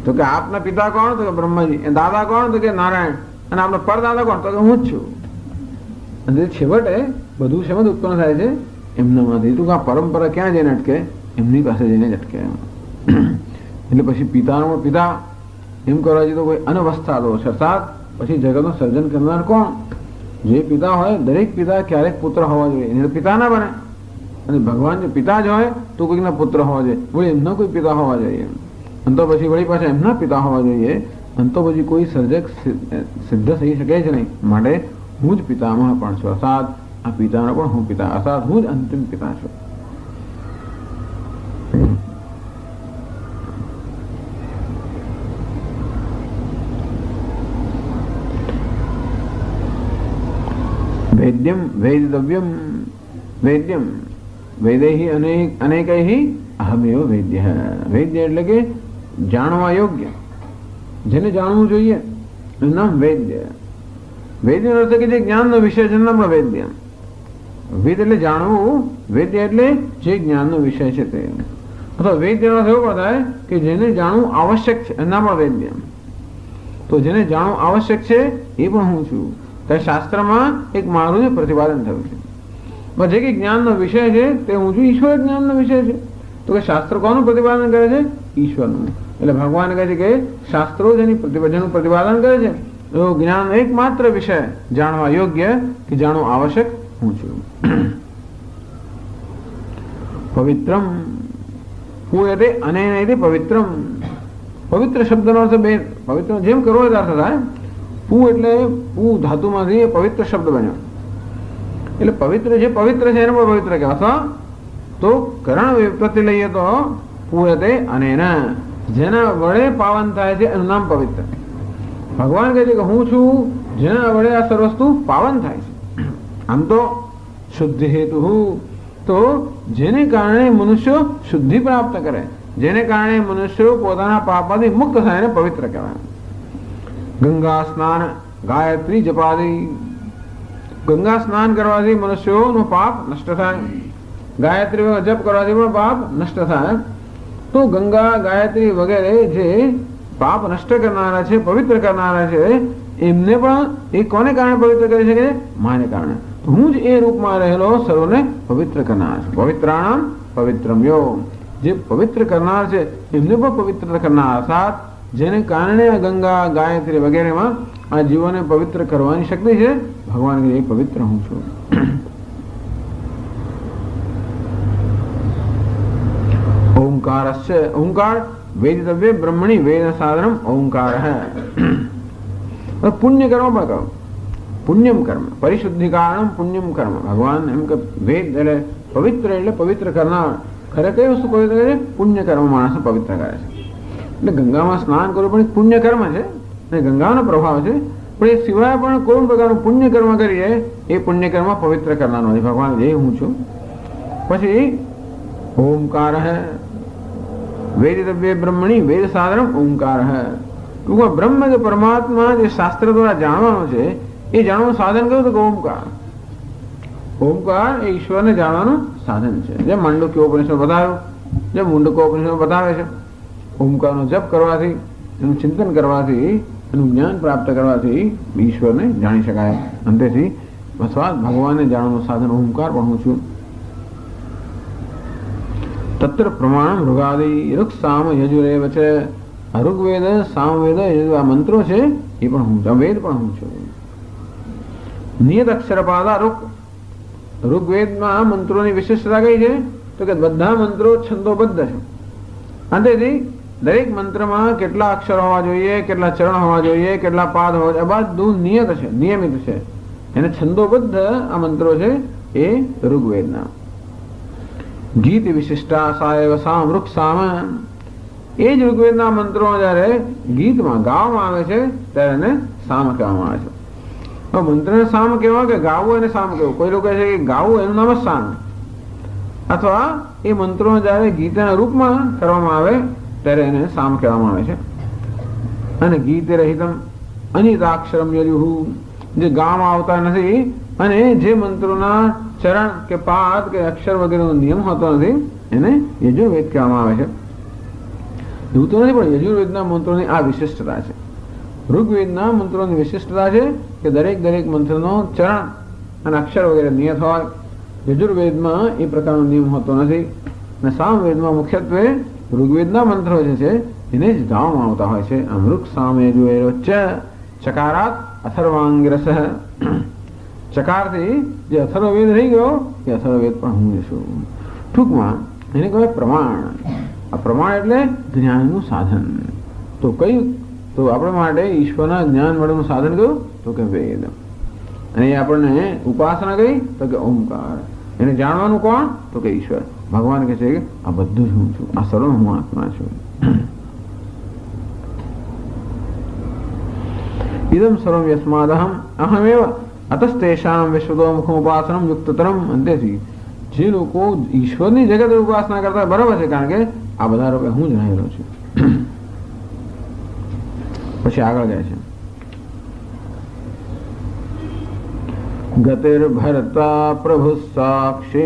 તો કે આપના પિતા કોણ તો કે બ્રહ્માજી દાદા કોણ તો કે નારાયણ અને આપના પરદાદા કોણ તો કે હું જ છું અને છેવટે બધું શેમાં ઉત્પન્ન થાય છે એમનામાંથી તું આ પરંપરા ક્યાં જઈને અટકે એમની પાસે જઈને જ અટકે એટલે પછી પિતાનો પિતા એમ કરવા જઈએ તો કોઈ અનવસ્થા દોષ અર્થાત પછી જગતનું સર્જન કરનાર કોણ જે પિતા હોય દરેક પિતા ક્યારેક પુત્ર હોવા જોઈએ એને પિતા ના બને અને ભગવાન જો પિતા જ હોય તો કોઈકના પુત્ર હોવા જોઈએ વળી એમના કોઈ પિતા હોવા જોઈએ અને તો પછી વળી પાછા એમના પિતા હોવા જોઈએ અને તો પછી કોઈ સર્જક સિદ્ધ થઈ શકે છે નહીં માટે હું જ પિતામહ પણ છું અર્થાત આ પિતાનો પણ હું પિતા અર્થાત હું જ અંતિમ પિતા છું વેદ્યમ વેદવ્યમ વેદ્યમ વેદૈ અનેકૈ અહમેવ વેદ્ય વેદ્ય એટલે કે જાણવા યોગ્ય જેને જાણવું જોઈએ એનું નામ વેદ્ય વેદ્યનો અર્થ કે જે જ્ઞાનનો વિષય છે નામ વેદ્ય વેદ એટલે જાણવું, વેદ્ય એટલે જે જ્ઞાનનો વિષય છે તે, અથવા વેદ્ય એવો થાય કે જેને જાણવું આવશ્યક છે એના પણ વેદ્ય. તો જેને જાણવું આવશ્યક છે એ પણ હું છું. ત્યારે શાસ્ત્રમાં એક મારું જ પ્રતિપાદન થયું છે. જે કે જ્ઞાનનો વિષય છે તે હું છું, ઈશ્વર જ્ઞાનનો વિષય છે. તો કે શાસ્ત્ર કોનું પ્રતિપાદન કરે છે? ઈશ્વરનું. એટલે ભગવાન કહે છે કે શાસ્ત્રો જેનું પ્રતિપાદન કરે છે એવું જ્ઞાન એકમાત્ર વિષય જાણવા યોગ્ય કે જાણવું આવશ્યક હું છું. પવિત્રમ પૂયતે અનેન પવિત્રમ. પવિત્ર શબ્દનો અર્થ બે. પવિત્ર જેમ કરવો એ અર્થ થાય. પૂ એટલે પૂ ધાતુમાંથી પવિત્ર શબ્દ બન્યો. એટલે પવિત્ર જે પવિત્ર છે એને પણ પવિત્ર કહેવાય. અથવા તો કરણ વ્યુત્પત્તિ લઈએ તો પૂયતે અનેન, જેના વડે પાવન થાય છે એનું નામ પવિત્ર. ભગવાન કહે છે કે હું છું જેના વડે આ સર્વ વસ્તુ પાવન થાય છે. આમ તો શુદ્ધિ હેતુ, તો જેને કારણે મનુષ્યો શુદ્ધિ પ્રાપ્ત કરે, જેને કારણે મનુષ્યો પોતાના પાપમાંથી મુક્ત થાય એને પવિત્ર કહેવાય. ગંગા સ્નાન ગાયત્રી જપાદી. ગંગા સ્નાન કરવાથી મનુષ્યોનું પાપ નષ્ટ થાય, ગાયત્રી જપ કરવાથી પણ પાપ નષ્ટ થાય. તો ગંગા ગાયત્રી વગેરે જે પાપ નષ્ટ કરનારા છે, પવિત્ર કરનારા છે, એમને પણ એ કોને કારણે પવિત્ર કરી શકે? માને કારણે. હું જ એ રૂપમાં રહેલો સર્વને પવિત્ર કરનાર છું. પવિત્રાણામ પવિત્રમ યો. જે પવિત્ર કરનાર છે એમને પણ પવિત્ર કરનાર, અર્થાત જેને કારણે આ ગંગા ગાયત્રી વગેરેમાં આ જીવોને પવિત્ર કરવાની શક્તિ છે, ભગવાન કે એ પવિત્ર હું છું. ઓંકારસ્ય, ઓંકાર વેદિતવ્ય બ્રહ્મણી વેદ સાધનમ ઓંકાર હૈ. પુણ્ય કર્મ પણ કહું, પુણ્યમ કર્મ પરિશુદ્ધિ કારણમ પુણ્યમ કર્મ. ભગવાન એમ કે વેદ એટલે પવિત્ર, એટલે પવિત્ર કરનાર. ખરે કઈ વસ્તુ પવિત્ર કરે? પુણ્ય કર્મ માણસ પવિત્ર કરે છે. એટલે ગંગામાં સ્નાન કરવું પણ એક પુણ્ય કર્મ છે અને ગંગાનો પ્રભાવ છે. પણ એ સિવાય પણ કોઈ પ્રકારનું પુણ્ય કર્મ કરીએ એ પુણ્ય કર્મ પવિત્ર કરનારો છે. ભગવાન એ હું છું. પછી ઓમકાર હૈ વેદિતવ્ય બ્રહ્મણી વેદ સાધનમ ઓમકાર હૈ. ટૂંકમાં બ્રહ્મ કે પરમાત્મા જે શાસ્ત્ર દ્વારા જાણવાનું છે એ જાણવાનું સાધન કહ્યું તો કે ઓમકાર. ઓમકાર એ ઈશ્વરને જાણવાનું સાધન છે. જેમ માંડુક્યોપનિષદ બતાવ્યું, જેમ મુંડકોપનિષદ બતાવે છે. ઓમકારનો જપ કરવાથી, એનું ચિંતન કરવાથી, એનું જ્ઞાન પ્રાપ્ત કરવાથી ઈશ્વરને જાણી શકાય. અંતેથી અથવા ભગવાનને જાણવાનું સાધન ઓમકાર પણ હું છું. તત્ર પ્રમાણ ઋગાદી ઋગ સામ યજુરેવ છે. ઋગ્વેદ સામવેદ આ મંત્રો છે એ પણ હું છું, વેદ પણ હું છું. નિયત અક્ષરપાદા ઋગ. ઋગ્વેદમાં મંત્રોની વિશિષ્ટતા કઈ છે? તો કે બધા મંત્રો છંદોબદ્ધ છે. અંતેથી દરેક મંત્રમાં કેટલા અક્ષર હોવા જોઈએ, કેટલા ચરણ હોવા જોઈએ, કેટલા પાદ હોવા જોઈએ, બધું નિયત છે, નિયમિત છે. એને છંદોબદ્ધ આ મંત્રો છે એ ઋગ્વેદના. ગીત વિશિષ્ટા સાયવ સામ વૃક્ષ સામ. એ જ ઋગ્વેદના મંત્રો જયારે ગીતમાં ગાવામાં આવે છે ત્યારે એને સામ કહેવામાં આવે છે. તો મંત્રને સામ કહેવા કે ગાવું એને સામ કહેવું. કોઈ લોકો કહે છે કે ગાવું એનું નામ જ સામ. અથવા એ મંત્રો જયારે ગીતના રૂપમાં કરવામાં આવે ત્યારે એને સામ કહેવામાં આવે છે. અને ગીતે રહિતમ અનિતાક્ષરમ યજુહુ. જે ગાવામાં આવતા નથી અને જે મંત્રોના ચરણ કે પાદ કે અક્ષર વગેરેનો નિયમ હોતો નથી એને યજુર્વેદ કહેવામાં આવે છે. એવું તો નથી, પણ યજુર્વેદના મંત્રોની આ વિશિષ્ટતા છે. ઋગ્વેદના મંત્રોની વિશિષ્ટતા છે કે દરેક દરેક મંત્રનો ચરણ અને અક્ષર વગેરે નિયત હોય. યજુર્વેદમાં એ પ્રકારનો નિયમ હોતો નથી. અને સામવેદમાં મુખ્યત્વે ઋગ્વેદના મંત્રો જે છે એને જ ગાવામાં આવતા હોય છે. અમૃત સામ યજુર્વેદ ચકારાત અથર્વાંગિરસ. ચકારથી જે અથર્વવેદ રહી ગયો એ અથર્વવેદ પણ હું છું. ટૂંકમાં એને કહેવાય પ્રમાણ. આ પ્રમાણ એટલે જ્ઞાનનું સાધન. તો કયું? તો આપણા માટે ઈશ્વરના જ્ઞાન મળવાનું સાધન કયું? તો કે વેદ. અને એ આપણને ઉપાસના કઈ? તો કે ઓમકાર. એને જાણવાનું કોણ? તો કે ઈશ્વર. ભગવાન કહે છે કે આ બધું જ હું છું, આ સર્વ હું આત્મા છું. ઇદમ સર્વમ યસ્માદહમ અહમેવ અતસ્તેષામ વિશ્વતો મુખમ ઉપાસનમ યુક્તતરમ. અંતેથી જે લોકો ઈશ્વરની જગત ઉપાસના કરતા બરાબર છે, કારણ કે આ બધા રૂપે હું જ રહેલો છું. પછી આગળ જાય છે गतिर्भर्ता प्रभु साक्षी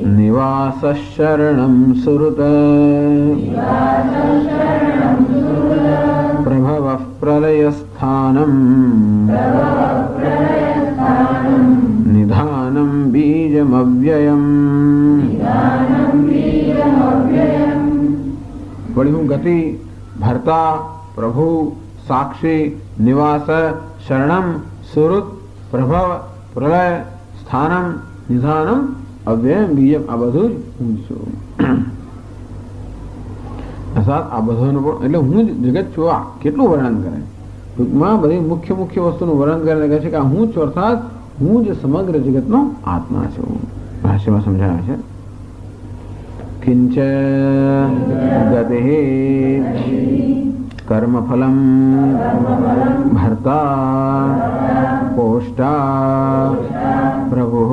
निवास शरणं सुहृत प्रभवः प्रलयस्थानं निधानं बीजमव्ययम्। बड़ी हूँ गति, भर्ता, प्रभु, साक्षी, निवास, शरणम, सुहृत, प्रभव, प्रलय, स्थानम, निधानम, अव्ययम, बीजम आ બધું હું છું। અર્થાત આ બધાનો એટલે હું જગત છું આ કેટલું વર્ણન કરે, ટૂંકમાં બધી મુખ્ય મુખ્ય વસ્તુનું વર્ણન કરીને કહે છે કે હું છું, અર્થાત હું જ સમગ્ર જગતનો આત્મા છું। ભાષ્યમાં સમજાવે છે કિંચ ગતિઃ कर्मफलं भर्ता पोष्टा प्रभुः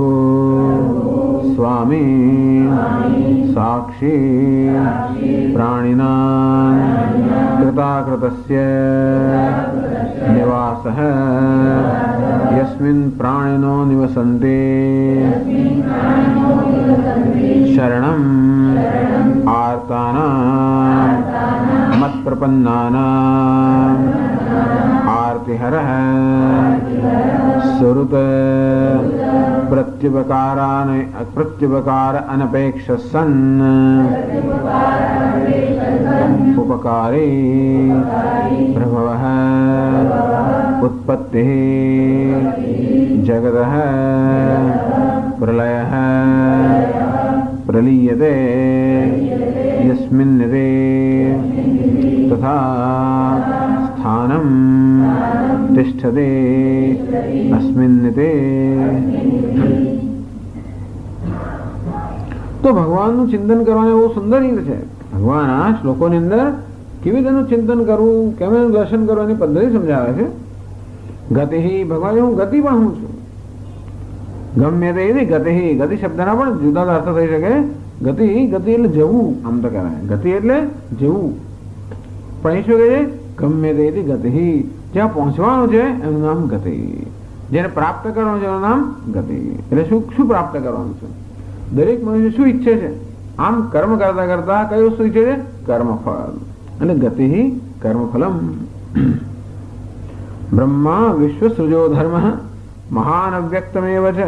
स्वामी साक्षी प्राणिनां कृताकृतस्य निवासः यस्मिन् प्राणिनो निवसन्ते शरणम् आर्तानां मत्प्रपन्नानाम् आर्तिहरः सुहृत प्रत्युपकार अनपेक्ष सन् उपकारी प्रभवः उत्पत्तिः जगतः प्रलयः प्रलीयते यस्मिन्निरे तथा स्थानं तिष्ठते अस्मिन्निते। तो भगवानનું ચિંતન કરવાની બહુ સુંદર રીત છે। ભગવાન આ શ્લોકોની અંદર કેવી રીતનું ચિંતન કરવું, કેમ એનું દર્શન કરવાની પદ્ધતિ સમજાવે છે। ગતિ, ભગવાન હું ગતિ પણ હું છું। ગમ્ય તે ગતિ, ગતિ શબ્દના પણ જુદા અર્થ થઈ શકે। ગતિ, ગતિ એટલે જવું, આમ તો કહેવાય ગતિ એટલે જવું, પણ એ શું કહે છે ગમ્ય તે ગતિ, જ્યાં પહોંચવાનું છે એનું નામ ગતિ, જેને પ્રાપ્ત કરવાનું છે એનું નામ ગતિ। એટલે શું શું પ્રાપ્ત કરવાનું છે? દરેક મનુષ્ય શું ઈચ્છે છે? આમ કર્મ કરતા કરતા કઈ વસ્તુ ઈચ્છે છે? કર્મફળ, એટલે ગતિ કર્મફલમ। બ્રહ્મા વિશ્વસૃજો ધર્મ મહાન અવ્યક્તમેવ ચ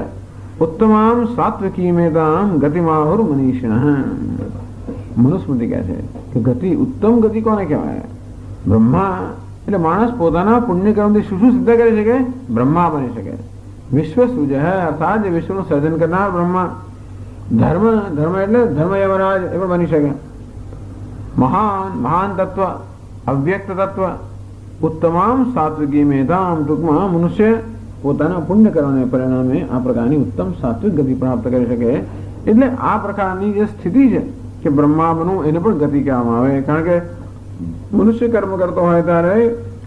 ઉત્તમામ સાત્વિકીમેતામ ગતિમાહુર મનીષિણઃ। મનુસ્મૃતિ કહે છે કે ગતિ, ઉત્તમ ગતિ કોને કહેવાય? બ્રહ્મા એટલે માણસ પોતાના પુણ્ય કર્મથી શું શું સિદ્ધ કરી શકે? બ્રહ્મા બની શકે। વિશ્વસૃજ અર્થાત જે વિશ્વનું સર્જન કરનાર બ્રહ્મા। ધર્મ, ધર્મ એટલે ધર્મ યમરાજ એ પણ બની શકે। મહાન, મહાન તત્વ, અવ્યક્ત તત્વ, ઉત્તમામ સાત્વિકી મેધામ, ટૂંકમાં મનુષ્ય પોતાના પુણ્ય કરવાને પરિણામે આ પ્રકારની ઉત્તમ સાત્વિક ગતિ પ્રાપ્ત કરી શકે। એટલે આ પ્રકારની જે સ્થિતિ છે કે બ્રહ્મા બનવું એને પણ ગતિ કહેવામાં આવે। કારણ કે મનુષ્ય કર્મ કરતો હોય ત્યારે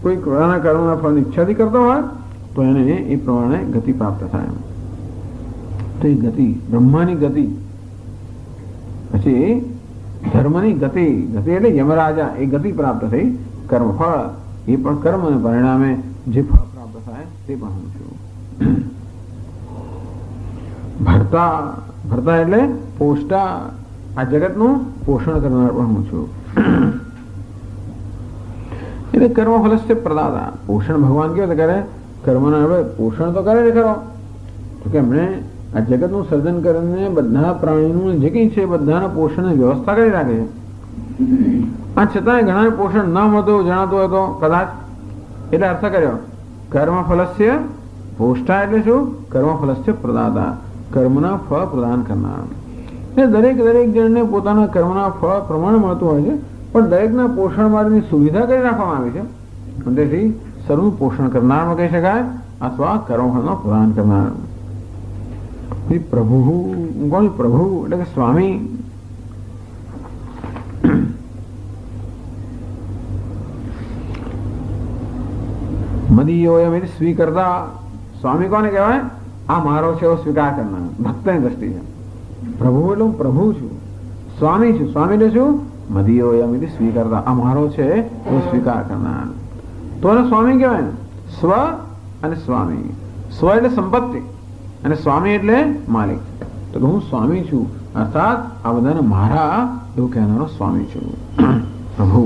કોઈ પોતાના કર્મના ફળની ઈચ્છાથી કરતો હોય તો એને એ પ્રમાણે ગતિ પ્રાપ્ત થાય। તો એ ગતિ બ્રહ્માની ગતિ, પછી ધર્મની ગતિ, ગતિ એટલે યમરાજા, એ ગતિ પ્રાપ્ત થઈ। કર્મફળ એ પણ કર્મને પરિણામે જે ફળ પ્રાપ્ત થાય તે પણ હું છું। ભર્તા, ભર્તા એટલે પોષતા, આ જગતનું પોષણ કરનાર પણ હું છું। એટલે કર્મફલસ્ય પ્રદાતા, પોષણ ભગવાન કેવી રીતે કરે? કર્મના આપણે પોષણ તો કરે ખરો, તો કે એમણે આ જગતનું સર્જન કરીને બધા પ્રાણીનું જે કંઈ છે બધાના પોષણની વ્યવસ્થા કરી રાખે છે। આ છતાંય ઘણા પોષણ ન મળતું જણાતું હોય તો કદાચ, એટલે અર્થ કર્યો કર્મફલસ્ય પોષ્ટા એટલે શું? કર્મફલસ્ય પ્રદાતા, કર્મના ફળ પ્રદાન કરનાર। એટલે દરેક દરેક જણને પોતાના કર્મના ફળ પ્રમાણે મળતું હોય છે, પણ દરેકના પોષણ માટેની સુવિધા કરી રાખવામાં આવી છે। તેથી સર્વનું પોષણ કરનારમાં કહી શકાય અથવા કર્મફળનો પ્રદાન કરનાર। પ્રભુ કોણ? પ્રભુ એટલે કે સ્વામી। મદીયોયમ એટલે સ્વીકર્તા, સ્વામી કોને કહેવાય? આ મારો છે એવો સ્વીકાર કરનાર, ભક્તની દ્રષ્ટિ છે। પ્રભુ એટલે હું પ્રભુ છું, સ્વામી છું, સ્વામી એટલે શું? મદીયોયમ એટલે સ્વીકર્તા, આ મારો છે એવો સ્વીકાર કરનાર, તો એને સ્વામી કહેવાય ને। સ્વ અને સ્વામી. સ્વ એટલે સંપત્તિ અને સ્વામી એટલે માલિક. તો હું સ્વામી છું, અર્થાત આ બધાને મારા એવું કહેનારો સ્વામી છું. પ્રભુ,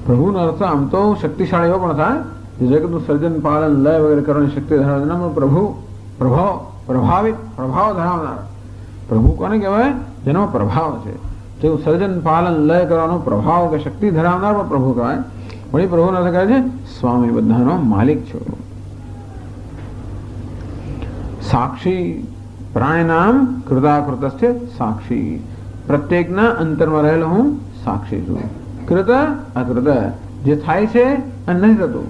પ્રભુનો અર્થ આમ તો શક્તિશાળી એવો પણ થાય જગતનું સર્જન પાલન લય વગેરે કરવાની શક્તિ ધરાવનાર પ્રભુ, પ્રભાવ પ્રભાવિત પ્રભાવ ધરાવનાર. પ્રભુ કોને કહેવાય? જેનો પ્રભાવ છે, જેવું સર્જન પાલન લય કરવાનો પ્રભાવ કે શક્તિ ધરાવનાર પણ પ્રભુ કહેવાય. વળી પ્રભુનો અર્થ કહે છે સ્વામી, બધાનો માલિક છો. સાક્ષી, પ્રાણીનામ કૃતાકૃત સાક્ષી, પ્રત્યેકના અંતરમાં રહેલો હું સાક્ષી છું. કૃત અકૃત, જે થાય છે અને નથી થતું,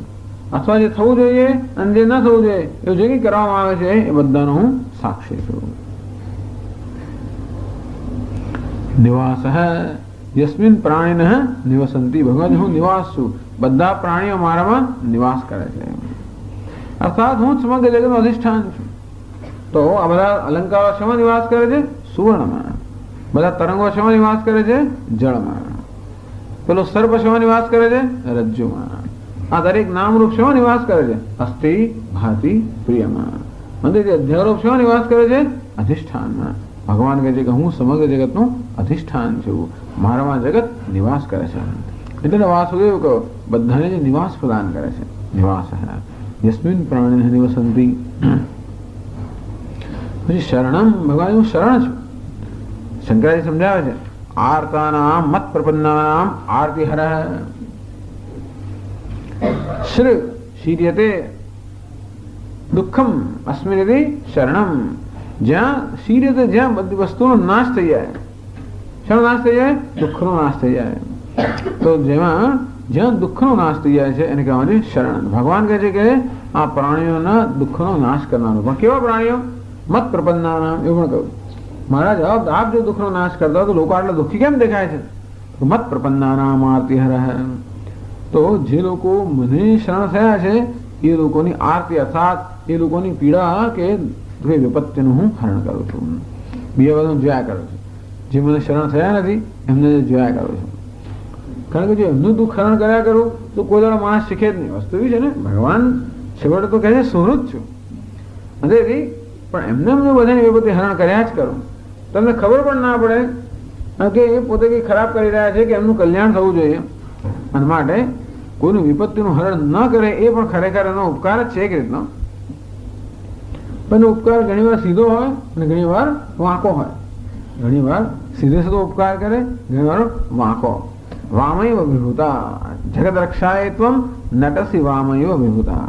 અથવા જે થવું જોઈએ અને જે ન થવું જોઈએ એવું જે કંઈ કરવામાં આવે છે એ બધાનો હું સાક્ષી છું. નિવાસ યસ્મિન પ્રાણીન નિવસંતી, ભગવાન હું નિવાસ છું, બધા પ્રાણીઓ મારામાં નિવાસ કરે છે. અર્થાત હું સમગ્ર જગતનું અધિષ્ઠાન છું. તો આ બધા અલંકારો શેમાં નિવાસ કરે છે? સુવર્ણમાં. બધા તરંગો શેમાં નિવાસ કરે છે? જળમાં. પેલો સર્પ શેમાં નિવાસ કરે છે? રજ્જુમાં. આ દરેક નામરૂપ શેમાં નિવાસ કરે છે? અસ્થિ ભાતિ પ્રિયમાં. મંદિર અધ્યારોપ શેમાં નિવાસ કરે છે? અધિષ્ઠાનમાં. ભગવાન કહે છે કે હું સમગ્ર જગતનું અધિષ્ઠાન છું, મારામાં જગત નિવાસ કરે છે. એટલે વાસુદેવ કહો બધાને જે નિવાસ પ્રદાન કરે છે. નિવાસ યસ્મિન પ્રાણી નિવસંતી. પછી શરણમ, ભગવાન હું શરણ છું. શંકરાજી સમજાવે છે આર્તાનામ મત પ્રપન્નાનામ આરતિહર શ્રી શીર્યતે દુઃખમ અસ્મિનિધિ શરણમ. જ્યાં શીર્યતે, જ્યાં બધી વસ્તુનો નાશ થઈ જાય. શાનો નાશ થઈ જાય? દુઃખનો નાશ થઈ જાય. તો જેમાં જ્યાં દુઃખનો નાશ થઈ જાય છે એને કહેવાય છે શરણ. ભગવાન કહે છે કે આ પ્રાણીઓના દુઃખનો નાશ કરનારો. પણ કેવા પ્રાણીઓ? મત પ્રપન્નાનામ. એવું પણ કહ્યું મહારાજ, આપ જો દુઃખનો નાશ કરતા હો તો લોકો આટલા દુઃખી કેમ દેખાય છે? મત પ્રપન્નાનામ આરતિહર. તો જે લોકો મને શરણ થયા છે એ લોકોની આરતી, અર્થાત એ લોકોની પીડા કે વિપત્તિનું હું હરણ કરું છું. બીજા બધું જોયા કરું છું. જે મને શરણ થયા નથી એમને જોયા કરું છું. કારણ કે જો એમનું દુઃખ હરણ કર્યા કરું તો કોઈ દાડો માણસ શીખે જ નહીં. વસ્તુ એવી છે ને, ભગવાન છેવટે તો કહે છે સુહૃદ છું. નથી પણ એમને એમને બધાની વિપત્તિ હરણ કર્યા જ કરું. તમને ખબર પણ ના પડે કે એ પોતે કંઈ ખરાબ કરી રહ્યા છે કે એમનું કલ્યાણ થવું જોઈએ. અને માટે કોઈનું વિપત્તિનું હરણ ન કરે એ પણ ખરેખર એનો ઉપકાર જ છે એક રીતનો. પણ ઉપકાર ઘણી વાર સીધો હોય અને ઘણી વાર વાંકો હોય. ઘણી વાર સીધે સીધો ઉપકાર કરે, ઘણી વાર વાંકો. વામૈવ વિભૂતા જગત રક્ષાય ત્વમ નટસી વામૈવ વિભૂતા.